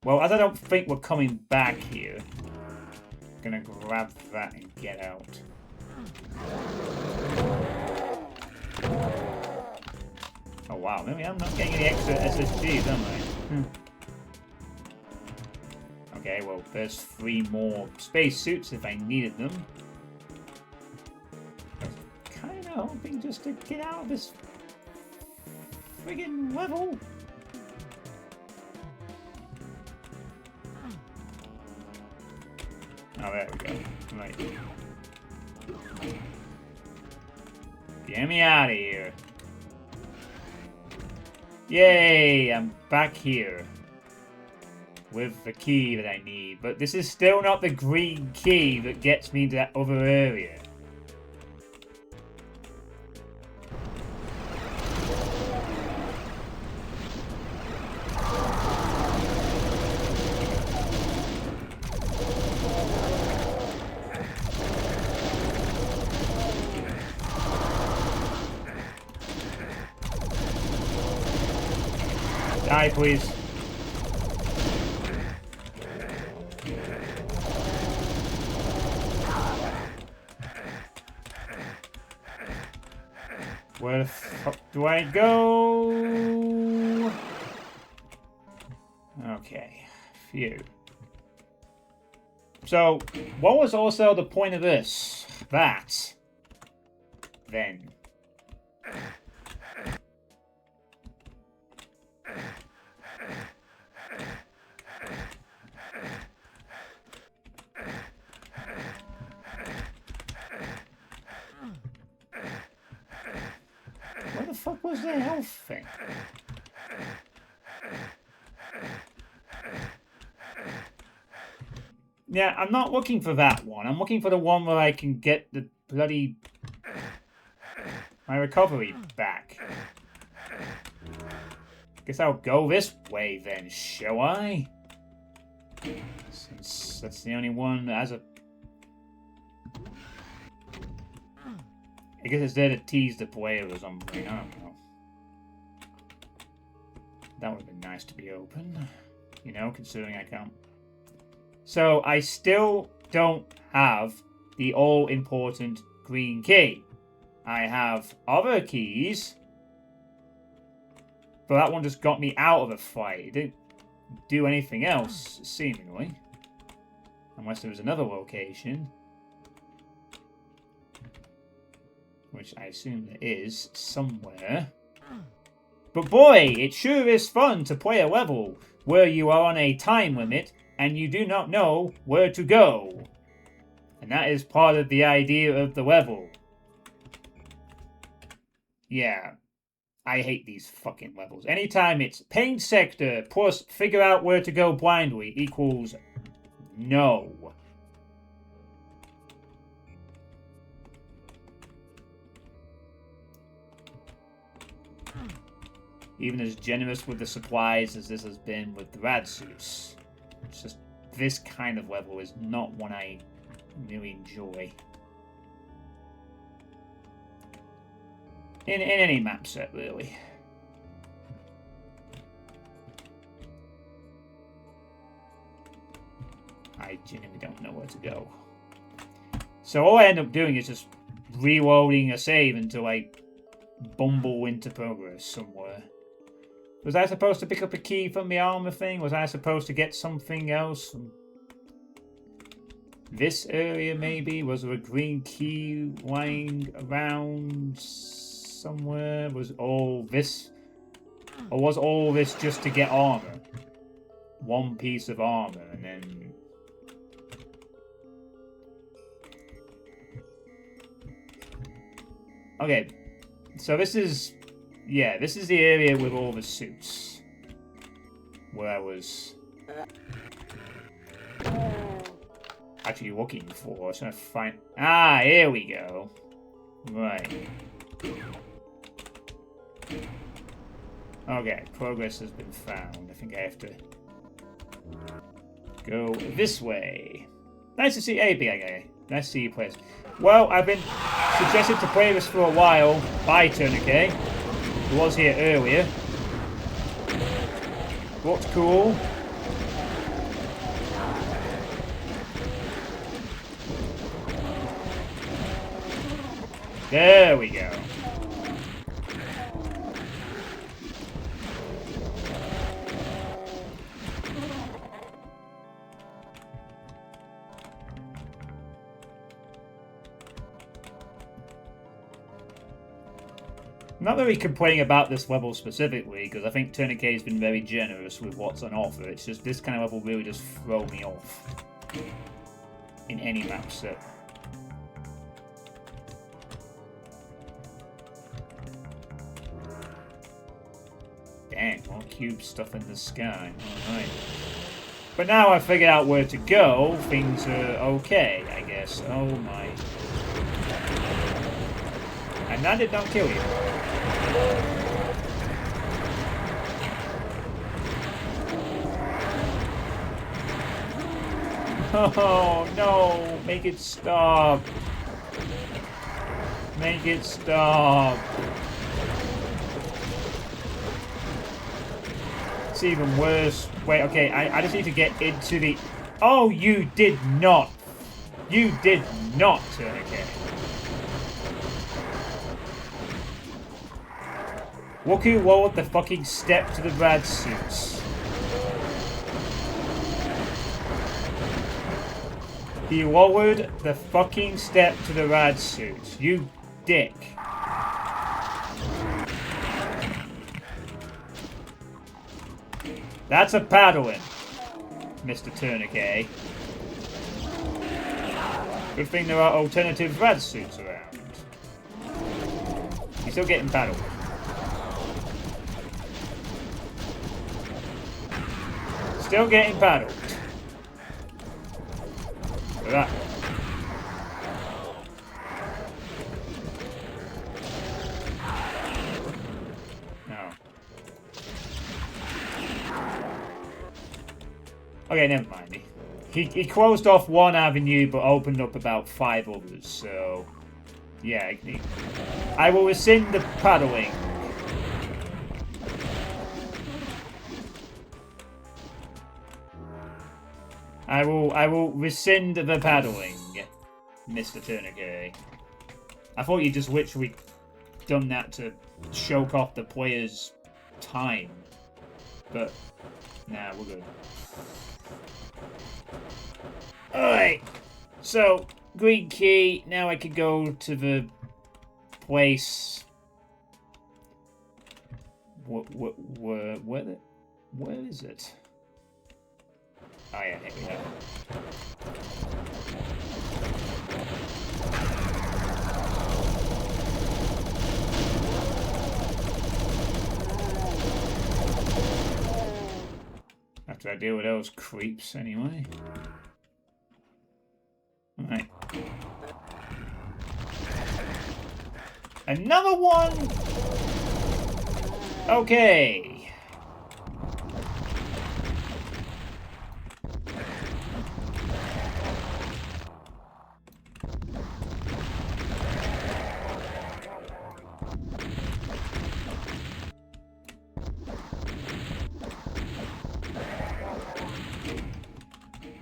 Well, as I don't think we're coming back here, I'm gonna grab that and get out. Oh wow, maybe I'm not getting any extra SSGs, am I? Okay, well, there's 3 more space suits if I needed them. I'm kinda hoping just to get out of this friggin' level. Oh, there we go. Right. Get me out of here. Yay! I'm back here. With the key that I need. But this is still not the green key that gets me to that other area. Die, please. Where the fuck do I go? Okay. Phew. So, what was also the point of this? That. Then. Where the fuck was the health thing? Yeah, I'm not looking for that one. I'm looking for the one where I can get the bloody... my recovery back. Guess I'll go this way then, shall I? Since that's the only one that has a... I guess it's there to tease the player or something, I don't know. That would have been nice to be open. You know, considering I can't... So, I still don't have the all-important green key. I have other keys, but that one just got me out of the fight. It didn't do anything else, seemingly. Unless there was another location. Which I assume there is somewhere. But boy, it sure is fun to play a level where you are on a time limit and you do not know where to go. And that is part of the idea of the level. Yeah, I hate these fucking levels. Anytime it's paint sector plus figure out where to go blindly equals no. Even as generous with the supplies as this has been with the rad suits. It's just, this kind of level is not one I really enjoy. In any map set, really. I genuinely don't know where to go. So all I end up doing is just reloading a save until I bumble into progress somewhere. Was I supposed to pick up a key from the armor thing? Was I supposed to get something else from this area, maybe? Was there a green key lying around somewhere? Was all this... or was all this just to get armor? One piece of armor, and then... Okay, so this is... yeah, this is the area with all the suits. Where I was... actually looking for. I was trying to find... ah, here we go. Right. Okay, progress has been found. I think I have to go this way. Nice to see API. Nice to see you play. Well, I've been suggested to play this for a while by Tourniquet, who was here earlier. Looked cool. There we go. I'm not really complaining about this level specifically, because I think Tourniquet has been very generous with what's on offer. It's just this kind of level really just throw me off in any map set. Dang, more cube stuff in the sky. Alright. But now I've figured out where to go, things are okay, I guess. Oh my. And that did not kill you. Oh no, make it stop. Make it stop. It's even worse. Wait, okay, I just need to get into the... Oh, you did not. You did not, tourniquet. Wookiee lowered the fucking step to the rad suits. He lowered the fucking step to the rad suits. You dick. That's a paddling, Mr. Tourniquet. Good thing there are alternative rad suits around. You're still getting paddled. Still getting paddled. Look at that. No. Okay, never mind. He closed off one avenue but opened up about 5 others, so... Yeah, I will rescind the paddling. I will rescind the paddling, Mr. Tourniquet. I thought you just literally done that to choke off the player's time. But, nah, we're good. Alright, so, green key, now I can go to the place... Where is it? Oh yeah, here we go. After I deal with those creeps, anyway. Alright. Another one! Okay.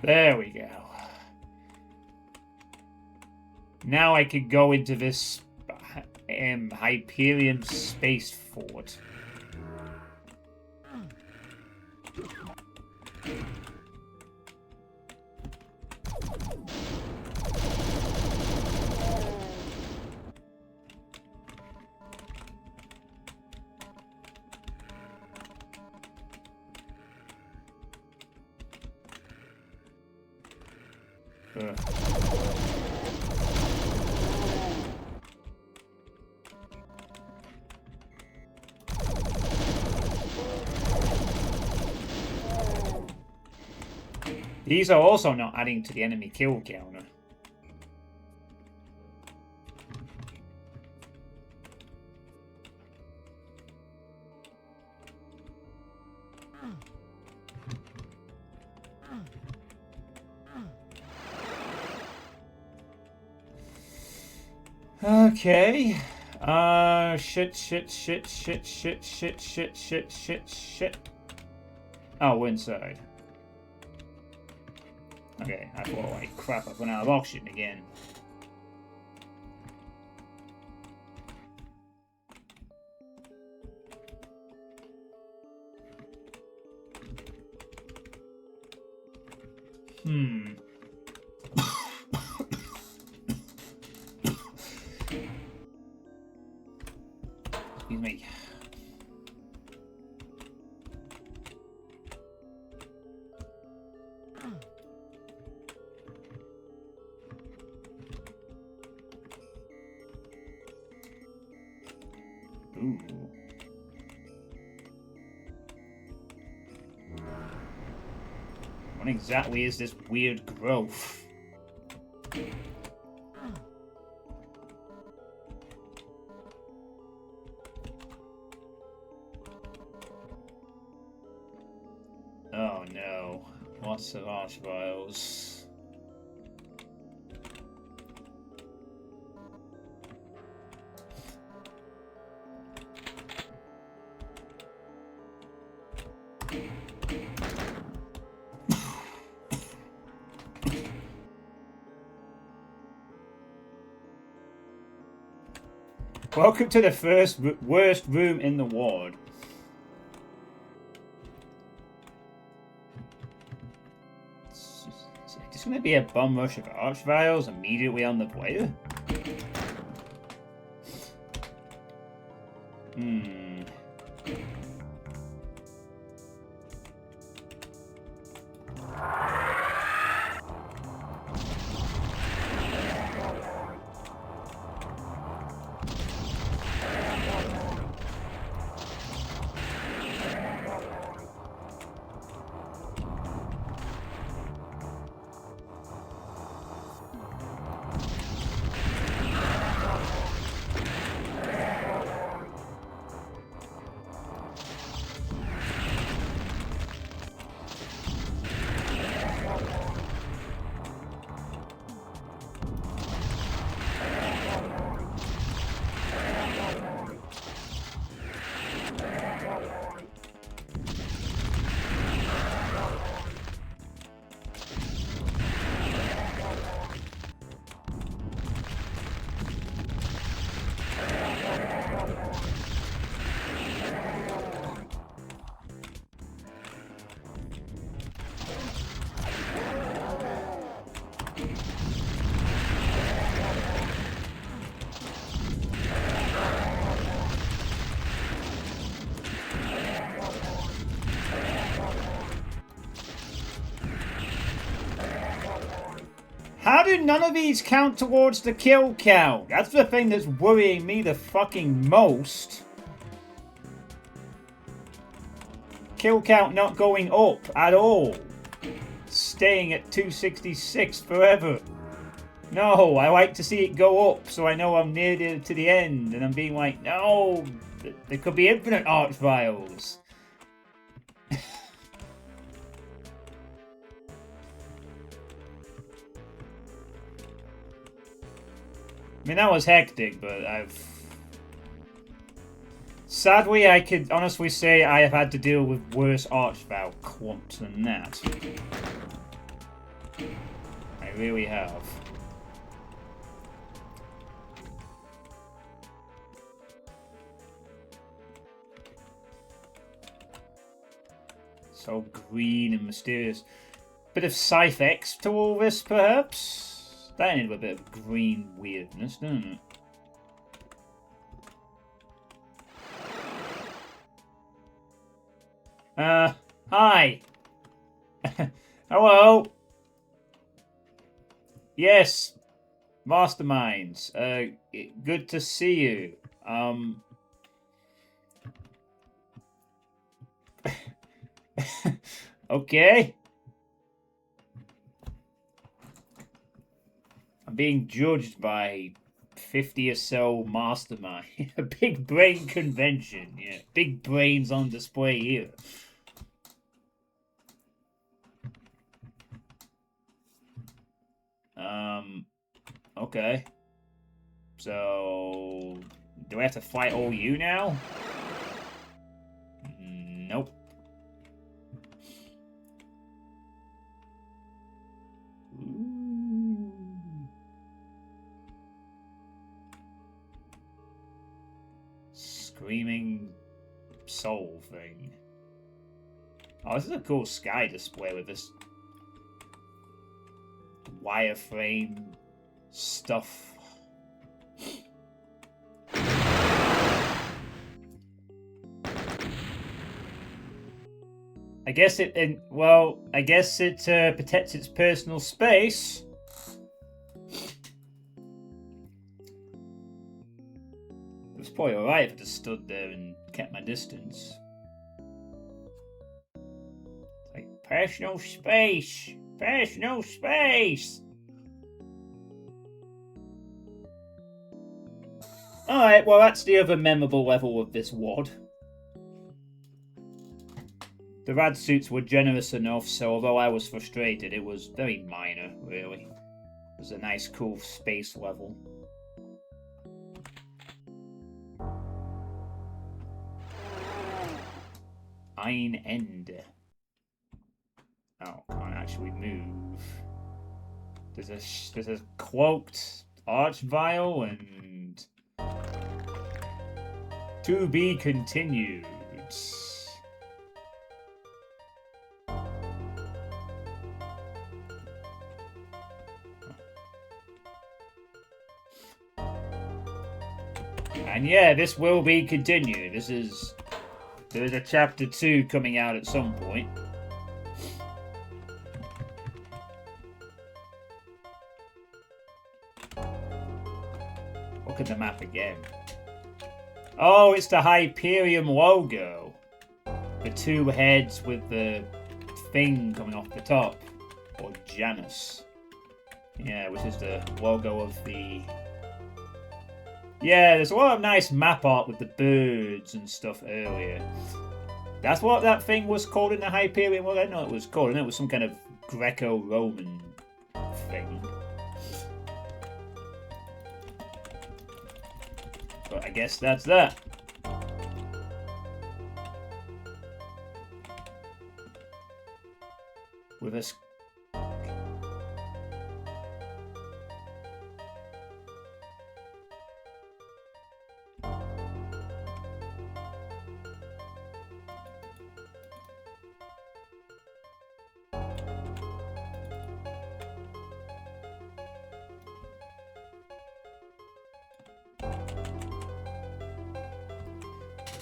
There we go. Now I could go into this Hyperion space fort. These are also not adding to the enemy kill counter. Okay. Shit. Oh, we're inside. Okay, I thought, like, crap, I've run out of oxygen again. Excuse me. Ooh. What exactly is this weird growth? Oh no. Lots of archviles. Welcome to the first worst room in the ward. Is this going to be a bum rush of archviles immediately on the player? How do none of these count towards the kill count? That's the thing that's worrying me the fucking most. Kill count not going up at all. Staying at 266 forever. No, I like to see it go up so I know I'm near to the end. And I'm being like, no, there could be infinite archviles. I mean, that was hectic, but sadly, I could honestly say I have had to deal with worse archvile clumps than that. I really have. So green and mysterious. Bit of Scythe X to all this, perhaps? That ended with a bit of green weirdness, doesn't it? Hi. Hello. Yes. Masterminds. Good to see you. Okay. I'm being judged by 50 or so mastermind. A big brain convention. Yeah, big brains on display here. Okay. So, do I have to fight all you now? Nope. Screaming soul thing. Oh, this is a cool sky display with this wireframe stuff. I guess it protects its personal space. It was probably alright if I just stood there and kept my distance. It's like, personal space! Personal space! Alright, well that's the other memorable level of this WOD. The rad suits were generous enough, so although I was frustrated, it was very minor, really. It was a nice, cool space level. Iron End. Oh, can't actually move. There's a cloaked archvile and to be continued. And yeah, this will be continued. There's a chapter 2 coming out at some point. Look at the map again. Oh, it's the Hyperion logo. The two heads with the thing coming off the top. Or Janus. Yeah, which is the logo of the... Yeah, there's a lot of nice map art with the birds and stuff earlier. That's what that thing was called in the Hyperion. Well, I didn't know it was called. I know it was some kind of Greco-Roman thing. But I guess that's that. With us.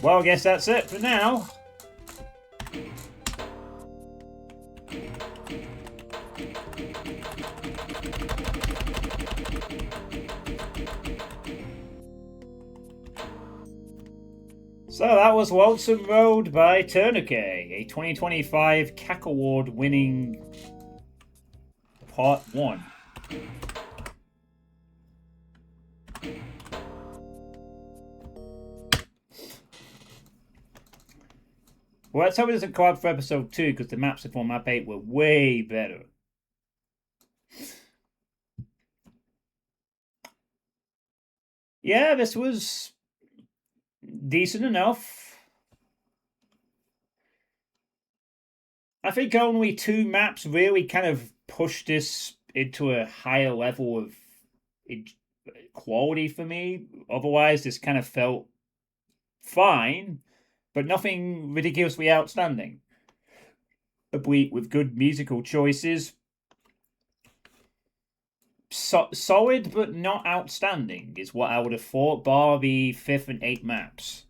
Well, I guess that's it for now. So that was Lonesome Road by Tourniquet, a 2025 CAC Award winning Part 1. Well, let's hope it doesn't come up for episode 2 because the maps before map 8 were way better. Yeah, this was decent enough. I think only 2 maps really kind of pushed this into a higher level of quality for me. Otherwise, this kind of felt fine, but nothing ridiculously outstanding. Complete with good musical choices. Solid, but not outstanding, is what I would have thought, bar the 5th and 8th maps.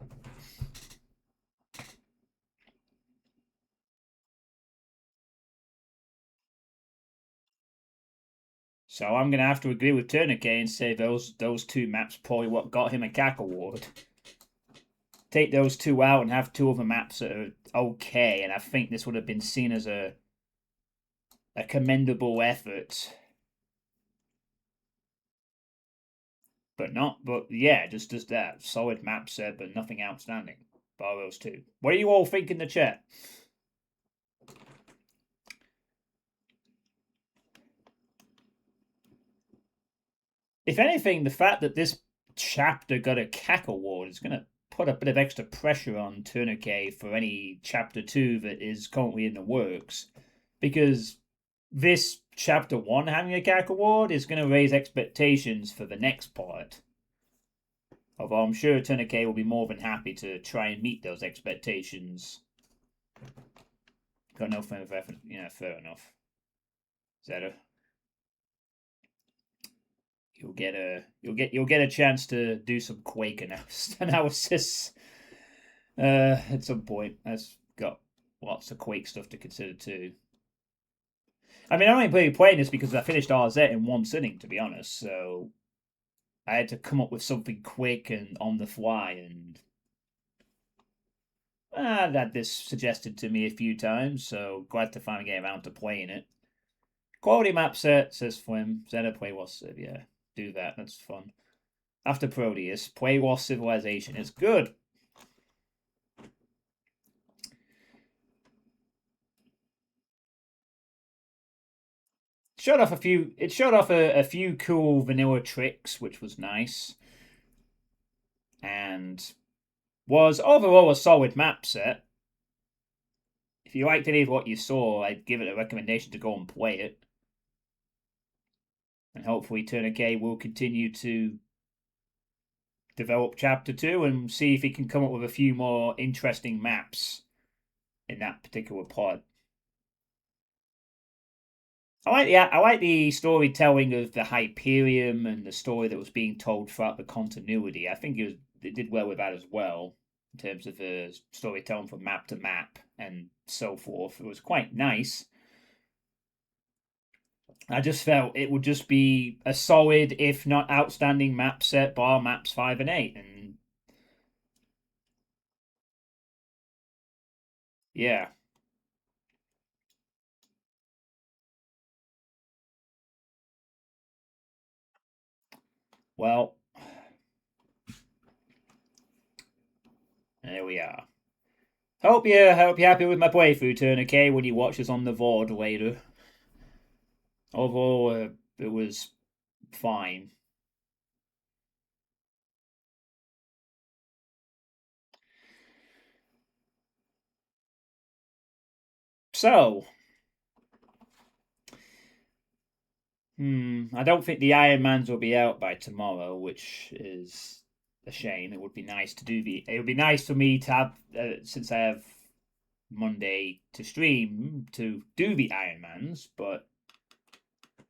So I'm going to have to agree with Tourniquet and say those 2 maps probably what got him a CAC award. Take those 2 out and have 2 other maps that are okay, and I think this would have been seen as a commendable effort. But yeah, just that. Solid map set, but nothing outstanding. Bar those 2. What do you all think in the chat? If anything, the fact that this chapter got a CAC award is going to put a bit of extra pressure on Tourniquet for any chapter 2 that is currently in the works. Because this chapter 1 having a CAC award is going to raise expectations for the next part. Although I'm sure Tourniquet will be more than happy to try and meet those expectations. Got no further effort. Yeah, fair enough. Zeta. You'll get a chance to do some Quake analysis at some point. I've got lots of Quake stuff to consider too. I mean, I'm only playing this because I finished RZ in one sitting, to be honest. So I had to come up with something quick and on the fly, and I've had this suggested to me a few times. So glad to finally get around to playing it. Quality map set, says Flim. Zeta play was yeah. Do that. That's fun. After Proteus, play Lost Civilization. It's good. It showed off a few cool vanilla tricks, which was nice, and was overall a solid map set. if you liked any of what you saw, I'd give it a recommendation to go and play it. And hopefully Tourniquet will continue to develop Chapter 2 and see if he can come up with a few more interesting maps in that particular pod. I like the storytelling of the Hyperion and the story that was being told throughout the continuity. I think it did well with that as well, in terms of the storytelling from map to map and so forth. It was quite nice. I just felt it would just be a solid, if not outstanding, map set bar maps 5 and 8. And yeah. Well, there we are. Hope you're happy with my playthrough, Tourniquet, when you watch this on the VOD later. Overall, it was fine. So, I don't think the Iron Mans will be out by tomorrow, which is a shame. It would be nice to do the. It would be nice for me to have, since I have Monday to stream, to do the Iron Mans, but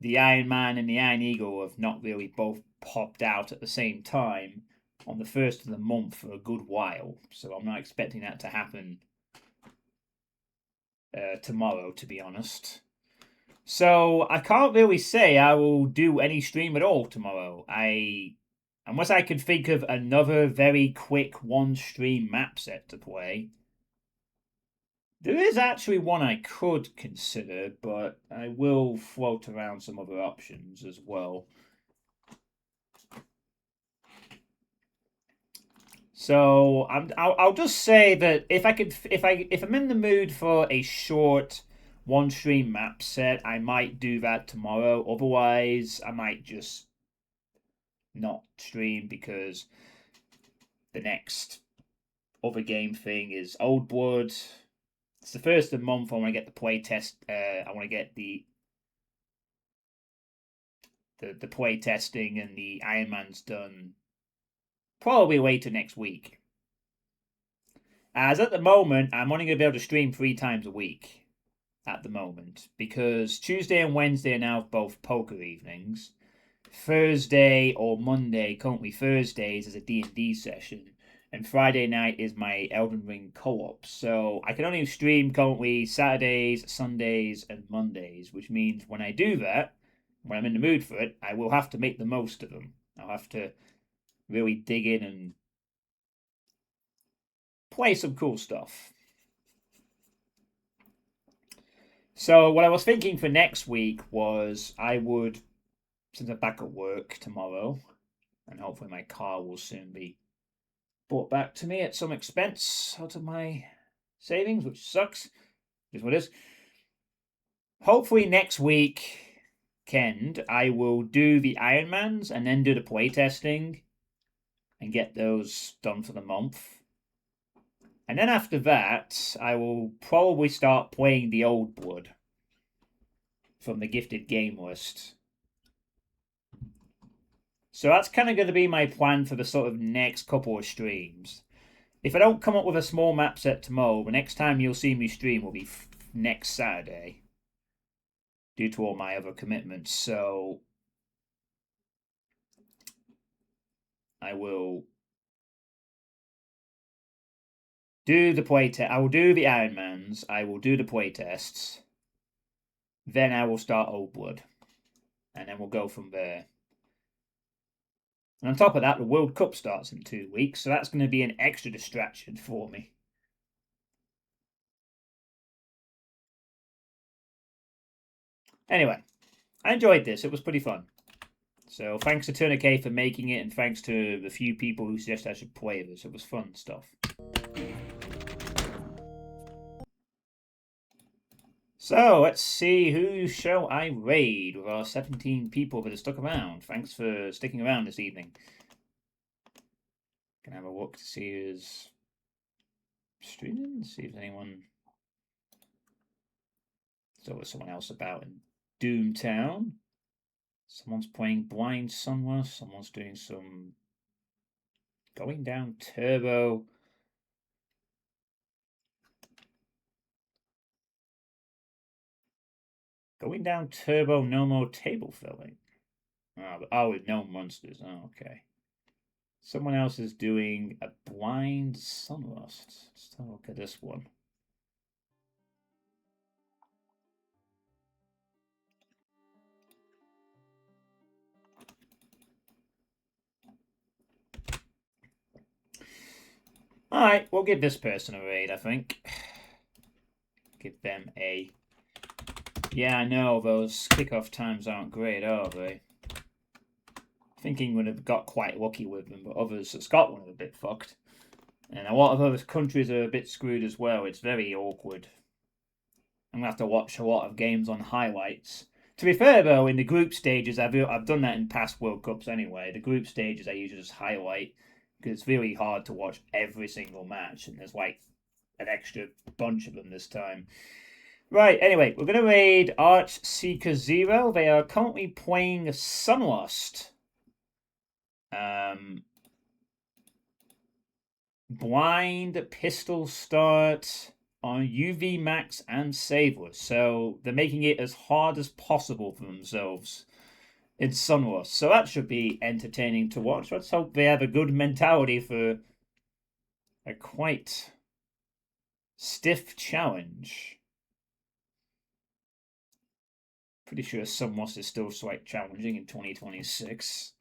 the Iron Man and the Iron Eagle have not really both popped out at the same time on the first of the month for a good while, so I'm not expecting that to happen tomorrow, to be honest. So I can't really say I will do any stream at all tomorrow. Unless I can think of another very quick one stream map set to play. There is actually one I could consider, but I will float around some other options as well. So I'll just say that if I'm in the mood for a short one stream map set, I might do that tomorrow. Otherwise, I might just not stream because the next other game thing is Old Blood. It's the first of the month. I want to get the play test. I want to get the play testing and the Iron Man's done probably later next week. As at the moment, I'm only going to be able to stream 3 times a week at the moment because Tuesday and Wednesday are now both poker evenings. Thursday or Monday, currently Thursdays, is a D&D session, and Friday night is my Elden Ring co-op. So I can only stream currently Saturdays, Sundays, and Mondays, which means when I do that, when I'm in the mood for it, I will have to make the most of them. I'll have to really dig in and play some cool stuff. So what I was thinking for next week was I would, since I'm back at work tomorrow, and hopefully my car will soon be brought back to me at some expense out of my savings, which sucks. Is what it is. Hopefully next weekend I will do the Ironmans and then do the playtesting and get those done for the month. And then after that, I will probably start playing the Old Blood from the Gifted Game list. So that's kind of going to be my plan for the sort of next couple of streams. If I don't come up with a small map set tomorrow, the next time you'll see me stream will be next Saturday due to all my other commitments. So I will do the playtest. I will do the Ironmans. I will do the playtests. Then I will start Old Blood. And then we'll go from there. And on top of that, the World Cup starts in 2 weeks, so that's going to be an extra distraction for me. Anyway, I enjoyed this. It was pretty fun. So thanks to Tourniquet for making it, and thanks to the few people who suggested I should play this. It was fun stuff. So let's see, who shall I raid with our 17 people that have stuck around. Thanks for sticking around this evening. Can I have a look to see who's streaming? See if anyone There's always someone else about in Doomtown. Someone's playing Blind Sunless. Someone's doing some going down turbo. Going down turbo, no more table filling. Oh, with no monsters. Oh, okay. Someone else is doing a blind sunlust. Let's have a look at this one. Alright, we'll give this person a raid, I think. Give them a... Yeah, I know, those kickoff times aren't great, are they? Thinking would have got quite lucky with them, but others at Scotland are a bit fucked. And a lot of other countries are a bit screwed as well. It's very awkward. I'm going to have to watch a lot of games on highlights. To be fair, though, in the group stages, I've done that in past World Cups anyway. The group stages I usually just highlight because it's really hard to watch every single match, and there's like an extra bunch of them this time. Right, anyway, we're going to raid Archseeker Zero. They are currently playing Sunlust. Blind pistol start on UV Max and Saveless. So they're making it as hard as possible for themselves in Sunlust. So that should be entertaining to watch. Let's hope they have a good mentality for a quite stiff challenge. Pretty sure Sunlust is still quite challenging in 2026.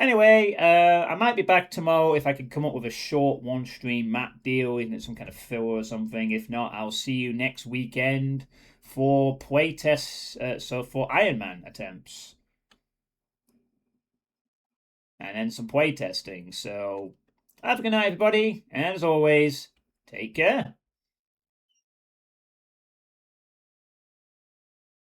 Anyway, I might be back tomorrow if I can come up with a short one-stream map deal, even some kind of filler or something. If not, I'll see you next weekend for playtests, so for Iron Man attempts. And then some playtesting. So, have a good night, everybody. And as always, take care.